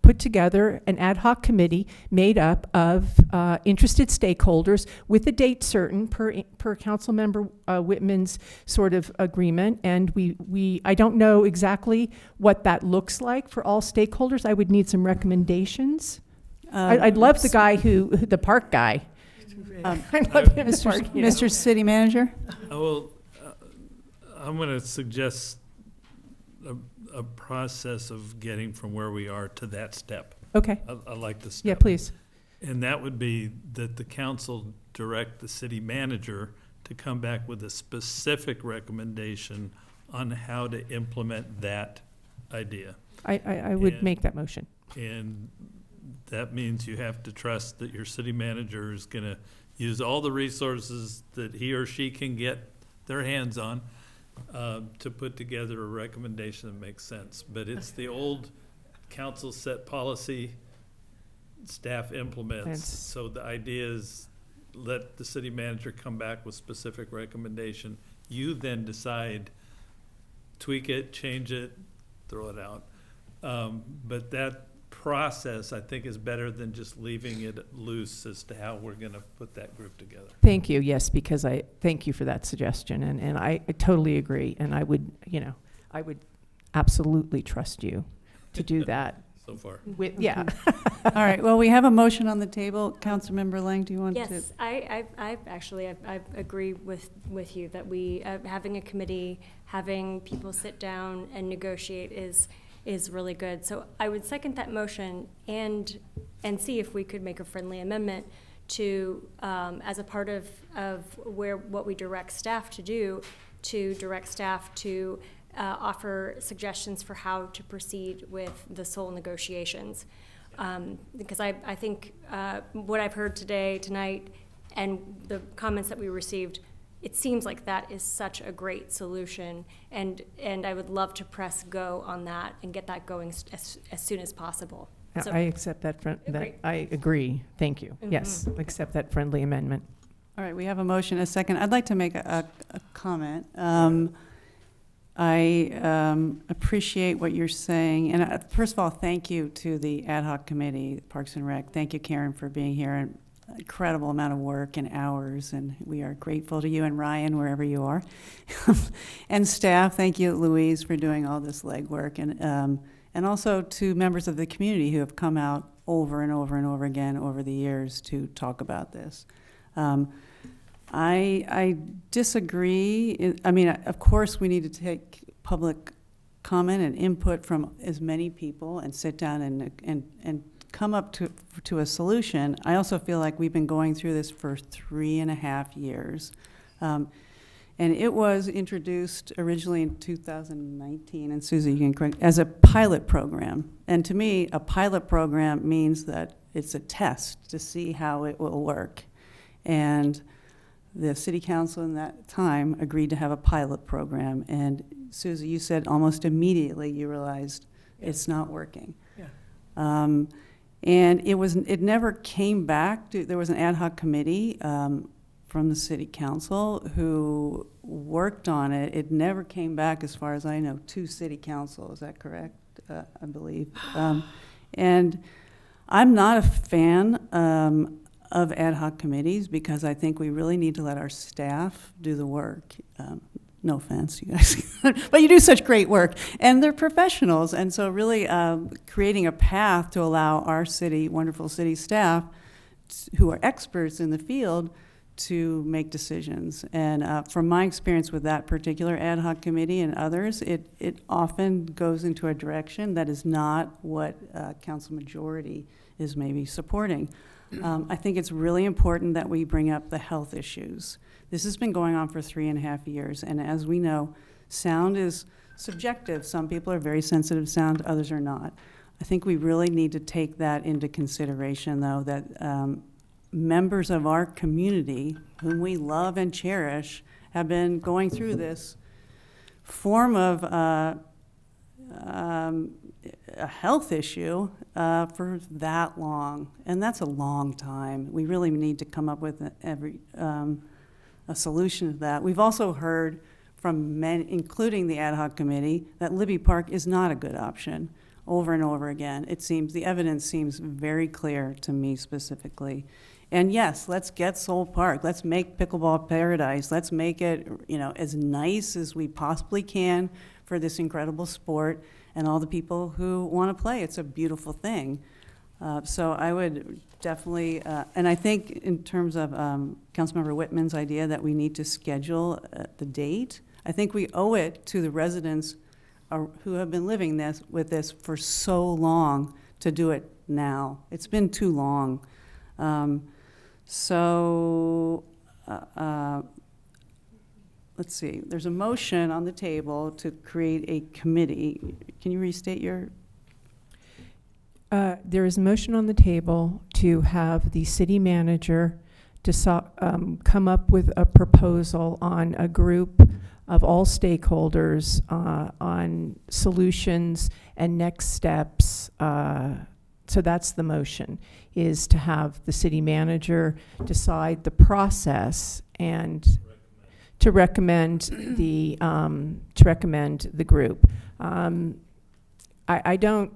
put together an ad hoc committee made up of interested stakeholders with a date certain per council member Whitman's sort of agreement. And I don't know exactly what that looks like for all stakeholders. I would need some recommendations. I'd love the guy the park guy. I love him. Mr. City Manager? I'm going to suggest a process of getting from where we are to that step. Okay. I like the step. Yeah, please. And that would be that the council direct the city manager to come back with a specific recommendation on how to implement that idea. I would make that motion. And that means you have to trust that your city manager is going to use all the resources that he or she can get their hands on to put together a recommendation that makes sense. But it's the old council set policy, staff implements. So the idea is let the city manager come back with specific recommendation. You then decide, tweak it, change it, throw it out. But that process, I think, is better than just leaving it loose as to how we're going to put that group together. Thank you. Yes, because I thank you for that suggestion, and I totally agree. And I would, I would absolutely trust you to do that. So far. Yeah. All right, well, we have a motion on the table. Councilmember Lang, do you want to? Yes, I agree with you that we, having a committee, having people sit down and negotiate is really good. So I would second that motion and see if we could make a friendly amendment to, as a part of what we direct staff to do, to direct staff to offer suggestions for how to proceed with the sole negotiations. Because I think what I've heard tonight, and the comments that we received, it seems like that is such a great solution, and I would love to press go on that and get that going as soon as possible. So, I accept that. I agree. Thank you. Mm-hmm. Yes, accept that friendly amendment. All right, we have a motion, a second. I'd like to make a comment. I appreciate what you're saying. And first of all, thank you to the ad hoc committee, Parks and Rec. Thank you, Karen, for being here. And incredible amount of work and hours. And we are grateful to you and Ryan, wherever you are. And staff, thank you, Louise, for doing all this legwork. And also to members of the community who have come out over and over and over again over the years to talk about this. I disagree. I mean, of course, we need to take public comment and input from as many people and sit down and come up to a solution. I also feel like we've been going through this for 3.5 years. And it was introduced originally in 2019, and Susie, you can correct, as a pilot program. And to me, a pilot program means that it's a test to see how it will work. And the city council in that time agreed to have a pilot program. And Susie, you said almost immediately you realized it's not working. Yeah. And it never came back. There was an ad hoc committee from the city council who worked on it. It never came back, as far as I know, to city council. Is that correct? I believe. And I'm not a fan of ad hoc committees because I think we really need to let our staff do the work. No offense, you guys, but you do such great work, and they're professionals. And so really creating a path to allow our city, wonderful city staff who are experts in the field to make decisions. And from my experience with that particular ad hoc committee and others, it often goes into a direction that is not what council majority is maybe supporting. I think it's really important that we bring up the health issues. This has been going on for 3.5 years, and as we know, sound is subjective. Some people are very sensitive to sound, others are not. I think we really need to take that into consideration, though, that members of our community, whom we love and cherish, have been going through this form of a health issue for that long, and that's a long time. We really need to come up with a solution to that. We've also heard from many, including the ad hoc committee, that Libby Park is not a good option over and over again. It seems, the evidence seems very clear to me specifically. And yes, let's get Soul Park. Let's make pickleball paradise. Let's make it, as nice as we possibly can for this incredible sport and all the people who want to play. It's a beautiful thing. So I would definitely, and I think in terms of Councilmember Whitman's idea that we need to schedule the date, I think we owe it to the residents who have been living with this for so long to do it now. It's been too long. Let's see, there's a motion on the table to create a committee. Can you restate your? There is a motion on the table to have the city manager come up with a proposal on a group of all stakeholders on solutions and next steps. So that's the motion, is to have the city manager decide the process and to recommend the group. I don't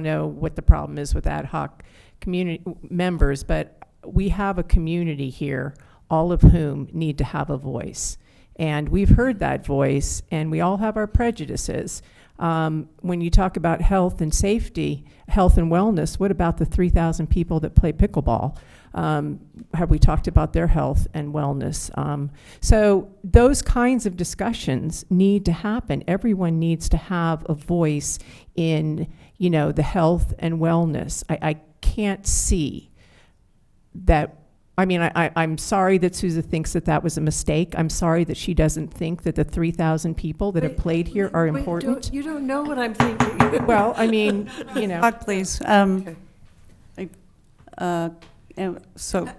know what the problem is with ad hoc community members, but we have a community here, all of whom need to have a voice. And we've heard that voice, and we all have our prejudices. When you talk about health and safety, health and wellness, what about the 3,000 people that play pickleball? Have we talked about their health and wellness? So those kinds of discussions need to happen. Everyone needs to have a voice in, the health and wellness. I can't see that. I'm sorry that Sousa thinks that was a mistake. I'm sorry that she doesn't think that the 3,000 people that have played here are important. You don't know what I'm thinking. Well, Please. So, Go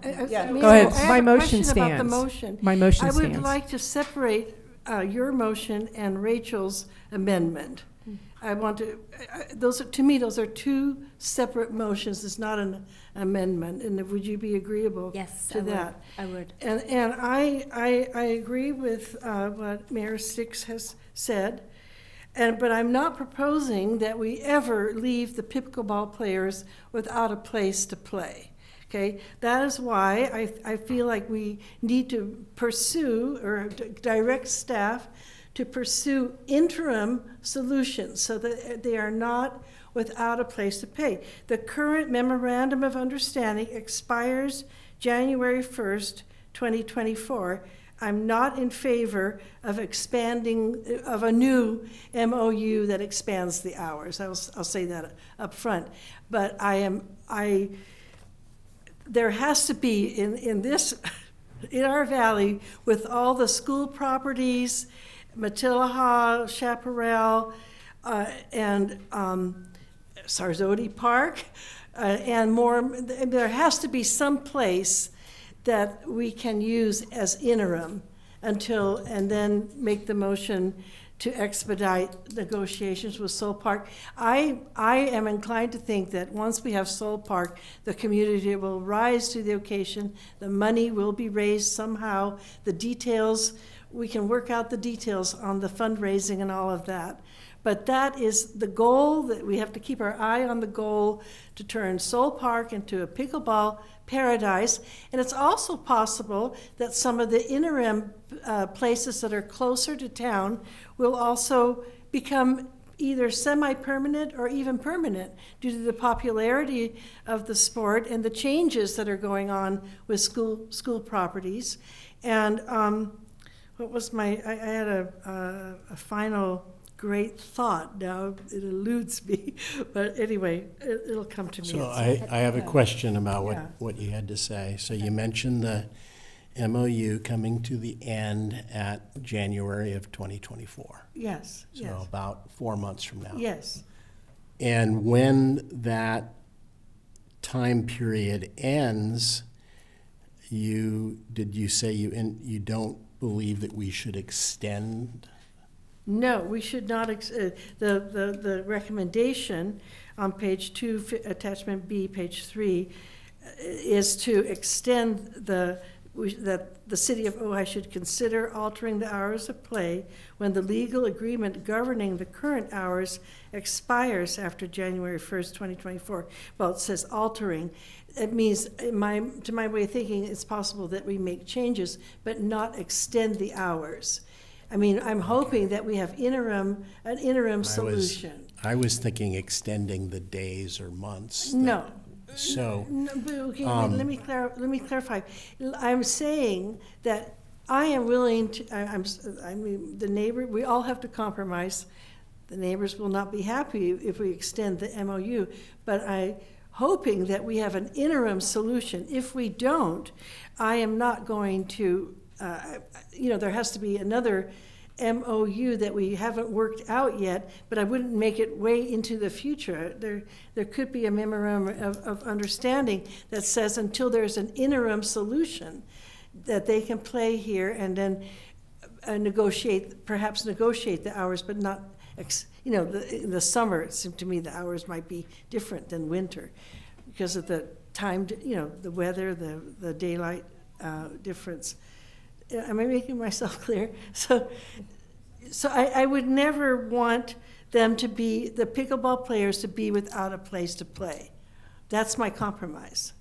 ahead. My motion stands. About the motion. My motion I stands. would like to separate your motion and Rachel's amendment. I want to, to me, those are two separate motions. It's not an amendment. And would you be agreeable to that? I would. And I agree with what Mayor Sticks has said. But I'm not proposing that we ever leave the pickleball players without a place to play. Okay, that is why I feel like we need to pursue or direct staff to pursue interim solutions so that they are not without a place to pay. The current memorandum of understanding expires January 1st, 2024. I'm not in favor of expanding, of a new MOU that expands the hours. I'll say that up front. But there has to be in our valley, with all the school properties, Matilaha, Chaparral, and Sarzodi Park, and more, there has to be some place that we can use as interim and then make the motion to expedite negotiations with Soul Park. I am inclined to think that once we have Soul Park, the community will rise to the occasion, the money will be raised somehow, the details, we can work out the details on the fundraising and all of that. But that is the goal, that we have to keep our eye on the goal to turn Soul Park into a pickleball paradise. And it's also possible that some of the interim places that are closer to town will also become either semi-permanent or even permanent due to the popularity of the sport and the changes that are going on with school properties. And what was I had a final great thought. Now it eludes me, but anyway, it'll come to me. So I have a question about what you had to say. So you mentioned the MOU coming to the end at January of 2024. Yes. So about 4 months from now. Yes. And when that time period ends, did you say you don't believe that we should extend? No, we should not. The recommendation on page 2, attachment B, page 3, is to extend that the city of Ojai should consider altering the hours of play when the legal agreement governing the current hours expires after January 1st, 2024. Well, it says altering. It means, to my way of thinking, it's possible that we make changes, but not extend the hours. I mean, I'm hoping that we have an interim solution. I was thinking extending the days or months. No. So. No, but okay, let me clarify. I'm saying that I am willing to. I mean, the neighbor. We all have to compromise. The neighbors will not be happy if we extend the MOU, but I'm hoping that we have an interim solution. If we don't, I am not going to. There has to be another MOU that we haven't worked out yet, but I wouldn't make it way into the future. There could be a memorandum of understanding that says until there's an interim solution that they can play here and then perhaps negotiate the hours, but not, in the summer, it seemed to me the hours might be different than winter because of the time, the weather, the daylight difference. Am I making myself clear? So I would never want them to be, the pickleball players to be without a place to play. That's my compromise.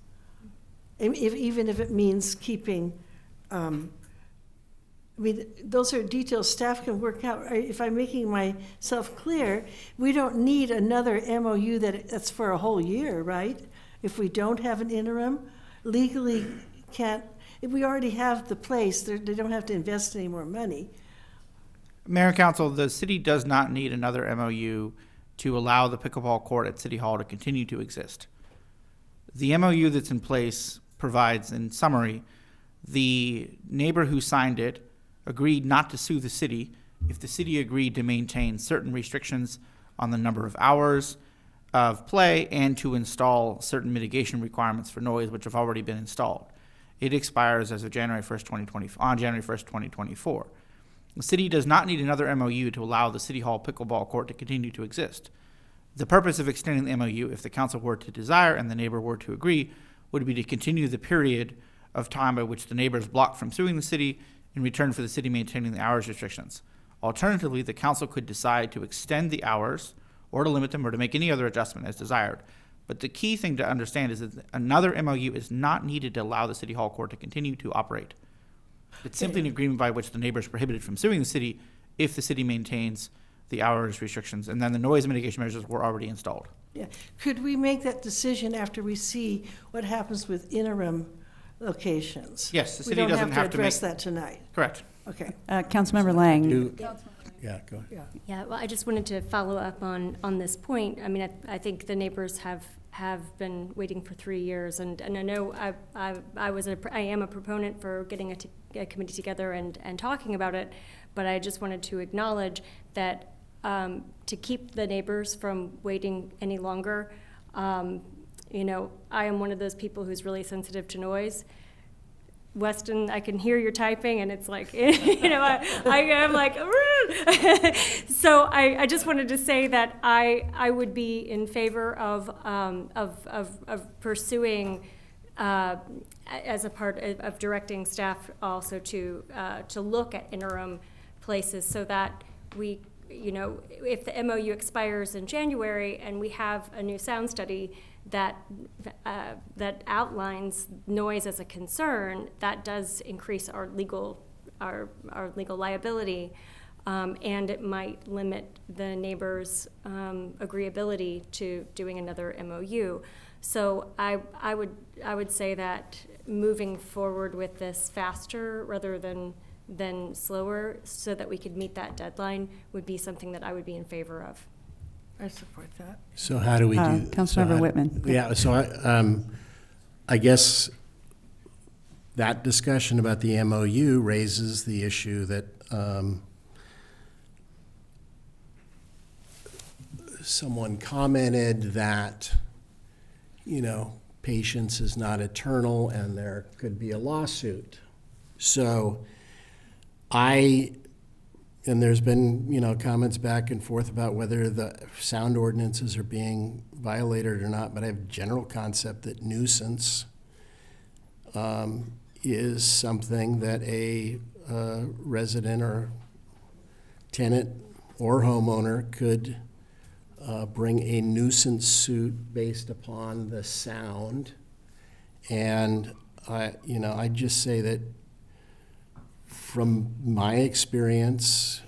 Even if it means keeping, those are details staff can work out. If I'm making myself clear, we don't need another MOU that's for a whole year, right? If we don't have an interim, legally can't. If we already have the place, they don't have to invest any more money. Mayor and Council, the city does not need another MOU to allow the pickleball court at City Hall to continue to exist. The MOU that's in place provides, in summary, the neighbor who signed it agreed not to sue the city if the city agreed to maintain certain restrictions on the number of hours of play and to install certain mitigation requirements for noise, which have already been installed. It expires as of January 1st, 2024. The city does not need another MOU to allow the City Hall pickleball court to continue to exist. The purpose of extending the MOU, if the council were to desire and the neighbor were to agree, would be to continue the period of time by which the neighbor is blocked from suing the city in return for the city maintaining the hours restrictions. Alternatively, the council could decide to extend the hours or to limit them or to make any other adjustment as desired. But the key thing to understand is that another MOU is not needed to allow the City Hall court to continue to operate. It's simply an agreement by which the neighbor is prohibited from suing the city if the city maintains the hours restrictions, and then the noise mitigation measures were already installed. Yeah. Could we make that decision after we see what happens with interim locations? Yes, the city we don't doesn't have to address that tonight. Correct. Okay. Councilmember Lang. Yeah, go ahead. Yeah, well, I just wanted to follow up on this point. I mean, I think the neighbors have been waiting for 3 years, and I know I am a proponent for getting a committee together and talking about it, but I just wanted to acknowledge that to keep the neighbors from waiting any longer, I am one of those people who's really sensitive to noise. Weston, I can hear your typing, and it's like, I'm like, so I just wanted to say that I would be in favor of pursuing as a part of directing staff also to look at interim places so that we, if the MOU expires in January and we have a new sound study that outlines noise as a concern, that does increase our legal liability, and it might limit the neighbors' agreeability to doing another MOU. So I would say that moving forward with this faster rather than slower, so that we could meet that deadline, would be something that I would be in favor of. I support that. So how do we do? Councilmember Whitman. Yeah, so I guess that discussion about the MOU raises the issue that someone commented that, patience is not eternal and there could be a lawsuit. So and there's been, comments back and forth about whether the sound ordinances are being violated or not, but I have a general concept that nuisance is something that a resident or tenant or homeowner could bring a nuisance suit based upon the sound. And I just say that from my experience,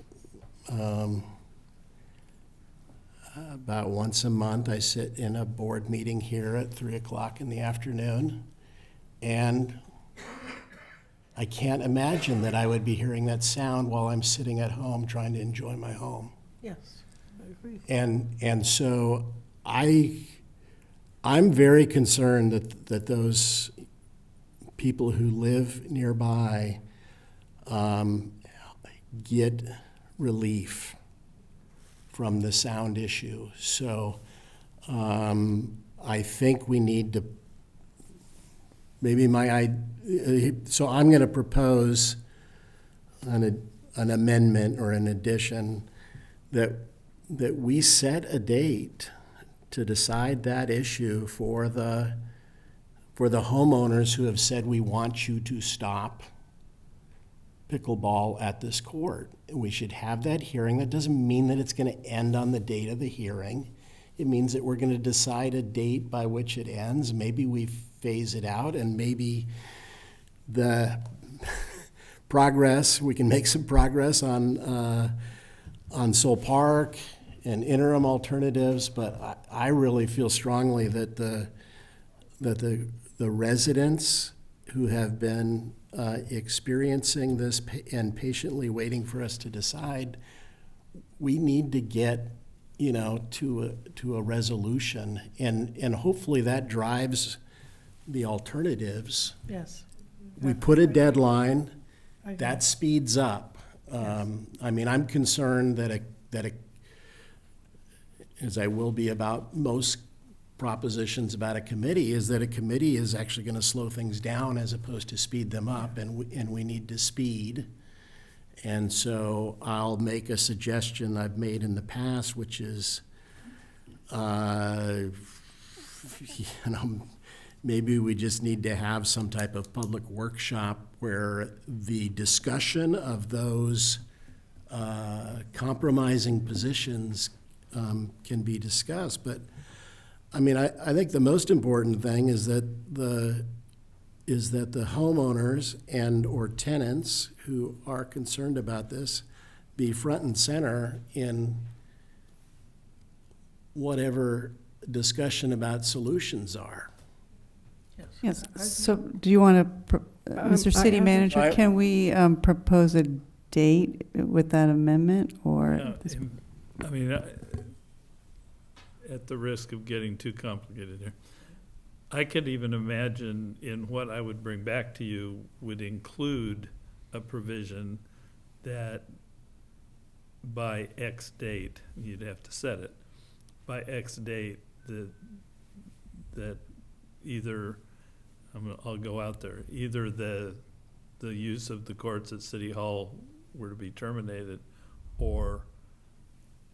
about once a month, I sit in a board meeting here at 3:00 in the afternoon, and I can't imagine that I would be hearing that sound while I'm sitting at home trying to enjoy my home. Yes, I agree. And so I'm very concerned that those people who live nearby get relief from the sound issue. So I think we need to, so I'm going to propose an amendment or an addition that we set a date to decide that issue for the homeowners who have said, we want you to stop pickleball at this court. We should have that hearing. That doesn't mean that it's going to end on the date of the hearing. It means that we're going to decide a date by which it ends. Maybe we phase it out, and maybe the we can make some progress on Soul Park and interim alternatives, but I really feel strongly that the residents who have been experiencing this and patiently waiting for us to decide, we need to get, to a resolution, and hopefully that drives the alternatives. Yes. We put a deadline, that speeds up. I'm concerned that as I will be about most propositions about a committee, is that a committee is actually going to slow things down as opposed to speed them up, and we need to speed. And so I'll make a suggestion I've made in the past, which is, maybe we just need to have some type of public workshop where the discussion of those compromising positions can be discussed. But I think the most important thing is that the homeowners and or tenants who are concerned about this be front and center in whatever discussion about solutions are. Yes, so do you want to, Mr. City Manager, can we propose a date with that amendment, or? At the risk of getting too complicated here, I could even imagine in what I would bring back to you would include a provision that by X date, you'd have to set it, by X date, that either, I'll go out there, either the use of the courts at City Hall were to be terminated, or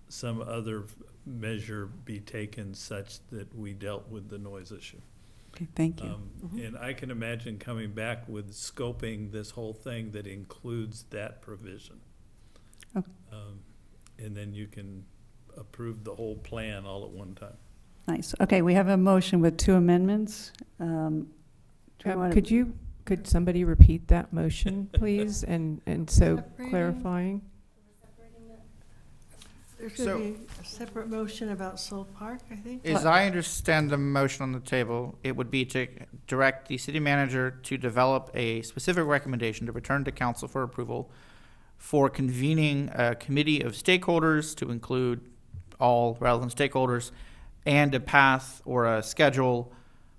some other measure be taken such that we dealt with the noise issue. Okay, thank you. And I can imagine coming back with scoping this whole thing that includes that provision. Okay. And then you can approve the whole plan all at one time. Nice. Okay, we have a motion with two amendments. Could somebody repeat that motion, please? And so clarifying. There should be a separate motion about Soul Park, I think. As I understand the motion on the table, it would be to direct the city manager to develop a specific recommendation to return to council for approval for convening a committee of stakeholders to include all relevant stakeholders, and a path or a schedule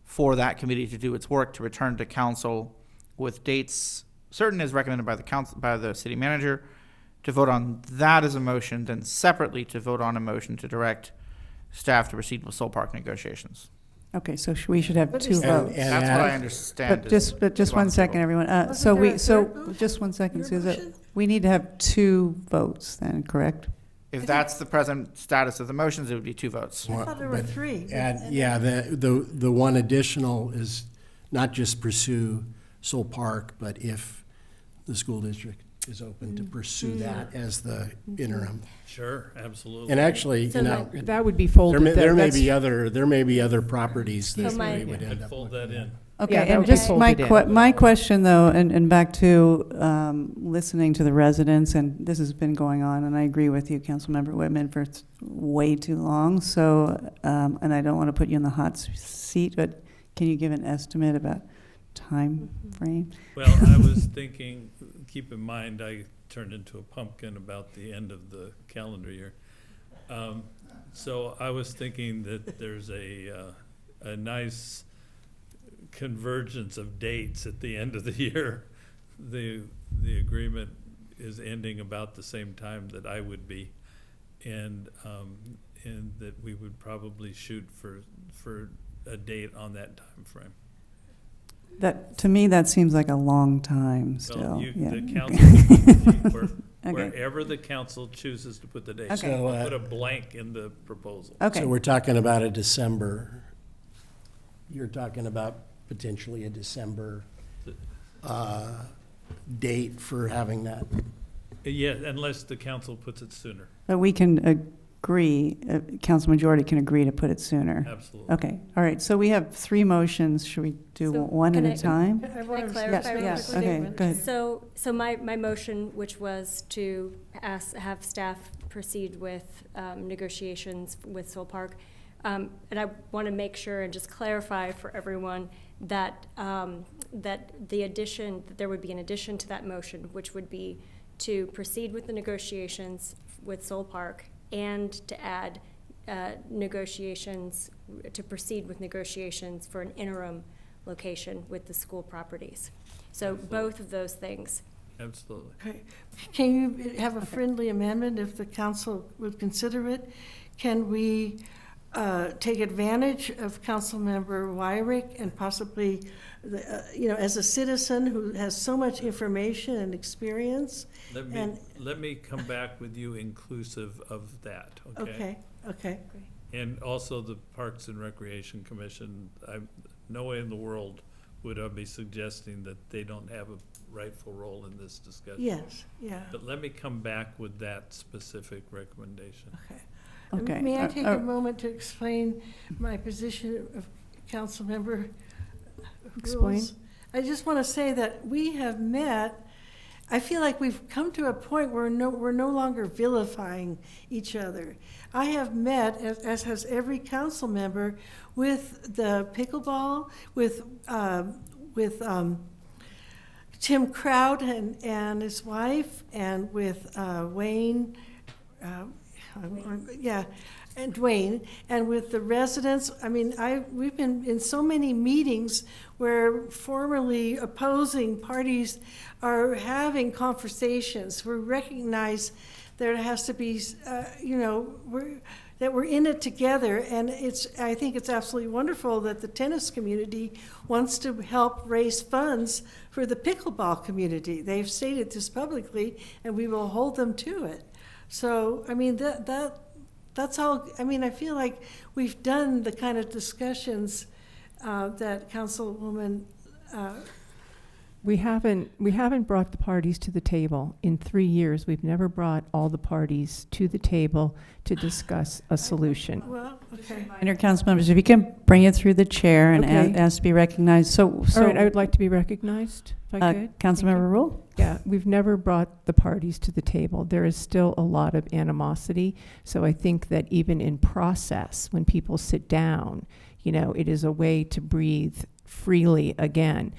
for that committee to do its work to return to council with dates certain as recommended by the council, by the city manager, to vote on that as a motion, then separately to vote on a motion to direct staff to proceed with Soul Park negotiations. Okay, so we should have two votes. That's what I understand. But just one second, everyone. Just one second, Susan. We need to have two votes then, correct? If that's the present status of the motions, it would be two votes. I thought there were three. The one additional is not just pursue Soul Park, but if the school district is open to pursue that as the interim. Sure, absolutely. And actually, that would be folded. There may be other properties that we would end up fold with. that in. Okay, Yeah, that and would be just folded my question though, and back to listening to the residents, and this has been going on, and I agree with you, Councilmember Whitman, for way too long. So, and I don't want to put you in the hot seat, but can you give an estimate about time frame? Well, I was thinking, keep in mind, I turned into a pumpkin about the end of the calendar year. So I was thinking that there's a nice convergence of dates at the end of the year. The agreement is ending about the same time that I would be, and that we would probably shoot for a date on that time frame. That, to me, that seems like a long time still. Well, Yeah. the council, Okay. wherever the council chooses to put the date. Okay. So I'll put a blank in the proposal. Okay. So we're talking about a December, you're talking about potentially a December date for having that. Yeah, unless the council puts it sooner. But we can agree, council majority can agree to put it sooner. Absolutely. Okay, all right, so we have 3 motions. Should we do So one at can a I- time? Can I clarify real Yes, quickly? okay, good. So my motion, which was to have staff proceed with negotiations with Soul Park, and I want to make sure and just clarify for everyone that, that there would be an addition to that motion, which would be to proceed with the negotiations with Soul Park and to add negotiations, to proceed with negotiations for an interim location with the school properties. So both of those things. Absolutely. Okay. Can you have a friendly amendment if the council would consider it? Can we take advantage of Councilmember Wyrick and possibly, as a citizen who has so much information and experience? Let me come back with you inclusive of that, okay? Okay. And also the Parks and Recreation Commission, no way in the world would I be suggesting that they don't have a rightful role in this discussion. Yes, yeah. But let me come back with that specific recommendation. Okay. May I take a moment to explain my position of council member Explain. rules? I just want to say that we have met, I feel like we've come to a point where we're no longer vilifying each other. I have met, as has every council member, with the pickleball, with Tim Kraut and his wife, and with Wayne, and Dwayne, and with the residents. I mean, we've been in so many meetings where formerly opposing parties are having conversations. We recognize there has to be, that we're in it together, and I think it's absolutely wonderful that the tennis community wants to help raise funds for the pickleball community. They've stated this publicly, and we will hold them to it. So, I mean, that's all. I mean, I feel like we've done the kind of discussions that Councilwoman. We haven't brought the parties to the table. In 3 years, we've never brought all the parties to the table to discuss a solution. Well, okay. And your council members, if you can bring it through the chair and Okay. ask to be recognized. So, All right, I would like to be recognized, if I could. Councilmember Rule? Yeah, we've never brought the parties to the table. There is still a lot of animosity. So I think that even in process, when people sit down, it is a way to breathe freely again.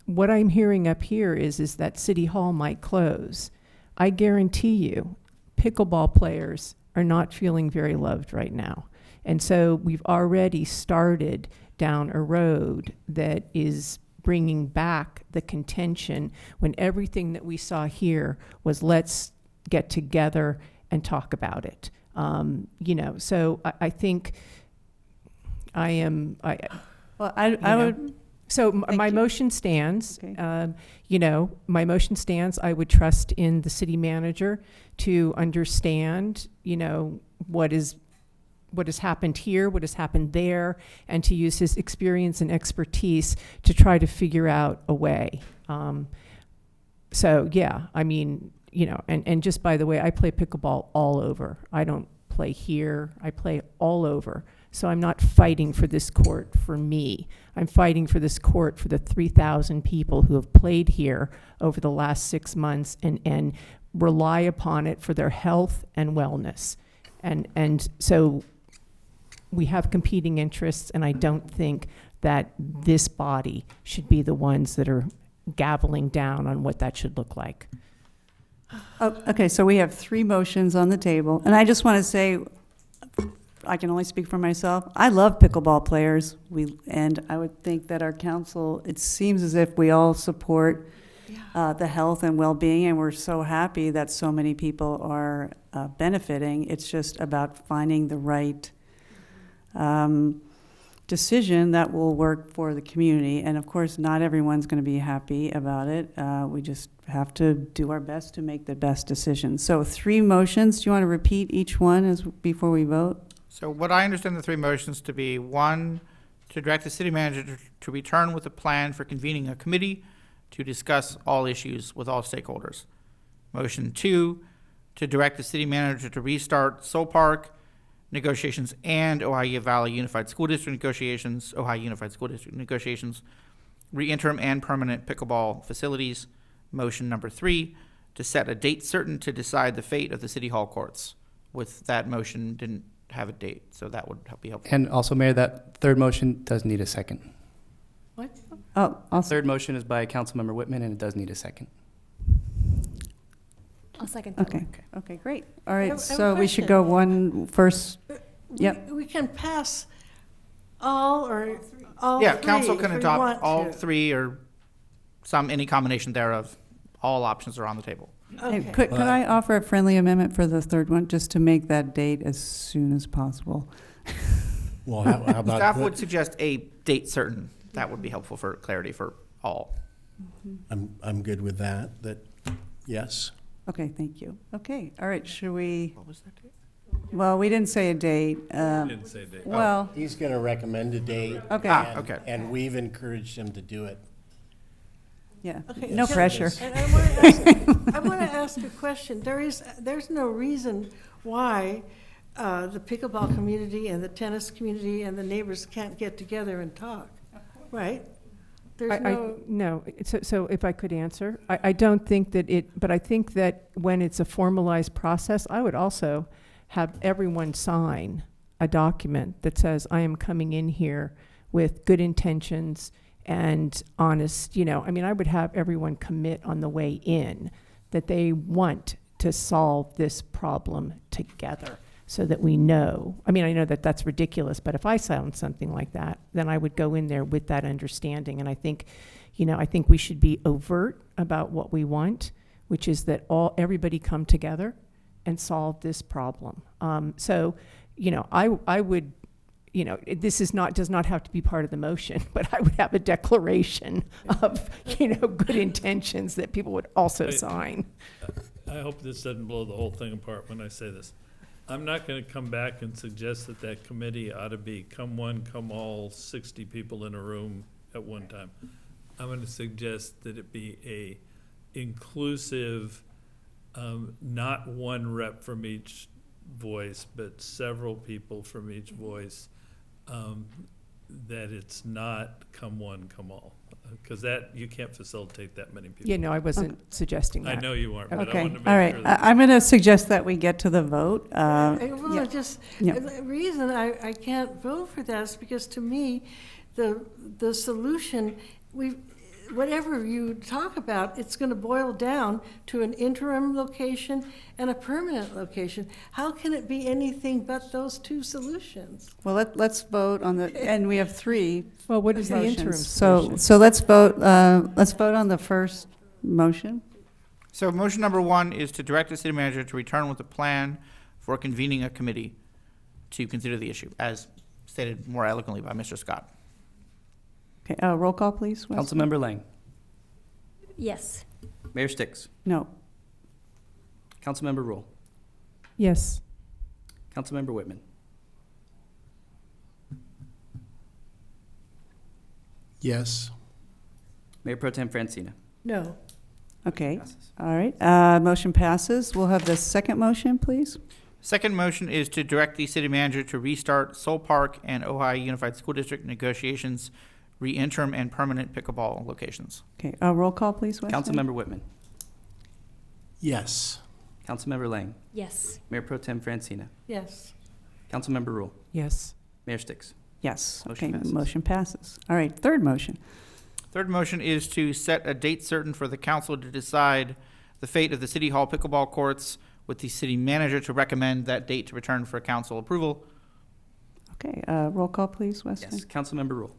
What I'm hearing up here is that City Hall might close. I guarantee you, pickleball players are not feeling very loved right now. And so we've already started down a road that is bringing back the contention when everything that we saw here was let's get together and talk about it. So I think I am. Well, I would. So my motion stands. Okay. My motion stands. I would trust in the city manager to understand, what has happened here, what has happened there, and to use his experience and expertise to try to figure out a way. So yeah, I mean, and just by the way, I play pickleball all over. I don't play here. I play all over. So I'm not fighting for this court for me. I'm fighting for this court for the 3,000 people who have played here over the last 6 months and rely upon it for their health and wellness. And so we have competing interests, and I don't think that this body should be the ones that are gaveling down on what that should look like. Oh, okay, so we have 3 motions on the table, and I just want to say, I can only speak for myself. I love pickleball players, and I would think that our council, it seems as if we all support the health and well-being, and we're so happy that so many people are benefiting. It's just about finding the right decision that will work for the community. And of course, not everyone's going to be happy about it. We just have to do our best to make the best decision. So 3 motions. Do you want to repeat each one before we vote? So what I understand the 3 motions to be: 1, to direct the city manager to return with a plan for convening a committee to discuss all issues with all stakeholders. Motion 2, to direct the city manager to restart Soul Park negotiations and Ojai Valley Unified School District negotiations, Ojai Unified School District negotiations, re-interim and permanent pickleball facilities. Motion number 3, to set a date certain to decide the fate of the city hall courts. With that motion, didn't have a date, so that would be helpful. And also, Mayor, that third motion does need a second. What? Oh, also, Third motion is by Councilmember Whitman, and it does need a second. I'll second that. Okay. Okay, great. All I right, have a so we should question. go one first. Yep. We can pass all or all Yeah, 3 council can if we adopt want all to. 3 or any combination thereof. All options are on the table. Hey, Okay. could I offer a friendly amendment for the third one, just to make that date as soon as possible? Well, how about? Staff would suggest a date certain. That would be helpful for clarity for all. I'm good with that, yes. Okay, thank you. Okay, all right, should we, What was that date? well, we didn't say a date. Didn't say date. Well, He's going to recommend a date. Okay. Okay. And we've encouraged him to do it. yeah, Okay, no so- pressure. And I want to ask a question. There's no reason why the pickleball community and the tennis community and the neighbors can't get together and talk, right? There's no, No, so if I could answer, I don't think that but I think that when it's a formalized process, I would also have everyone sign a document that says, I am coming in here with good intentions and honest, I mean, I would have everyone commit on the way in that they want to solve this problem together, so that we know. I mean, I know that that's ridiculous, but if I sound something like that, then I would go in there with that understanding. And I think, I think we should be overt about what we want, which is that everybody come together and solve this problem. So, I would, this does not have to be part of the motion, but I would have a declaration of, good intentions that people would also sign. I hope this doesn't blow the whole thing apart when I say this. I'm not going to come back and suggest that committee ought to be come one, come all, 60 people in a room at one time. I'm going to suggest that it be a inclusive, not one rep from each voice, but several people from each voice, that it's not come one, come all. Because you can't facilitate that many people. Yeah, no, I wasn't suggesting that. I know you weren't, but I Okay, wanted to make all right. sure that. I'm going to suggest that we get to the vote. I Yeah. want to just, Yeah. the reason I can't vote for that is because to me, the solution, whatever you talk about, it's going to boil down to an interim location and a permanent location. How can it be anything but those 2 solutions? Well, let's vote on and we have 3. Well, what is the motions. interim So solution? let's vote on the first motion. So motion number 1 is to direct the city manager to return with a plan for convening a committee to consider the issue, as stated more eloquently by Mr. Scott. Okay, roll call, please. Wes? Councilmember Lang. Yes. Mayor Sticks. No. Councilmember Rule. Yes. Councilmember Whitman. Yes. Mayor Pro Tem Francina. No. Okay, Passes. all right. Motion passes. We'll have the second motion, please. Second motion is to direct the city manager to restart Soul Park and Ojai Unified School District negotiations, re-interim and permanent pickleball locations. Okay, roll call, please, Weston. Councilmember Whitman. Yes. Councilmember Lang. Yes. Mayor Pro Tem Francina. Yes. Councilmember Rule. Yes. Mayor Sticks. Yes, Motion okay, passes. motion passes. All right, third motion. Third motion is to set a date certain for the council to decide the fate of the city hall pickleball courts, with the city manager to recommend that date to return for council approval. Okay, roll call, please, Weston. Yes. Councilmember Rule.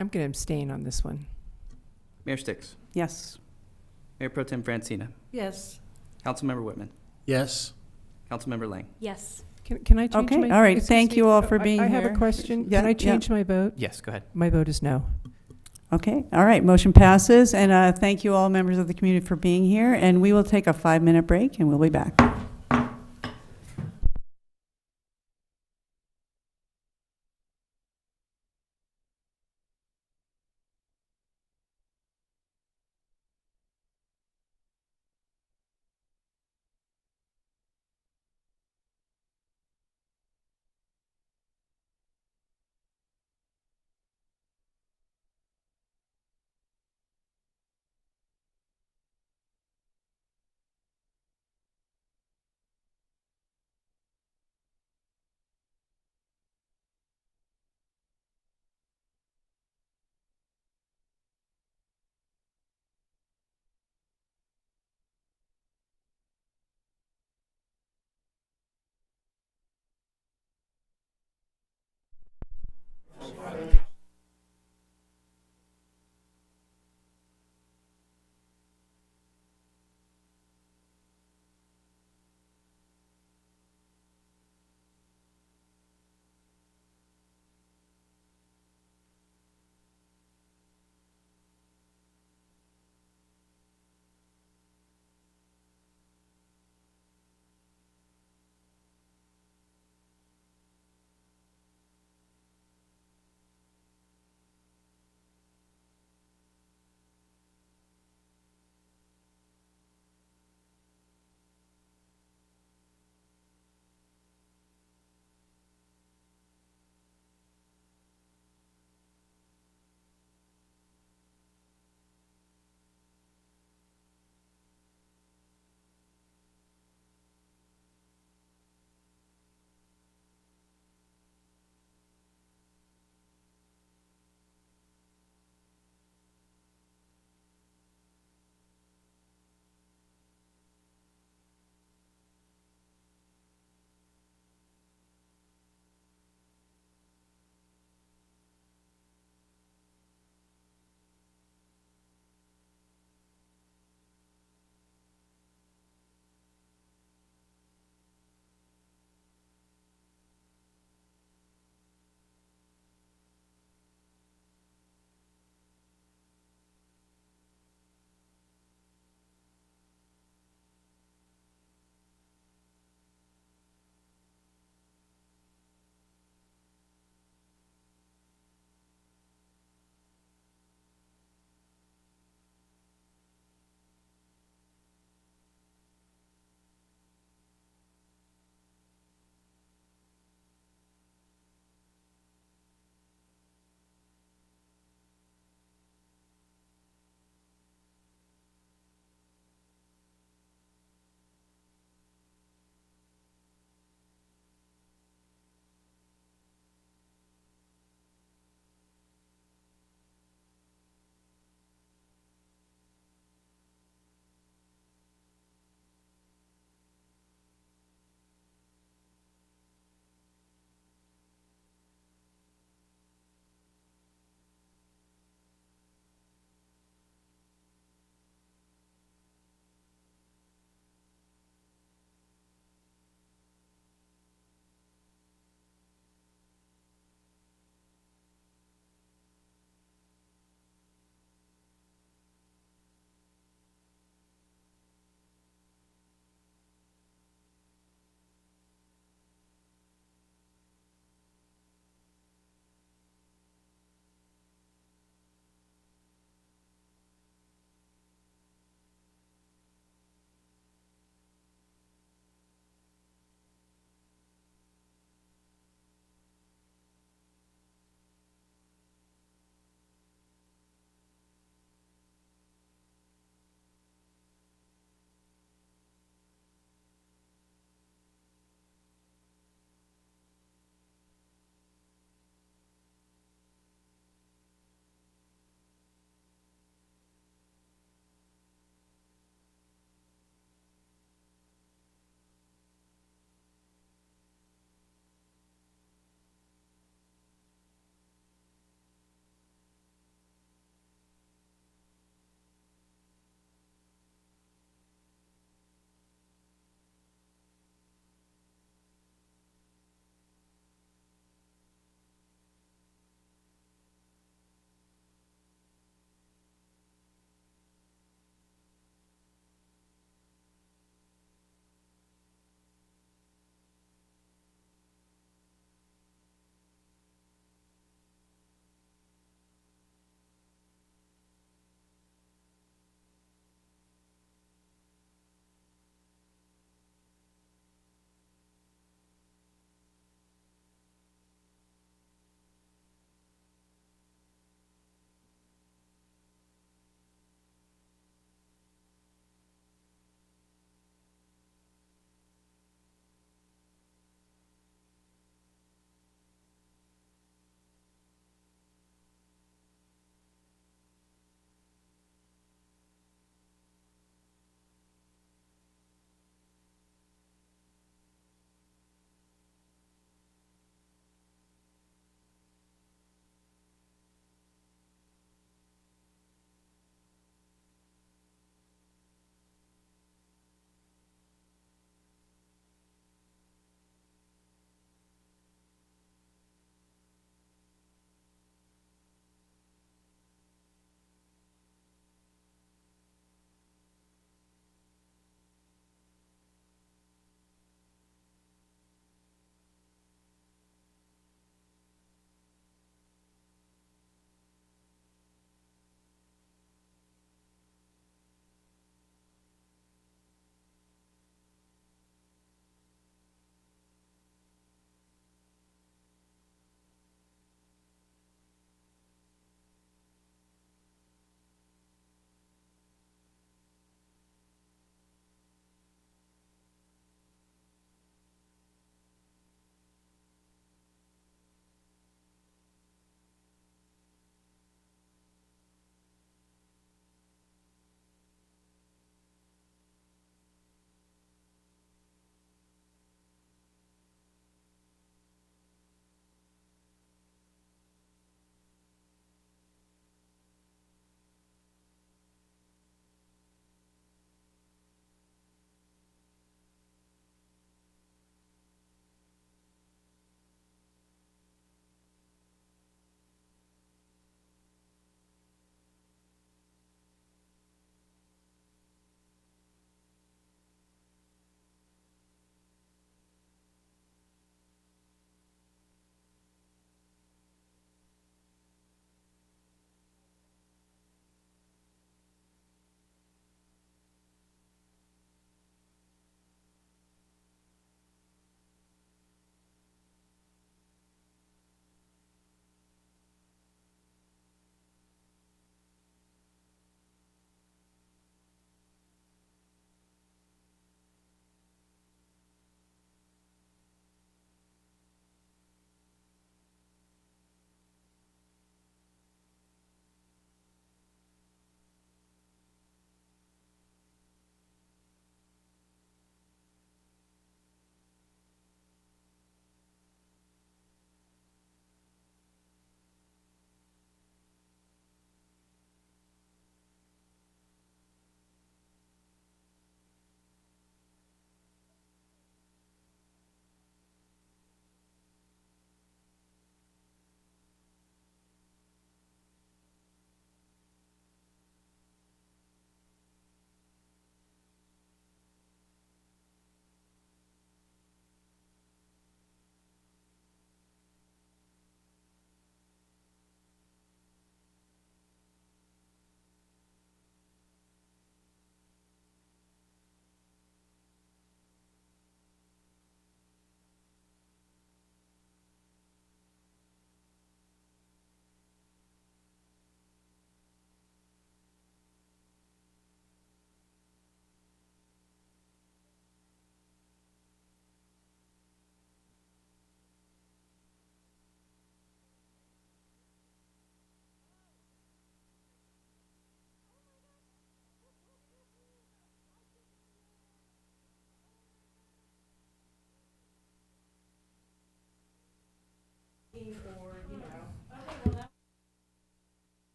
I'm going to abstain on this one. Mayor Sticks. Yes. Mayor Pro Tem Francina. Yes. Councilmember Whitman. Yes. Councilmember Lang. Yes. Can I change Okay, my? all right, excuse thank me, you all for being I have here. a question. Yeah, Can I change my vote? Yes, go ahead. My vote is no. Okay, all right, motion passes, and thank you all members of the community for being here, and we will take a 5-minute break, and we'll be back.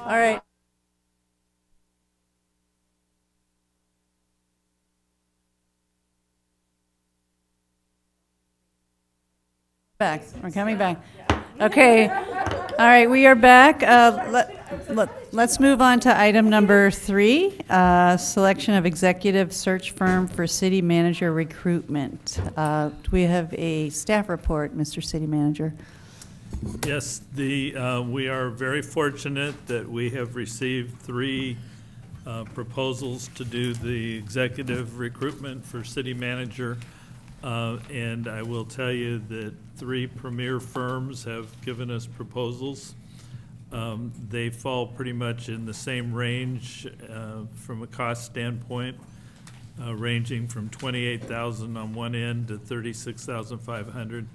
All right. Back. We're coming back. Okay. All right, we are back. Let's move on to item number 3, selection of executive search firm for city manager recruitment. Do we have a staff report, Mr. City Manager? Yes, we are very fortunate that we have received 3 proposals to do the executive recruitment for city manager. And I will tell you that 3 premier firms have given us proposals. They fall pretty much in the same range from a cost standpoint, ranging from $28,000 on one end to $36,500.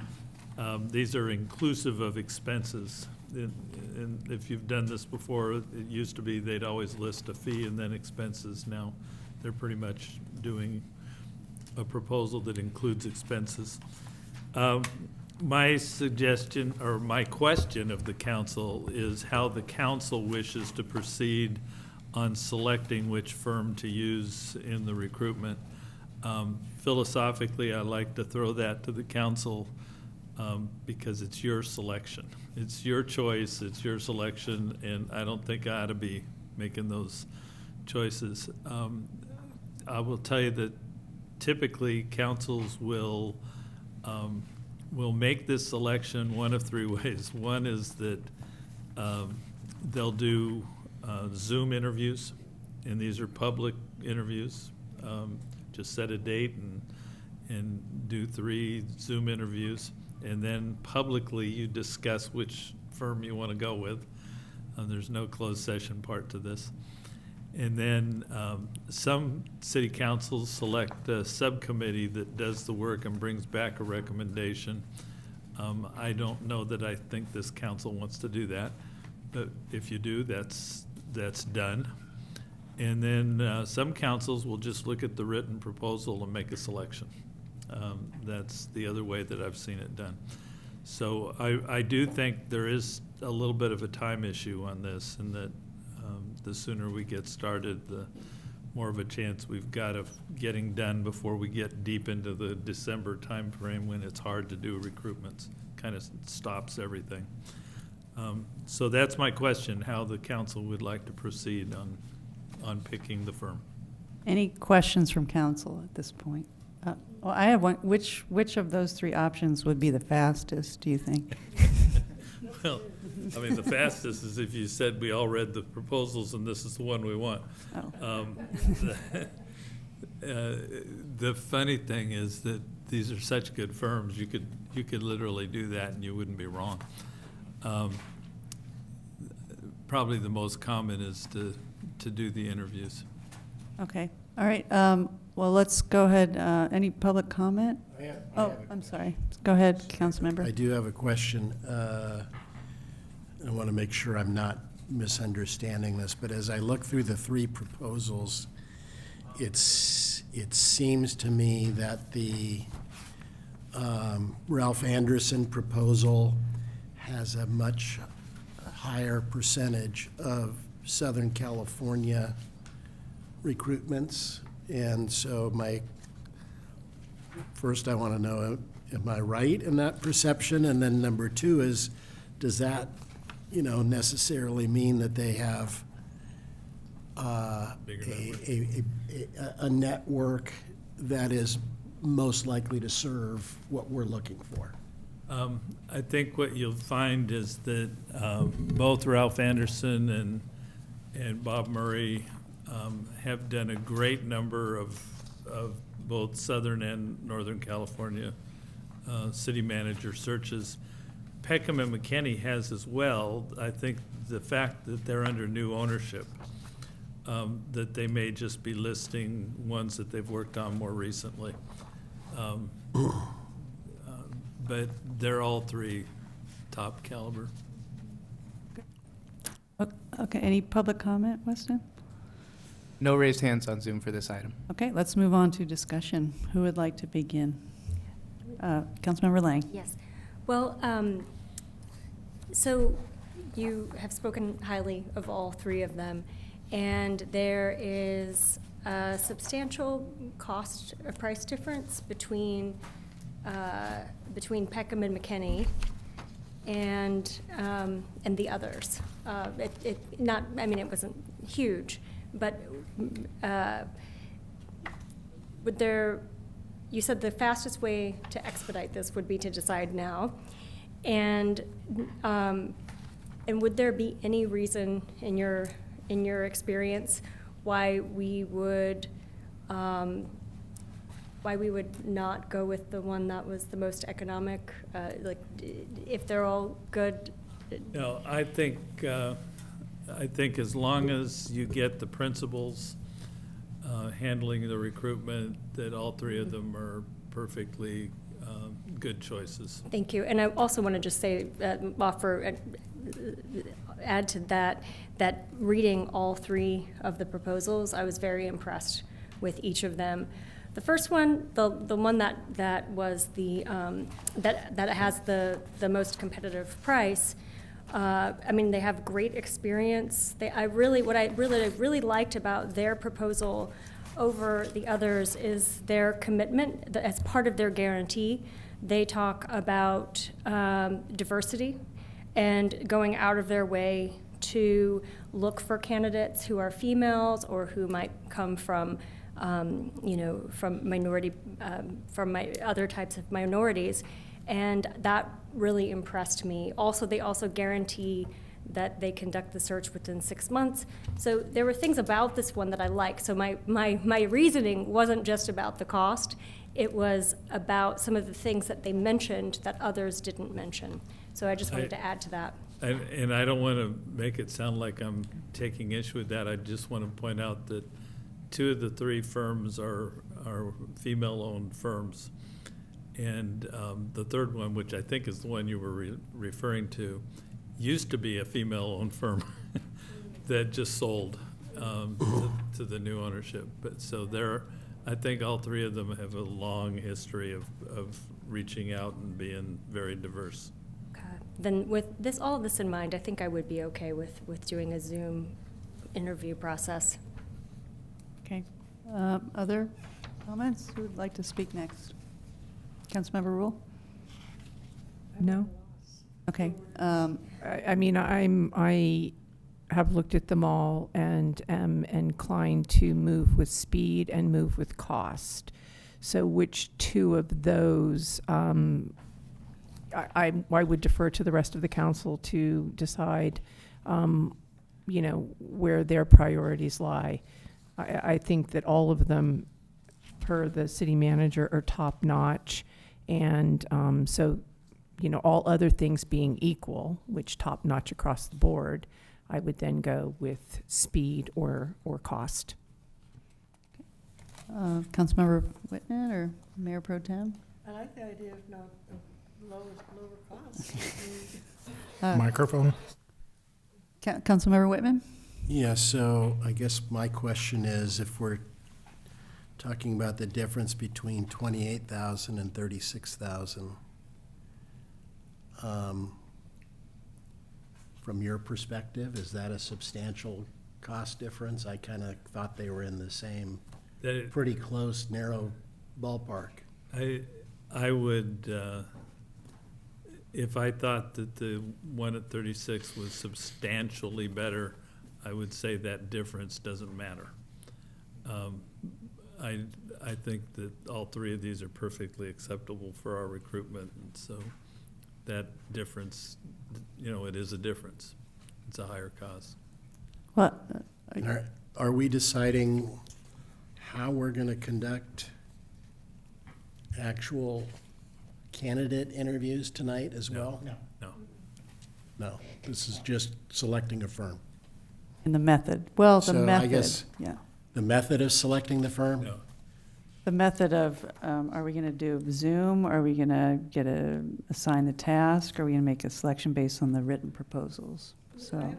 These are inclusive of expenses. And if you've done this before, it used to be they'd always list a fee and then expenses. Now they're pretty much doing a proposal that includes expenses. My suggestion, or my question of the council, is how the council wishes to proceed on selecting which firm to use in the recruitment. Philosophically, I like to throw that to the council because it's your selection. It's your choice, it's your selection, and I don't think I ought to be making those choices. I will tell you that typically councils will make this selection one of 3 ways. One is that they'll do Zoom interviews, and these are public interviews. Just set a date and do 3 Zoom interviews, and then publicly you discuss which firm you want to go with. There's no closed session part to this. And then some city councils select a subcommittee that does the work and brings back a recommendation. I don't know that I think this council wants to do that, but if you do, that's done. And then some councils will just look at the written proposal and make a selection. That's the other way that I've seen it done. So I do think there is a little bit of a time issue on this, and that the sooner we get started, the more of a chance we've got of getting done before we get deep into the December timeframe when it's hard to do recruitments. Kind of stops everything. So that's my question, how the council would like to proceed on picking the firm. Any questions from council at this point? Well, I have one. Which of those 3 options would be the fastest, do you think? Well, I mean, the fastest is if you said we all read the proposals and this is the one we want. Oh. The funny thing is that these are such good firms, you could literally do that and you wouldn't be wrong. Probably the most common is to do the interviews. Okay. All right. Well, let's go ahead. Any public comment? I'm sorry. Go ahead, council member. I do have a question. I want to make sure I'm not misunderstanding this, but as I look through the 3 proposals, it seems to me that the Ralph Anderson proposal has a much higher percentage of Southern California recruitments. And so first I want to know, am I right in that perception? And then number 2 is, does that, necessarily mean that they have a network that is most likely to serve what we're looking for? I think what you'll find is that both Ralph Anderson and Bob Murray have done a great number of both Southern and Northern California city manager searches. Peckham and McKinney has as well. I think the fact that they're under new ownership, that they may just be listing ones that they've worked on more recently. But they're all 3 top caliber. Okay. Any public comment, Weston? No raised hands on Zoom for this item. Okay, let's move on to discussion. Who would like to begin? Councilmember Lang. Yes. Well, so you have spoken highly of all three of them, and there is a substantial cost or price difference between Peckham and McKinney and the others. It wasn't huge, but you said the fastest way to expedite this would be to decide now, and would there be any reason in your experience why we would not go with the one that was the most economic? If they're all good. No, I think as long as you get the principals handling the recruitment, that all three of them are perfectly good choices. Thank you. And I also want to just say, add to that reading all three of the proposals, I was very impressed with each of them. The first one, the one that was that has the most competitive price. They have great experience. What I really liked about their proposal over the others is their commitment. As part of their guarantee, they talk about diversity and going out of their way to look for candidates who are females or who might come from other types of minorities, and that really impressed me. Also, they also guarantee that they conduct the search within 6 months. So there were things about this one that I liked. So my reasoning wasn't just about the cost, it was about some of the things that they mentioned that others didn't mention. So I just wanted to add to that. And I don't want to make it sound like I'm taking issue with that. I just want to point out that 2 of the 3 firms are female-owned firms. And the third one, which I think is the one you were referring to, used to be a female-owned firm that just sold to the new ownership. But so I think all 3 of them have a long history of reaching out and being very diverse. Okay. Then with all of this in mind, I think I would be okay with doing a Zoom interview process. Okay. Other comments? Who would like to speak next? Councilmember Rule? No? Okay. I have looked at them all and am inclined to move with speed and move with cost. So which 2 of those, I would defer to the rest of the council to decide, where their priorities lie. I think that all of them, per the city manager, are top-notch. And all other things being equal, which top-notch across the board, I would then go with speed or cost. Councilmember Whitman or Mayor Pro Tem? I like the idea of lower costs. Microphone. Councilmember Whitman? Yeah, so I guess my question is, if we're talking about the difference between 28,000 and 36,000, from your perspective, is that a substantial cost difference? I kind of thought they were in the same pretty close, narrow ballpark. I would, if I thought that the one at 36 was substantially better, I would say that difference doesn't matter. I think that all 3 of these are perfectly acceptable for our recruitment, and so that difference, it is a difference. It's a higher cost. Well, are we deciding how we're going to conduct actual candidate interviews tonight as well? No. This is just selecting a firm. And the method. Well, the method. I guess the method of selecting the firm? No. The method of, are we going to do Zoom? Are we going to assign the task? Are we going to make a selection based on the written proposals? So, I have a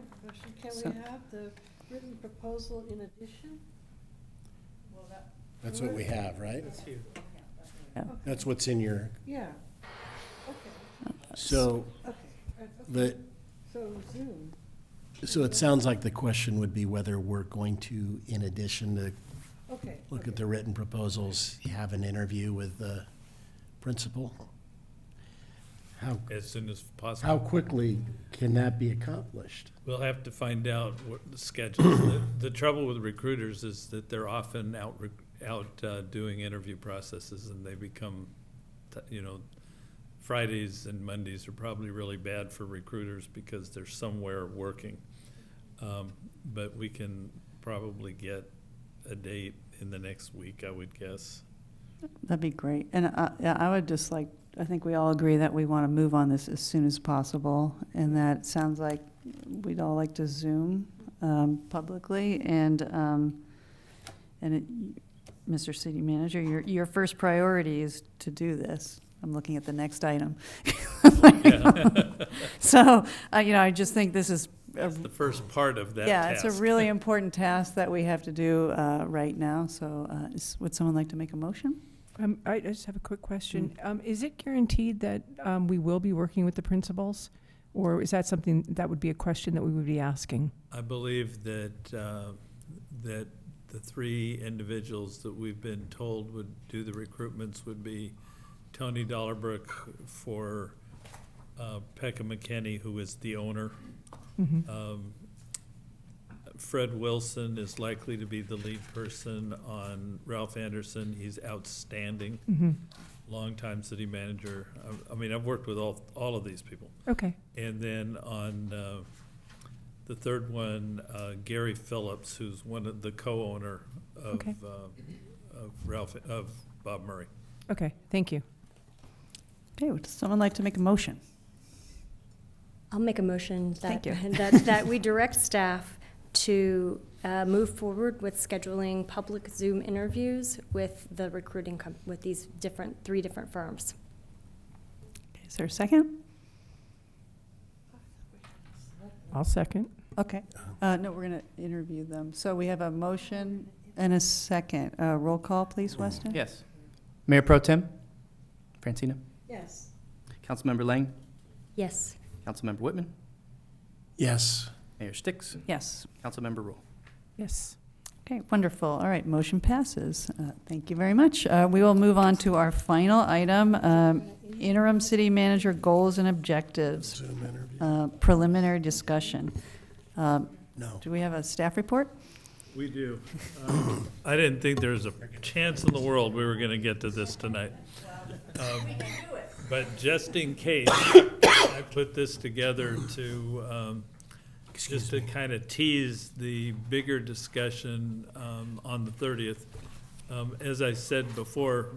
question. Can we have the written proposal in addition? That's what we have, right? yeah. That's what's in your. Yeah. Okay. So Okay. So Zoom. So it sounds like the question would be whether we're going to, in addition to Okay. look at the written proposals, have an interview with the principal? As soon as possible. How quickly can that be accomplished? We'll have to find out what the schedule is. The trouble with recruiters is that they're often out doing interview processes, and they become, Fridays and Mondays are probably really bad for recruiters because they're somewhere working. But we can probably get a date in the next week, I would guess. That'd be great. And I would just I think we all agree that we want to move on this as soon as possible, and that sounds like we'd all like to Zoom publicly. And Mr. City Manager, your first priority is to do this. I'm looking at the next item. So, I just think this is That's the first part of that yeah, task. it's a really important task that we have to do right now. So would someone like to make a motion? I just have a quick question. Is it guaranteed that we will be working with the principals? Or is that something, that would be a question that we would be asking? I believe that that the three individuals that we've been told would do the recruitments would be Tony Dollerbrook for Pekka McKinney, who is the owner. Fred Wilson is likely to be the lead person on Ralph Anderson. He's outstanding. Longtime city manager. I mean, I've worked with all of these people. Okay. And then on the third one, Gary Phillips, who's one of the co-owner of Bob Murray. Okay, thank you. Okay, would someone like to make a motion? I'll make a motion Thank that, you. that we direct staff to move forward with scheduling public Zoom interviews with the recruiting with these three different firms. Okay, is there a second? I'll second. Okay. No, we're going to interview them. So we have a motion and a second. Roll call, please, Weston? Yes. Mayor Pro Tem Francina. Yes. Councilmember Lang. Yes. Councilmember Whitman. Yes. Mayor Sticks. Yes. Councilmember Rule. Yes. Okay, wonderful. All right, motion passes. Thank you very much. We will move on to our final item, interim city manager goals and objectives. Preliminary discussion. No. Do we have a staff report? We do. I didn't think there was a chance in the world we were going to get to this tonight. But just in case, I put this together to just to kind of tease the bigger discussion on the 30th. As I said before,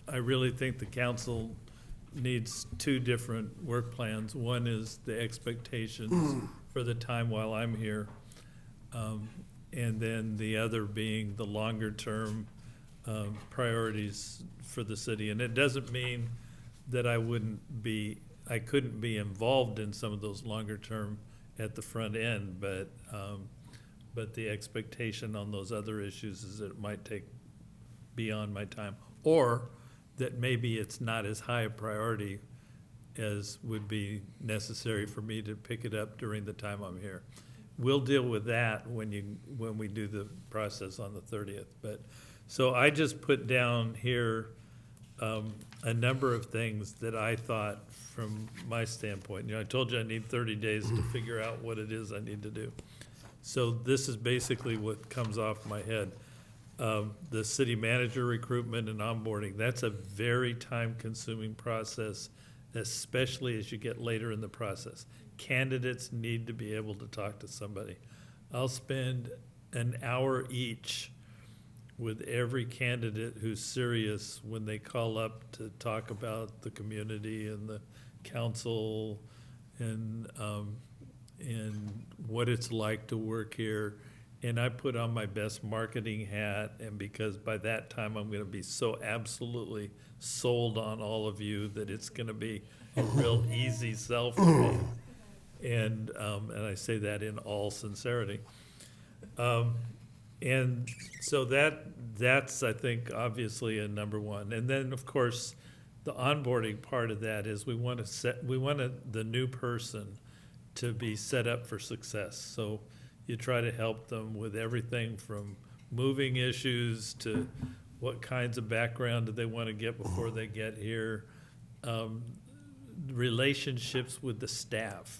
I really think the council needs two different work plans. One is the expectations for the time while I'm here, and then the other being the longer term priorities for the city. And it doesn't mean that I couldn't be involved in some of those longer term at the front end, but the expectation on those other issues is that it might take beyond my time, or that maybe it's not as high a priority as would be necessary for me to pick it up during the time I'm here. We'll deal with that when we do the process on the 30th. But so I just put down here a number of things that I thought from my standpoint. I told you I need 30 days to figure out what it is I need to do. So this is basically what comes off my head. The city manager recruitment and onboarding, that's a very time-consuming process, especially as you get later in the process. Candidates need to be able to talk to somebody. I'll spend an hour each with every candidate who's serious when they call up to talk about the community and the council and what it's like to work here. And I put on my best marketing hat, and because by that time I'm going to be so absolutely sold on all of you that it's going to be a real easy sell for me. And I say that in all sincerity. And so that's, I think, obviously a number one. And then, of course, the onboarding part of that is we want the new person to be set up for success. So you try to help them with everything from moving issues to what kinds of background do they want to get before they get here. Relationships with the staff,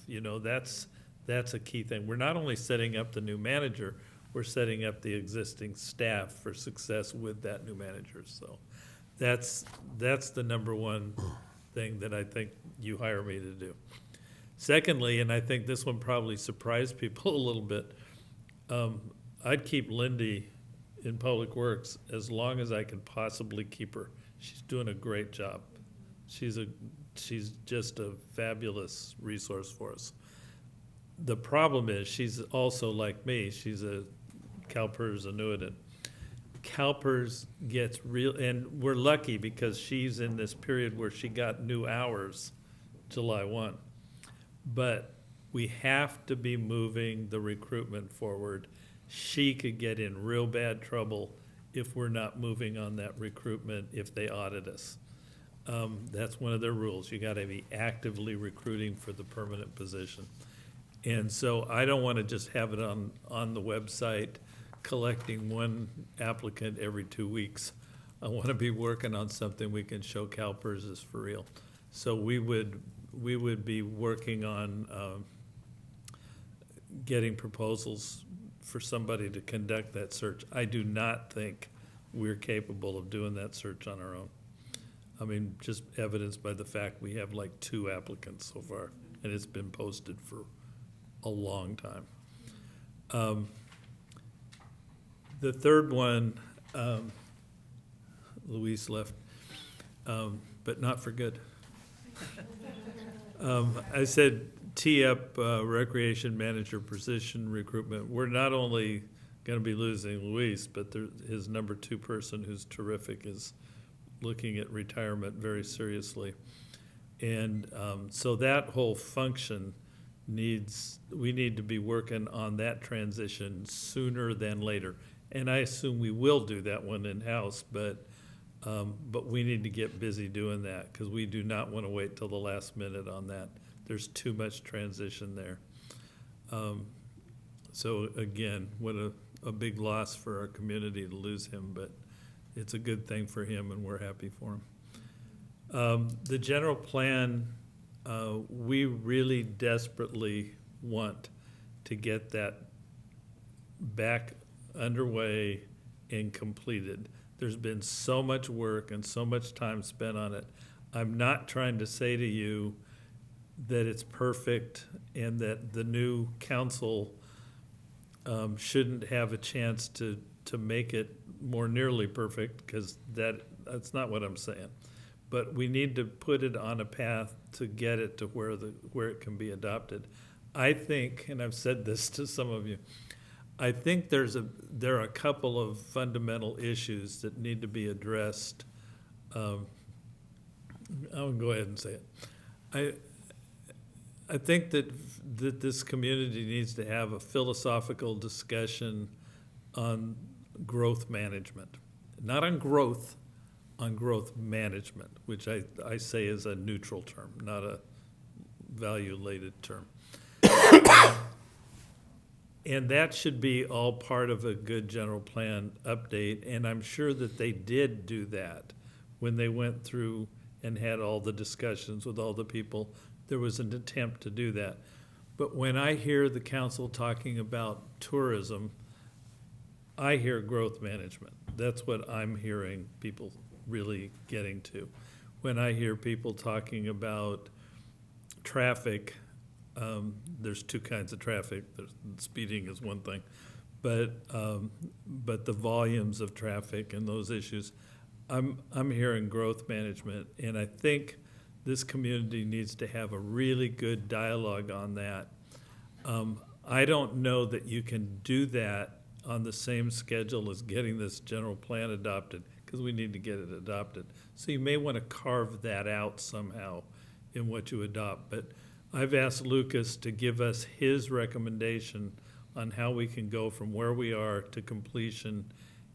that's a key thing. We're not only setting up the new manager, we're setting up the existing staff for success with that new manager. So that's the number one thing that I think you hire me to do. Secondly, and I think this one probably surprised people a little bit, I'd keep Lindy in Public Works as long as I could possibly keep her. She's doing a great job. She's just a fabulous resource for us. The problem is she's also like me. She's a CalPERS annuitant. CalPERS gets real, and we're lucky because she's in this period where she got new hours July 1. But we have to be moving the recruitment forward. She could get in real bad trouble if we're not moving on that recruitment if they audit us. That's one of their rules. You got to be actively recruiting for the permanent position. And so I don't want to just have it on the website collecting one applicant every 2 weeks. I want to be working on something we can show CalPERS is for real. So we would be working on getting proposals for somebody to conduct that search. I do not think we're capable of doing that search on our own. I mean, just evidenced by the fact we have like 2 applicants so far, and it's been posted for a long time. The third one, Luis left, but not for good. I said tee up recreation manager position recruitment. We're not only going to be losing Luis, but his number 2 person, who's terrific, is looking at retirement very seriously. And so that whole function we need to be working on that transition sooner than later. And I assume we will do that one in-house, but we need to get busy doing that because we do not want to wait till the last minute on that. There's too much transition there. So again, what a big loss for our community to lose him, but it's a good thing for him and we're happy for him. The general plan, we really desperately want to get that back underway and completed. There's been so much work and so much time spent on it. I'm not trying to say to you that it's perfect and that the new council shouldn't have a chance to make it more nearly perfect, because that's not what I'm saying. But we need to put it on a path to get it to where it can be adopted. I think, and I've said this to some of you, I think there are a couple of fundamental issues that need to be addressed. I'll go ahead and say it. I think that this community needs to have a philosophical discussion on growth management, not on growth management, which I say is a neutral term, not a value-related term. And that should be all part of a good general plan update, and I'm sure that they did do that when they went through and had all the discussions with all the people. There was an attempt to do that. But when I hear the council talking about tourism, I hear growth management. That's what I'm hearing people really getting to. When I hear people talking about traffic, there's 2 kinds of traffic. Speeding is one thing, but the volumes of traffic and those issues, I'm hearing growth management, and I think this community needs to have a really good dialogue on that. I don't know that you can do that on the same schedule as getting this general plan adopted, because we need to get it adopted. So you may want to carve that out somehow in what you adopt. But I've asked Lucas to give us his recommendation on how we can go from where we are to completion.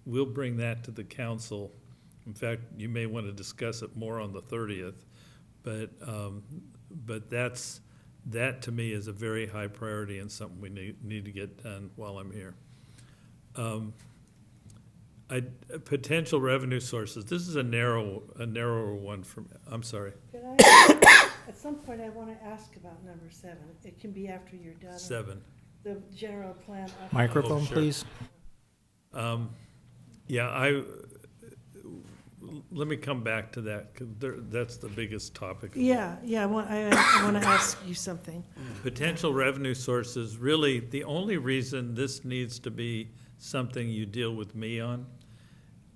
We'll bring that to the council. In fact, you may want to discuss it more on the 30th. But That, to me, is a very high priority and something we need to get done while I'm here. Potential revenue sources. This is a narrower one from, I'm sorry. Could I, at some point, I want to ask about number 7. It can be after you're done. 7. The general plan. Microphone, sure. please. Yeah, let me come back to that, because that's the biggest topic. Yeah, I want to ask you something. Potential revenue sources, really, the only reason this needs to be something you deal with me on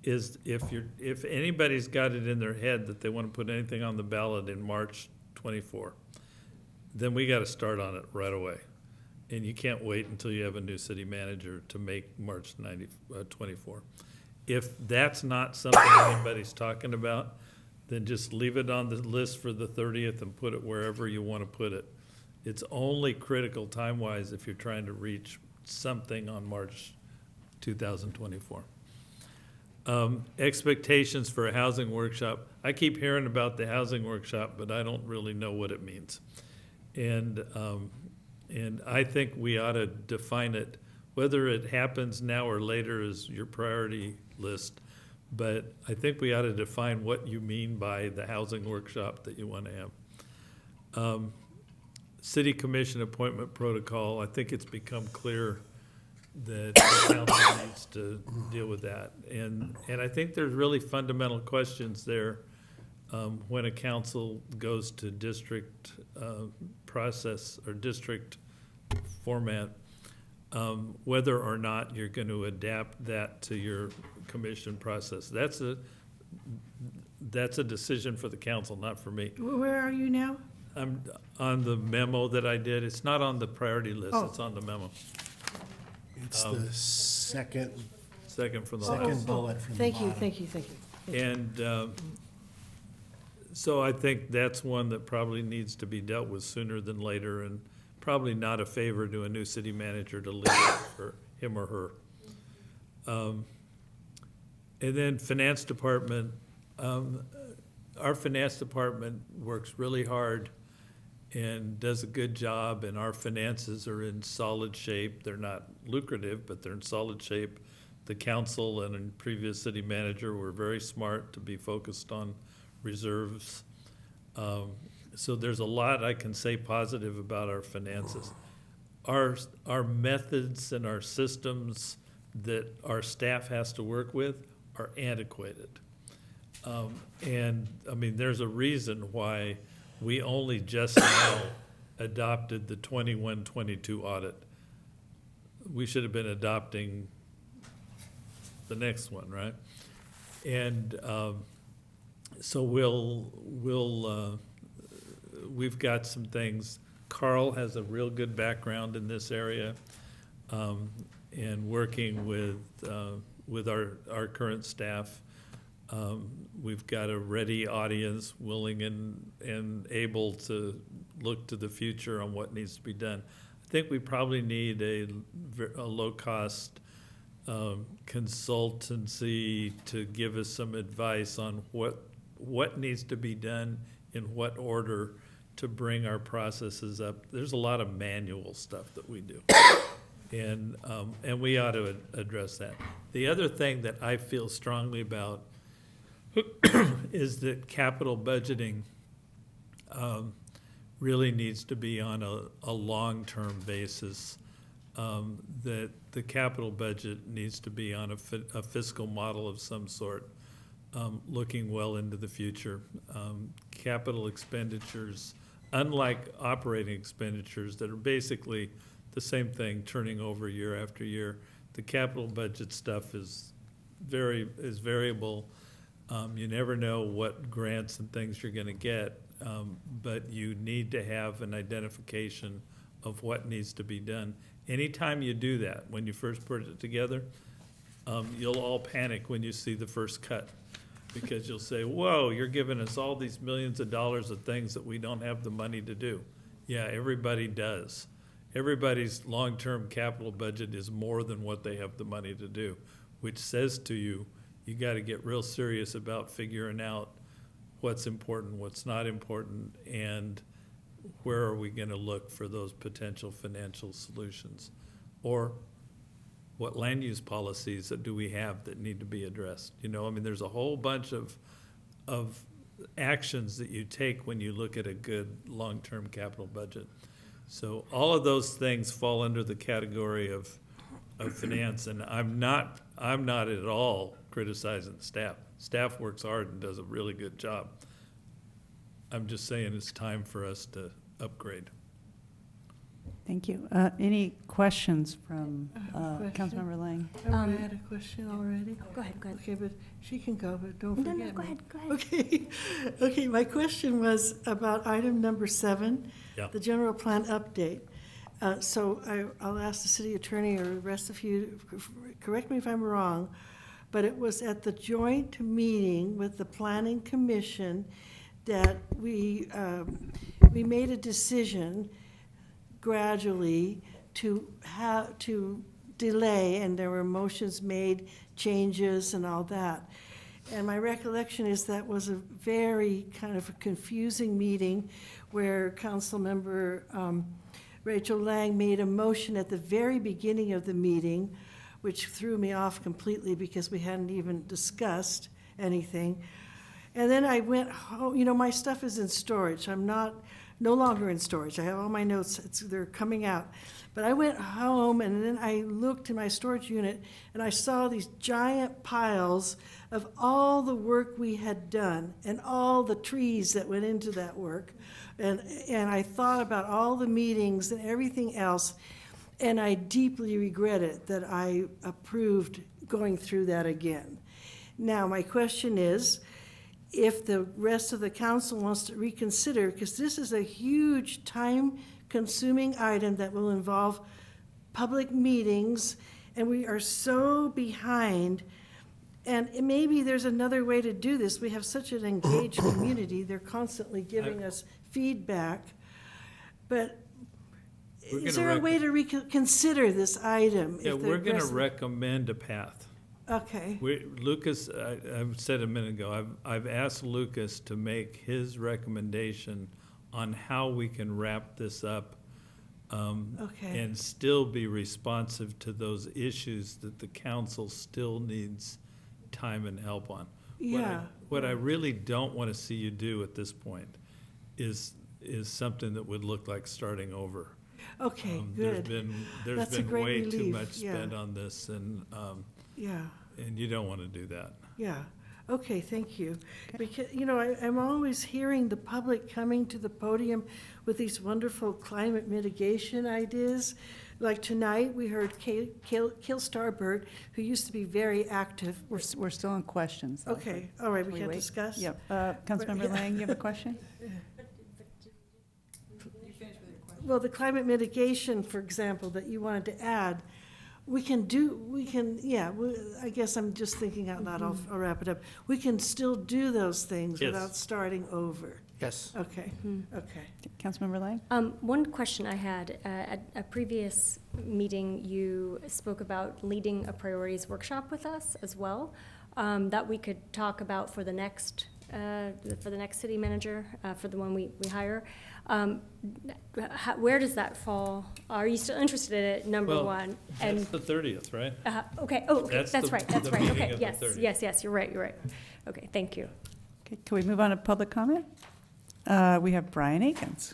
is if anybody's got it in their head that they want to put anything on the ballot in March 24, then we got to start on it right away. And you can't wait until you have a new city manager to make March 24. If that's not something anybody's talking about, then just leave it on the list for the 30th and put it wherever you want to put it. It's only critical time-wise if you're trying to reach something on March 2024. Expectations for a housing workshop. I keep hearing about the housing workshop, but I don't really know what it means. And I think we ought to define it. Whether it happens now or later is your priority list, but I think we ought to define what you mean by the housing workshop that you want to have. City Commission appointment protocol, I think it's become clear that the council needs to deal with that. And I think there's really fundamental questions there when a council goes to district process or district format. Whether or not you're going to adapt that to your commission process. That's a decision for the council, not for me. Where are you now? I'm on the memo that I did. It's not on the priority list, Oh. it's on the memo. It's the second from the Second last. bullet from the Thank you, bottom. thank you, thank you. And so I think that's one that probably needs to be dealt with sooner than later, and probably not a favor to a new city manager to leave it for him or her. And then finance department, our finance department works really hard and does a good job, and our finances are in solid shape. They're not lucrative, but they're in solid shape. The council and previous city manager were very smart to be focused on reserves. So there's a lot I can say positive about our finances. Our methods and our systems that our staff has to work with are antiquated. And I mean, there's a reason why we only just now adopted the 21-22 audit. We should have been adopting the next one, right? And so we've got some things. Carl has a real good background in this area, and working with our current staff. We've got a ready audience, willing and able to look to the future on what needs to be done. I think we probably need a low-cost consultancy to give us some advice on what needs to be done in what order to bring our processes up. There's a lot of manual stuff that we do. And we ought to address that. The other thing that I feel strongly about is that capital budgeting really needs to be on a long-term basis. That the capital budget needs to be on a fiscal model of some sort, looking well into the future. Capital expenditures, unlike operating expenditures that are basically the same thing, turning over year after year, the capital budget stuff is variable. You never know what grants and things you're going to get, but you need to have an identification of what needs to be done. Anytime you do that, when you first put it together, you'll all panic when you see the first cut, because you'll say, whoa, you're giving us all these millions of dollars of things that we don't have the money to do. Yeah, everybody does. Everybody's long-term capital budget is more than what they have the money to do, which says to you, you got to get real serious about figuring out what's important, what's not important, and where are we gonna look for those potential financial solutions? Or what land use policies that do we have that need to be addressed? You know, I mean, there's a whole bunch of actions that you take when you look at a good long-term capital budget. So all of those things fall under the category of finance, and I'm not at all criticizing the staff. Staff works hard and does a really good job. I'm just saying it's time for us to upgrade. Thank you. Any questions from Question. Councilmember Lang? I had a question already. Go ahead, go ahead. Okay, but she can go, but don't No, forget no, go me. ahead, go ahead. Okay, okay, my question was about item number 7, Yeah. the general plan update. So I'll ask the city attorney or the rest of you, correct me if I'm wrong, but it was at the joint meeting with the planning commission that we made a decision gradually to delay, and there were motions made, changes and all that. And my recollection is that was a very kind of a confusing meeting where Councilmember Rachel Lang made a motion at the very beginning of the meeting, which threw me off completely because we hadn't even discussed anything. And then I went home, you know, my stuff is in storage. I'm no longer in storage. I have all my notes, they're coming out. But I went home and then I looked in my storage unit and I saw these giant piles of all the work we had done and all the trees that went into that work. And I thought about all the meetings and everything else, and I deeply regret it that I approved going through that again. Now, my question is, if the rest of the council wants to reconsider, because this is a huge time-consuming item that will involve public meetings, and we are so behind, and maybe there's another way to do this. We have such an engaged community. They're constantly giving us feedback. But is there a way to reconsider this item? Yeah, we're gonna recommend a path. Okay. Lucas, I said a minute ago, I've asked Lucas to make his recommendation on how we can wrap this up Okay. and still be responsive to those issues that the council still needs time and help on. Yeah. What I really don't want to see you do at this point is something that would look like starting over. Okay, good. There's That's a been great way too relief, much yeah. spent on this, and Yeah. and you don't want to do that. Yeah, okay, thank you. Because, you know, I'm always hearing the public coming to the podium with these wonderful climate mitigation ideas. Like tonight, we heard Kil Starbird, who used to be very active. We're still on questions. though. Okay, all right, we Can can wait? discuss? Yep. Councilmember Lang, you have a question? Well, the climate mitigation, for example, that you wanted to add, I guess I'm just thinking out loud, I'll wrap it up. We can still do those things Yes. without starting over. Yes. Okay, okay. Councilmember Lang? One question I had, at a previous meeting, you spoke about leading a priorities workshop with us as well, that we could talk about for the next city manager, for the one we hire. Where does that fall? Are you still interested in it, number Well, one? That's the 30th, right? Okay, That's that's the- right, that's the right, meeting okay, of the yes, 30th. yes, you're right. Okay, thank you. Okay, can we move on to public comment? We have Brian Akins.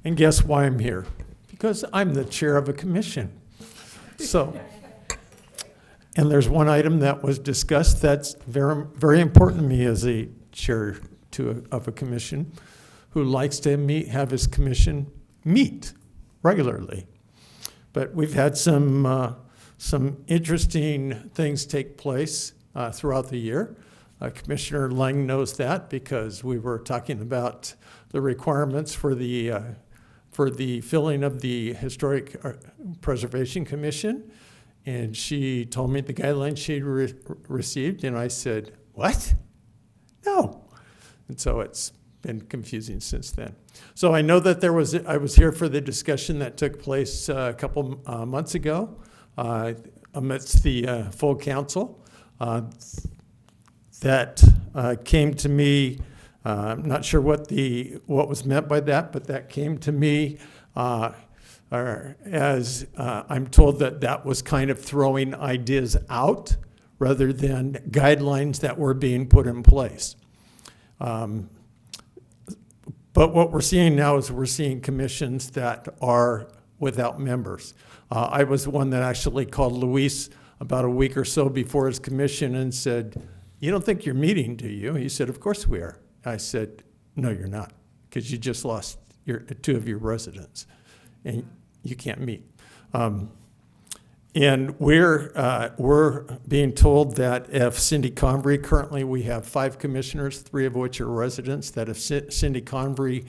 And guess why I'm here? Because I'm the chair of a commission. So, and there's one item that was discussed that's very, very important to me as a chair of a commission who likes to have his commission meet regularly. But we've had some interesting things take place throughout the year. Commissioner Lang knows that because we were talking about the requirements for the filling of the Historic Preservation Commission. And she told me the guidelines she received, and I said, "What? No." And so it's been confusing since then. So I know that I was here for the discussion that took place a couple months ago amidst the full council. that came to me. I'm not sure what was meant by that, but that came to me as I'm told that was kind of throwing ideas out rather than guidelines that were being put in place. But what we're seeing now is we're seeing commissions that are without members. I was the one that actually called Luis about a week or so before his commission and said, "You don't think you're meeting, do you?" He said, "Of course we are." I said, "No, you're not, because you just lost two of your residents, and you can't meet." And we're being told that if Cindy Convery, currently we have 5 commissioners, 3 of which are residents, that if Cindy Convery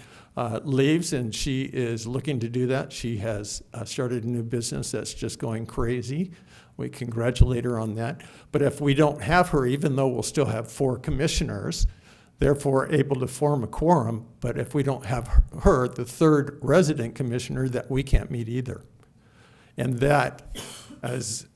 leaves, and she is looking to do that, she has started a new business that's just going crazy. We congratulate her on that. But if we don't have her, even though we'll still have 4 commissioners, therefore able to form a quorum, but if we don't have her, the 3rd resident commissioner, that we can't meet either. And that, as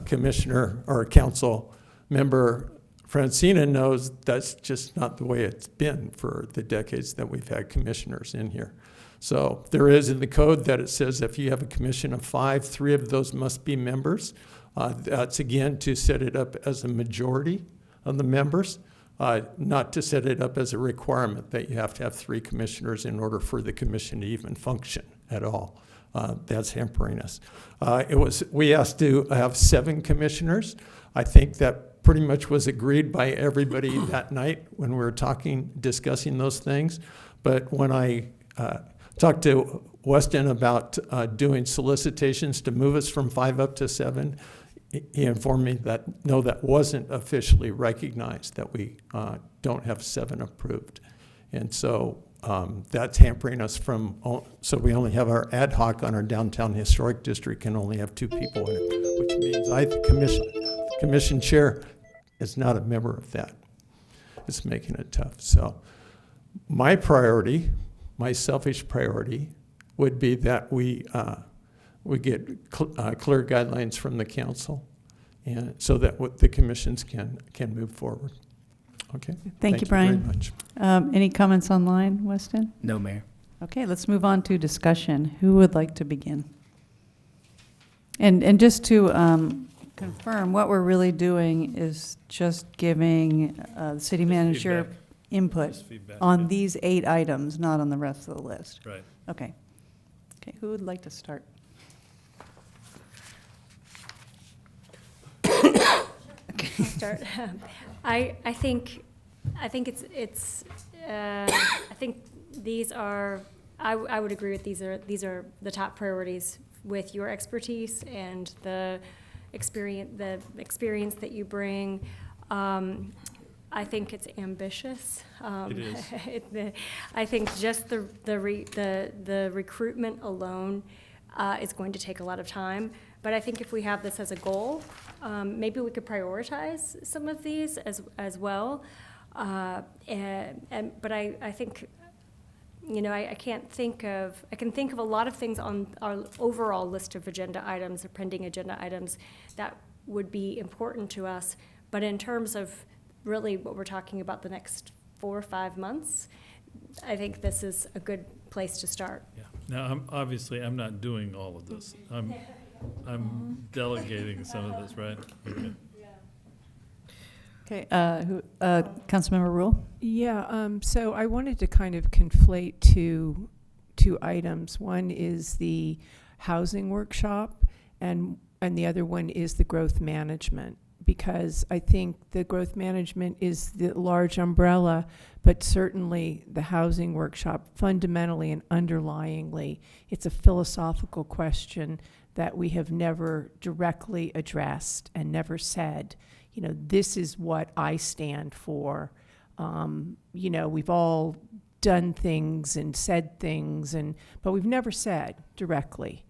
Commissioner or Council Member Francina knows, that's just not the way it's been for the decades that we've had commissioners in here. So there is in the code that it says if you have a commission of 5, 3 of those must be members. That's again to set it up as a majority of the members, not to set it up as a requirement that you have to have 3 commissioners in order for the commission to even function at all. That's hampering us. We asked to have 7 commissioners. I think that pretty much was agreed by everybody that night when we were discussing those things. But when I talked to Weston about doing solicitations to move us from 5 up to 7, he informed me that no, that wasn't officially recognized, that we don't have 7 approved. And so that's hampering us so we only have our ad hoc on our downtown historic district can only have 2 people in it, which means the commission chair is not a member of that. It's making it tough. So my selfish priority would be that we get clear guidelines from the council, and so that the commissions can move forward. Okay. Thank you, Brian. Very much. Any comments online, Weston? No, Mayor. Okay, let's move on to discussion. Who would like to begin? And just to confirm, what we're really doing is just giving the city manager feedback. input Just feedback, on yeah. these 8 items, not on the rest of the list. Right. Okay. Okay, who would like to start? I'll start. I think these are. I would agree with these are the top priorities with your expertise and the experience that you bring. I think it's ambitious. It is. I think just the recruitment alone is going to take a lot of time. But I think if we have this as a goal, maybe we could prioritize some of these as well. But I think, I can think of a lot of things on our overall list of agenda items, or pending agenda items, that would be important to us. But in terms of really what we're talking about the next 4 or 5 months, I think this is a good place to start. Yeah. Now, I'm not doing all of this. I'm delegating some of this, right? Okay. Okay, Councilmember Rule? Yeah, so I wanted to kind of conflate two items. One is the housing workshop, and the other one is the growth management, because I think the growth management is the large umbrella, but certainly the housing workshop, fundamentally and underlyingly, it's a philosophical question that we have never directly addressed and never said, this is what I stand for. We've all done things and said things, but we've never said directly,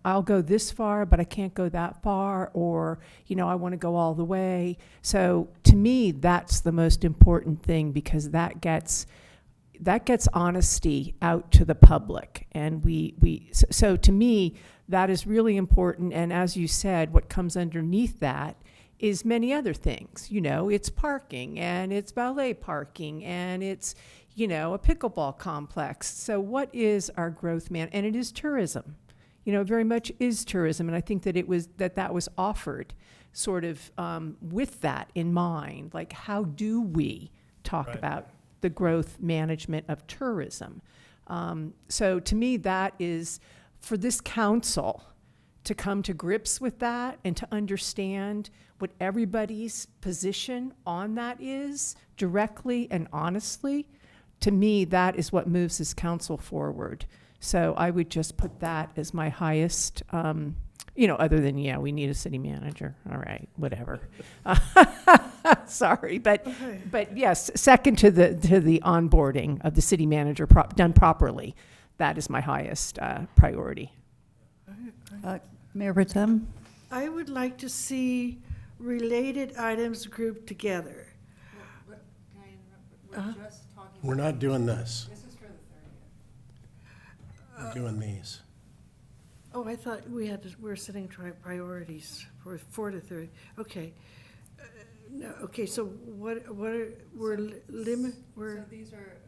I'll go this far, but I can't go that far, or, I want to go all the way. So to me, that's the most important thing, because that gets honesty out to the public. And so to me, that is really important. And as you said, what comes underneath that is many other things. You know, it's parking, and it's valet parking, and it's, you know, a pickleball complex. So what is our growth and it is tourism. You know, very much is tourism, and I think that that was offered sort of with that in mind. Like, how do we talk about the growth management of tourism? So to me, that is for this council to come to grips with that and to understand what everybody's position on that is directly and honestly. To me, that is what moves this council forward. So I would just put that as my highest, you know, other than, yeah, we need a city manager. All right, whatever. Sorry, but yes, second to the onboarding of the city manager done properly. That is my highest priority. Mayor Pro Tem? I would like to see related items grouped together. We're not doing this. We're doing these. Oh, I thought we were setting priorities for 4 to 30. Okay. No, okay, so we're So these are,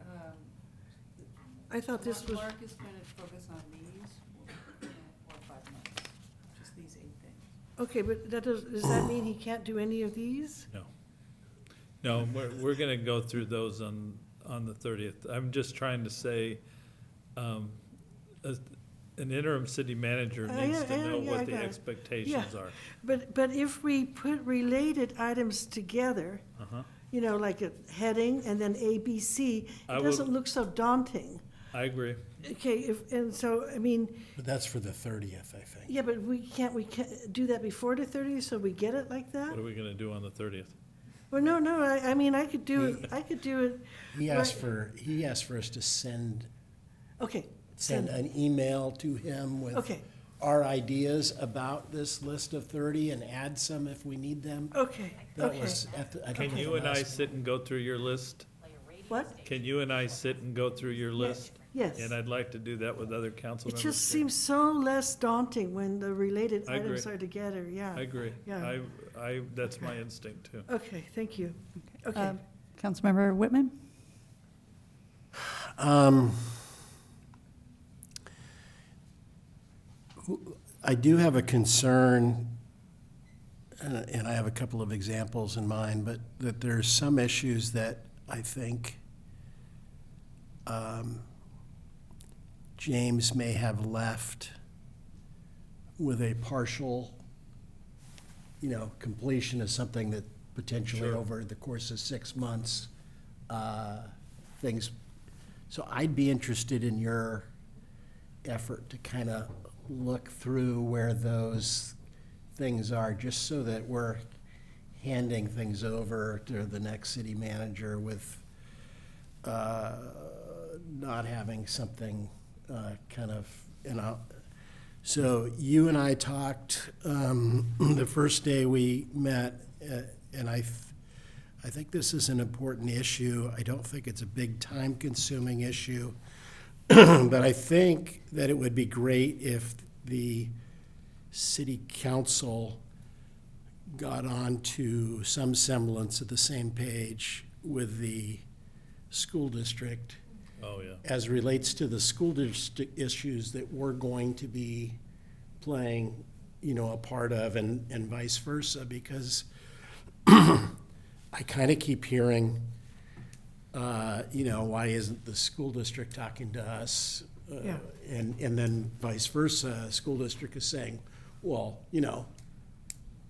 I thought this was. Mark is going to focus on these for 5 months, just these 8 things. Okay, but does that mean he can't do any of these? No, we're going to go through those on the 30th. I'm just trying to say, an interim city manager needs to know what the expectations are. But if we put related items together, you know, like a heading and then A, B, C, it doesn't look so daunting. I agree. Okay, I mean. But that's for the 30th, I think. Yeah, but we can't do that before the 30th, so we get it like that? What are we going to do on the 30th? Well, no, I mean, I could do it. He asked for us to send Send an email to him with our ideas about this list of 30 and add some if we need them. Can you and I sit and go through your list? What? Can you and I sit and go through your list? Yes. And I'd like to do that with other council It members. just seems so less daunting when the related I agree. items are together, yeah. I agree. Yeah. That's my instinct too. Okay, thank you. Okay. Councilmember Whitman? I do have a concern, and I have a couple of examples in mind, but that there's some issues that I think James may have left with a partial, you know, completion of something that potentially over the course of 6 months, things. So I'd be interested in your effort to kind of look through where those things are, just so that we're handing things over to the next city manager with not having something kind of, you know. So you and I talked the first day we met, and I think this is an important issue. I don't think it's a big time-consuming issue. But I think that it would be great if the city council got on to some semblance of the same page with the school district. Oh, yeah. As relates to the school district issues that we're going to be playing, you know, a part of, and vice versa, because I kind of keep hearing, you know, why isn't the school district talking to us? And then vice versa, school district is saying, well, you know,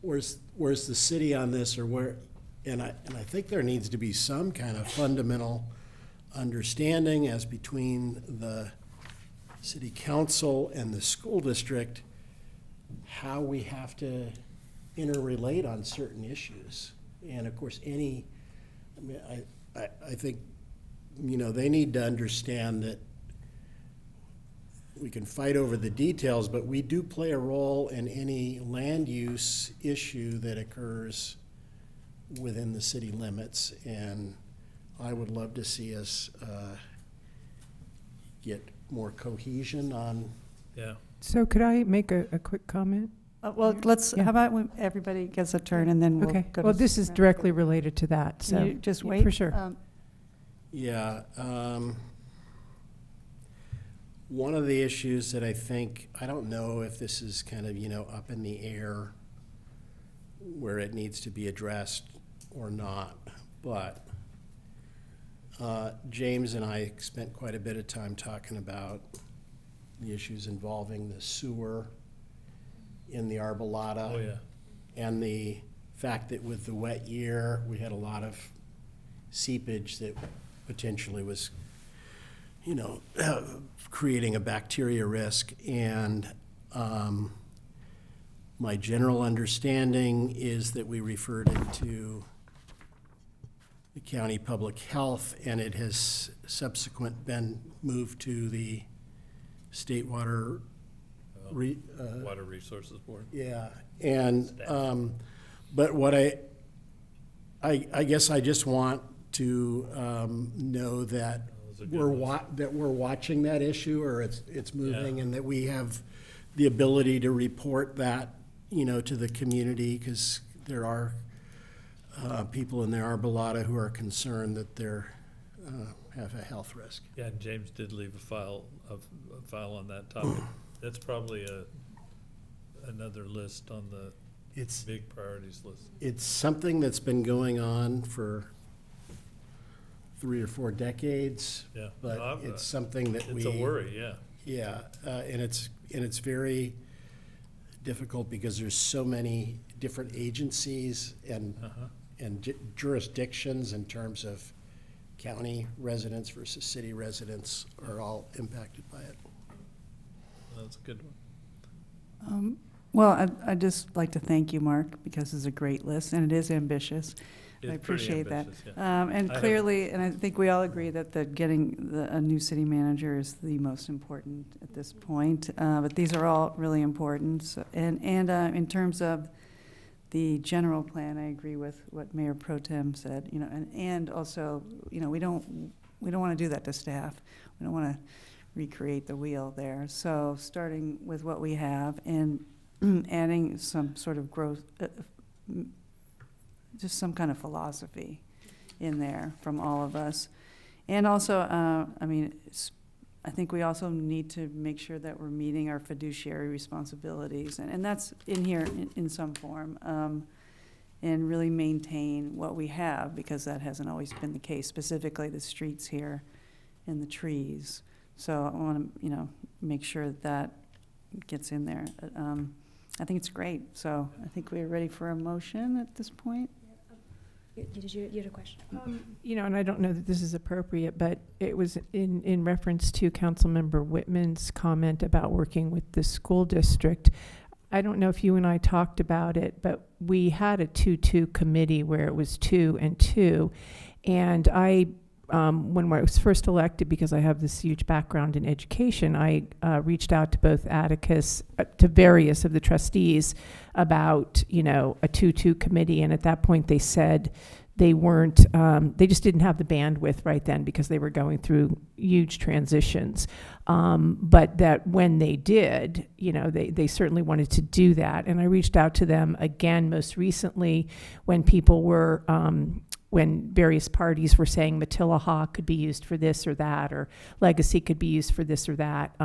where's the city on this, or where? And I think there needs to be some kind of fundamental understanding as between the city council and the school district, how we have to interrelate on certain issues. And of course, I mean, I think, you know, they need to understand that we can fight over the details, but we do play a role in any land use issue that occurs within the city limits. And I would love to see us get more cohesion on. Yeah. So could I make a quick comment? Well, Yeah. how about everybody gets a turn and then we'll Okay. go to. Well, this is directly related to that, Can so. you just yeah, wait? For sure. Yeah. One of the issues that I don't know if this is kind of, up in the air where it needs to be addressed or not, but James and I spent quite a bit of time talking about the issues involving the sewer in the Arbolata. Oh, yeah. And the fact that with the wet year, we had a lot of seepage that potentially was, creating a bacteria risk. And my general understanding is that we referred it to the county public health, and it has subsequent been moved to the state water. Water Resources Board. Yeah, and, but what I guess I just want to know that we're watching that issue, or it's moving, and that we have the ability to report that, to the community, because there are people in the Arbolata who are concerned that they're have a health risk. Yeah, and James did leave a file on that topic. That's probably another list on the big priorities list. It's something that's been going on for 3 or 4 decades. Yeah. But it's something that it's a worry, yeah. Yeah, and it's very difficult because there's so many different agencies and jurisdictions in terms of county residents versus city residents are all impacted by it. That's a good one. Well, I'd just like to thank you, Mark, because it's a great list, and it is ambitious. It's I appreciate pretty that. ambitious, yeah. And clearly, and I think we all agree that getting a new city manager is the most important at this point. But these are all really important. So, and in terms of the general plan, I agree with what Mayor Pro Tem said. And also, we don't want to do that to staff. We don't want to recreate the wheel there. So starting with what we have and adding some sort of growth, just some kind of philosophy in there from all of us. And also, I think we also need to make sure that we're meeting our fiduciary responsibilities, and that's in here in some form, and really maintain what we have, because that hasn't always been the case, specifically the streets here and the trees. So I want to, make sure that gets in there. I think it's great. So I think we're ready for a motion at this point. You had a question? And I don't know that this is appropriate, but it was in reference to Councilmember Whitman's comment about working with the school district. I don't know if you and I talked about it, but we had a 2-2 committee where it was 2 and 2. And when I was first elected, because I have this huge background in education, I reached out to both Atticus, to various of the trustees about, a 2-2 committee. And at that point, they said they weren't, they just didn't have the bandwidth right then because they were going through huge transitions. But that when they did, they certainly wanted to do that. And I reached out to them again most recently when people were, when various parties were saying Matilaha could be used for this or that, or Legacy could be used for this or that.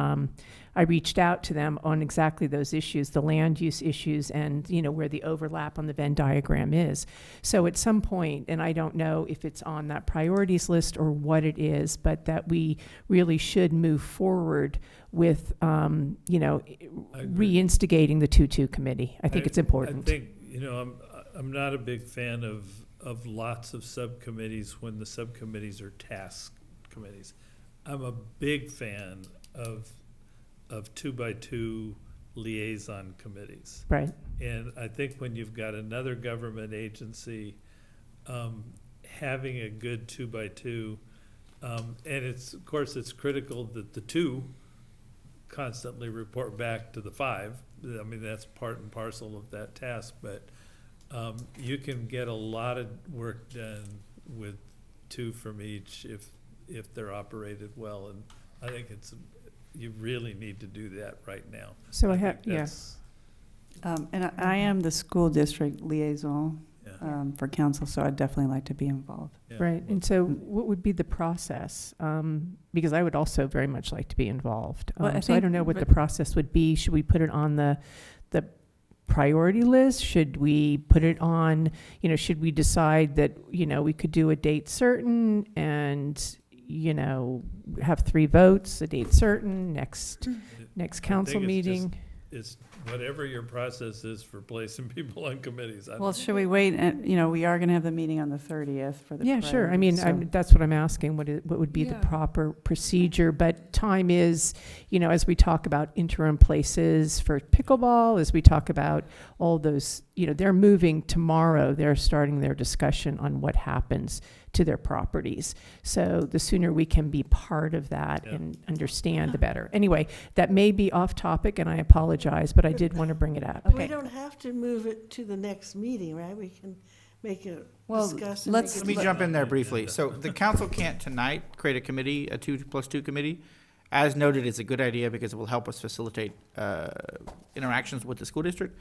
I reached out to them on exactly those issues, the land use issues, and where the overlap on the Venn diagram is. So at some point, and I don't know if it's on that priorities list or what it is, but that we really should move forward with, reinstigating the 2-2 committee. I think it's important. I think, I'm not a big fan of lots of subcommittees when the subcommittees are task committees. I'm a big fan of 2x2 liaison committees. Right. And I think when you've got another government agency having a good 2x2, and it's, of course, it's critical that the 2 constantly report back to the 5. I mean, that's part and parcel of that task, but you can get a lot of work done with 2 from each if they're operated well, and I think you really need to do that right now. So And I am the school district liaison Yeah. for council, so I'd definitely like to be involved. Yeah. Right, and so what would be the process? Because I would also very much like to be involved. Well, I So I think- don't know what the but- process would be. Should we put it on the priority list? Should we put it on, should we decide that, we could do a date certain and, have 3 votes, a date certain, next council meeting? It's whatever your process is for placing people on committees. I Well, don't- should we wait, and, we are going to have the meeting on the 30th for the. Yeah, sure. I priorities, mean, so- that's what I'm asking. What would be the Yeah. proper procedure? But time is, as we talk about interim places for pickleball, as we talk about all those, they're moving tomorrow. They're starting their discussion on what happens to their properties. So the sooner we can be part of that Yeah. and understand, the better. Anyway, that may be off topic, and I apologize, but I did want to bring it up. We don't have to move it to the next meeting, right? We can make a Well, discuss. and let's- make Let a me jump in there briefly. So the council can't tonight create a committee, a 2+2 committee. As noted, it's a good idea because it will help us facilitate interactions with the school district.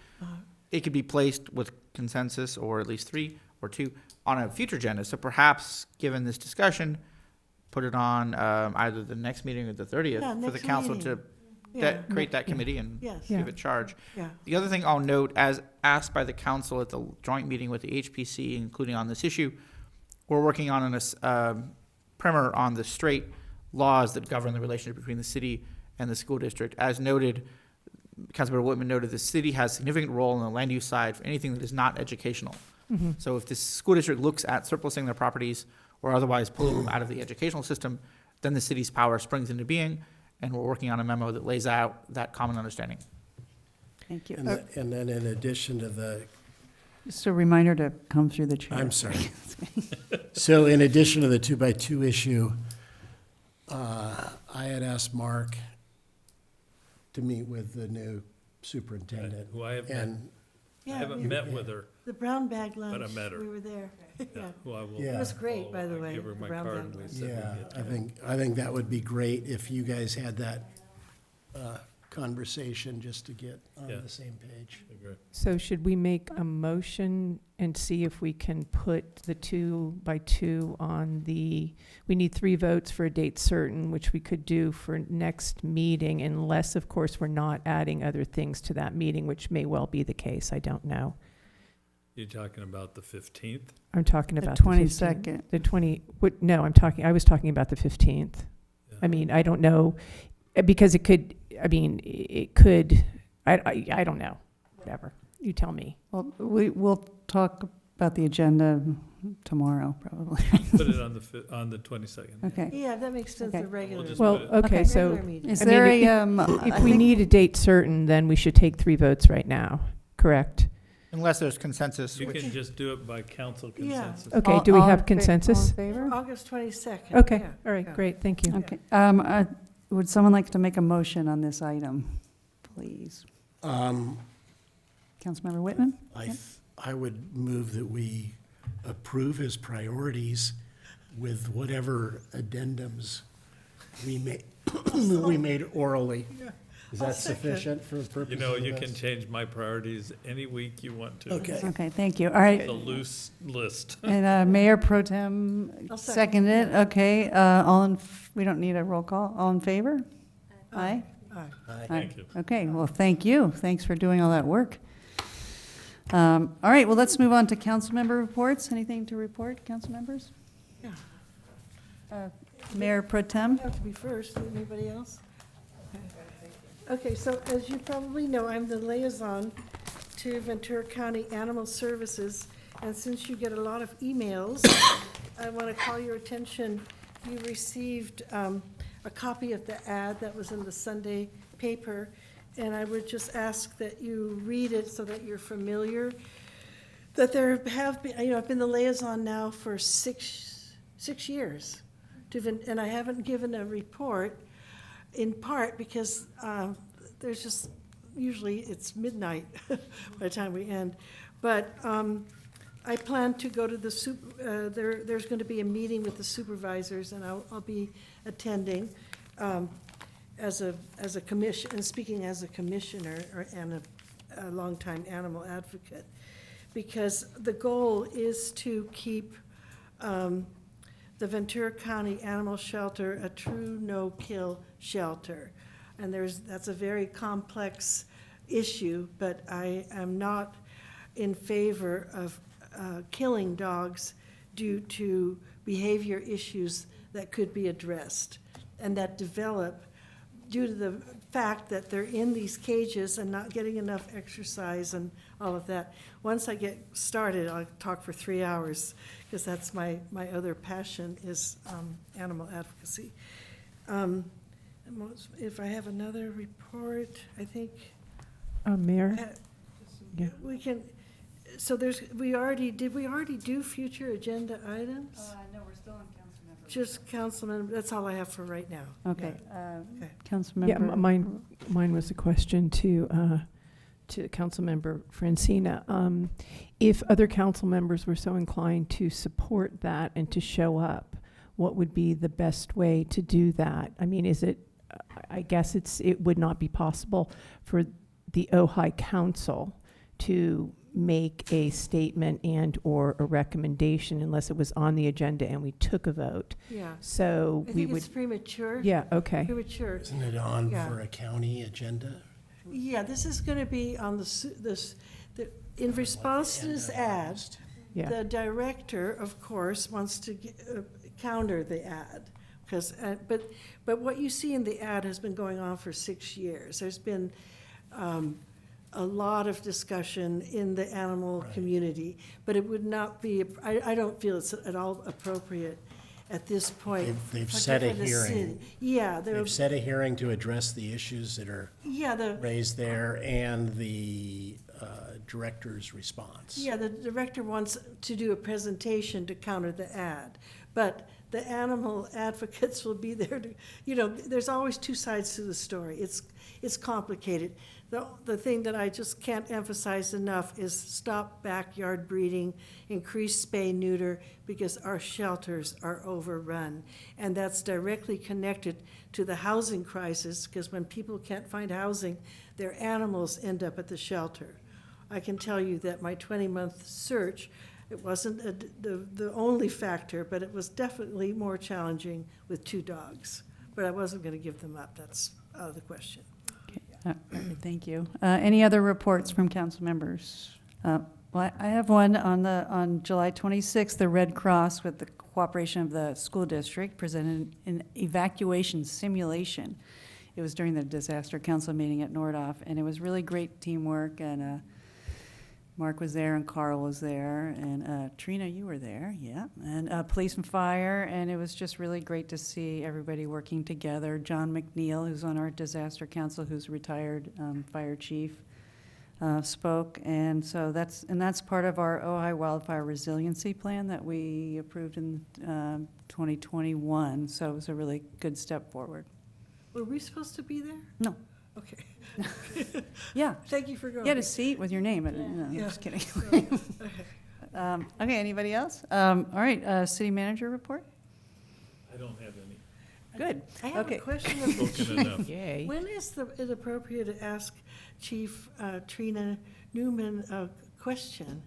It could be placed with consensus, or at least 3 or 2, on a future agenda. So perhaps, given this discussion, put it on either the next meeting or the 30th Yeah, for the next council meeting. to Yeah. create that committee and Yes. give it charge. Yeah. The other thing I'll note, as asked by the council at the joint meeting with the HPC, including on this issue, we're working on a primer on the straight laws that govern the relationship between the city and the school district. As noted, Councilmember Whitman noted, the city has a significant role in the land use side for anything that is not educational. Mhm. So if the school district looks at surplusing their properties or otherwise pulling them out of the educational system, then the city's power springs into being, and we're working on a memo that lays out that common understanding. Thank you. And then in addition to the, Just a reminder to come through the chair. I'm sorry. So in addition to the 2x2 issue, I had asked Mark to meet with the new superintendent. Who I have And I haven't met with her, The brown bag lunch. but I met her. We were there. Yeah. who I will. Yeah. It was great, by the I'll way. Give her the my brown card bag and we lunch. said we'd yeah, get I think that would be great if you guys had that conversation just to get on Yeah. the same page. together. So should we make a motion and see if we can put the 2x2 on we need 3 votes for a date certain, which we could do for next meeting, unless, of course, we're not adding other things to that meeting, which may well be the case. I don't know. You're talking about the 15th? I'm talking The about 22nd. The 20, no, I was talking about the 15th. Yeah. I mean, I don't know, because it could, I don't know, whatever. You tell me. Well, we'll talk about the agenda tomorrow, probably. Put it on the 22nd. Okay. Yeah, that makes sense, Okay. the regular. We'll just Well, put it- okay, so, Regular meeting. Is I mean, there if- a, if I we think- need a date certain, then we should take 3 votes right now, correct? Unless there's consensus, You which can just do it by council Yeah. consensus. Okay, all- do we all have in consensus? favor? August 22nd. Okay, yeah, all right, yeah. great, thank you. Okay. Would someone like to make a motion on this item, please? Councilmember Whitman? I would move that we approve his priorities with whatever addendums we made, we made orally. Is that sufficient for purposes You know, of you this? can change my priorities any week you want to. Okay. Okay, thank you. All right. It's a loose list. And Mayor Pro Tem I'll second. seconded it. Okay, we don't need a roll call. All in favor? Aye? Aye. Thank you. Okay, well, thank you. Thanks for doing all that work. All right, well, let's move on to council member reports. Anything to report, council members? Yeah. Mayor Pro Tem? You have to be first, anybody else? Okay, so as you probably know, I'm the liaison to Ventura County Animal Services, and since you get a lot of emails, I want to call your attention, you received a copy of the ad that was in the Sunday paper, and I would just ask that you read it so that you're familiar, that there have been, I've been the liaison now for six years, and I haven't given a report, in part because there's just, usually it's midnight by the time we end. But I plan to go to the, there's going to be a meeting with the supervisors, and I'll be attending as a commission, and speaking as a commissioner and a longtime animal advocate, because the goal is to keep the Ventura County Animal Shelter a true no-kill shelter. And that's a very complex issue, but I am not in favor of killing dogs due to behavior issues that could be addressed and that develop due to the fact that they're in these cages and not getting enough exercise and all of that. Once I get started, I'll talk for 3 hours, because that's my other passion is animal advocacy. If I have another report, I think. Mayor? Yeah. We can, so did we already do future agenda items? No, we're still on council member. Just councilman, that's all I have for right now. Okay. Okay. Council Yeah, member. mine was a question to Councilmember Francina. If other council members were so inclined to support that and to show up, what would be the best way to do that? I mean, is it, I guess it would not be possible for the Ojai Council to make a statement and or a recommendation unless it was on the agenda and we took a vote. Yeah. So I we think would. it's premature. Yeah, okay. Premature. Isn't it on Yeah. for a county agenda? Yeah, this is going to be on in response to this ad. Yeah. The director, of course, wants to counter the ad, because, but what you see in the ad has been going on for 6 years. There's been a lot of discussion in the animal community, but it would not be, I don't feel it's at all appropriate at this point. They've set a for the hearing. city. Yeah, They've set a hearing to address the issues that are yeah, raised there and the director's response. Yeah, the director wants to do a presentation to counter the ad, but the animal advocates will be there to, there's always two sides to the story. It's complicated. The thing that I just can't emphasize enough is stop backyard breeding, increase spay-neuter, because our shelters are overrun. And that's directly connected to the housing crisis, because when people can't find housing, their animals end up at the shelter. I can tell you that my 20-month search, it wasn't the only factor, but it was definitely more challenging with 2 dogs. But I wasn't going to give them up. That's out of the question. Thank you. Any other reports from council members? Well, I have one on July 26th, the Red Cross, with the cooperation of the school district, presented an evacuation simulation. It was during the disaster council meeting at Nordhoff, and it was really great teamwork, and Mark was there and Carl was there, and Trina, you were there, yeah, and police and fire, and it was just really great to see everybody working together. John McNeil, who's on our disaster council, who's retired fire chief, spoke, and so that's part of our Ojai Wildfire Resiliency Plan that we approved in 2021, so it was a really good step forward. Were we supposed to be there? No. Okay. Yeah. Thank you for going. You had a seat with your name in it. No, I'm Yeah. just kidding. Okay. Okay, anybody else? All right, city manager report? I don't have any. Good. I have Okay. a question of the Spoken enough. chief. Yay. When is it appropriate to ask Chief Trina Newman a question?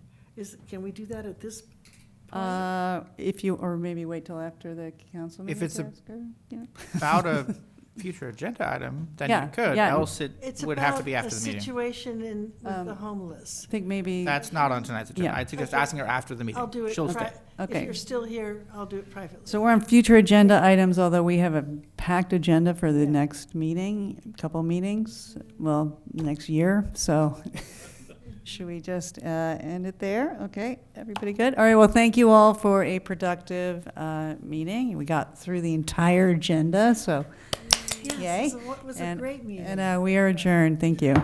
Can we do that at this point? If you, or maybe wait till after the council meeting. If it's to ask her, you know? About a future agenda item, then Yeah, you could, yeah. else it It's would have to be about after a the meeting. situation with the homeless. I think maybe. That's not on tonight's agenda. Yeah. I'd suggest asking her after the meeting. I'll do it. She'll stay. If Okay. you're still here, I'll do it privately. So we're on future agenda items, although we have a packed agenda for the next meeting, couple meetings, well, next year, so should we just end it there? Okay, everybody good? All right, well, thank you all for a productive meeting. We got through the entire agenda, so yay. Yes, it was a great meeting. And we are adjourned, thank you.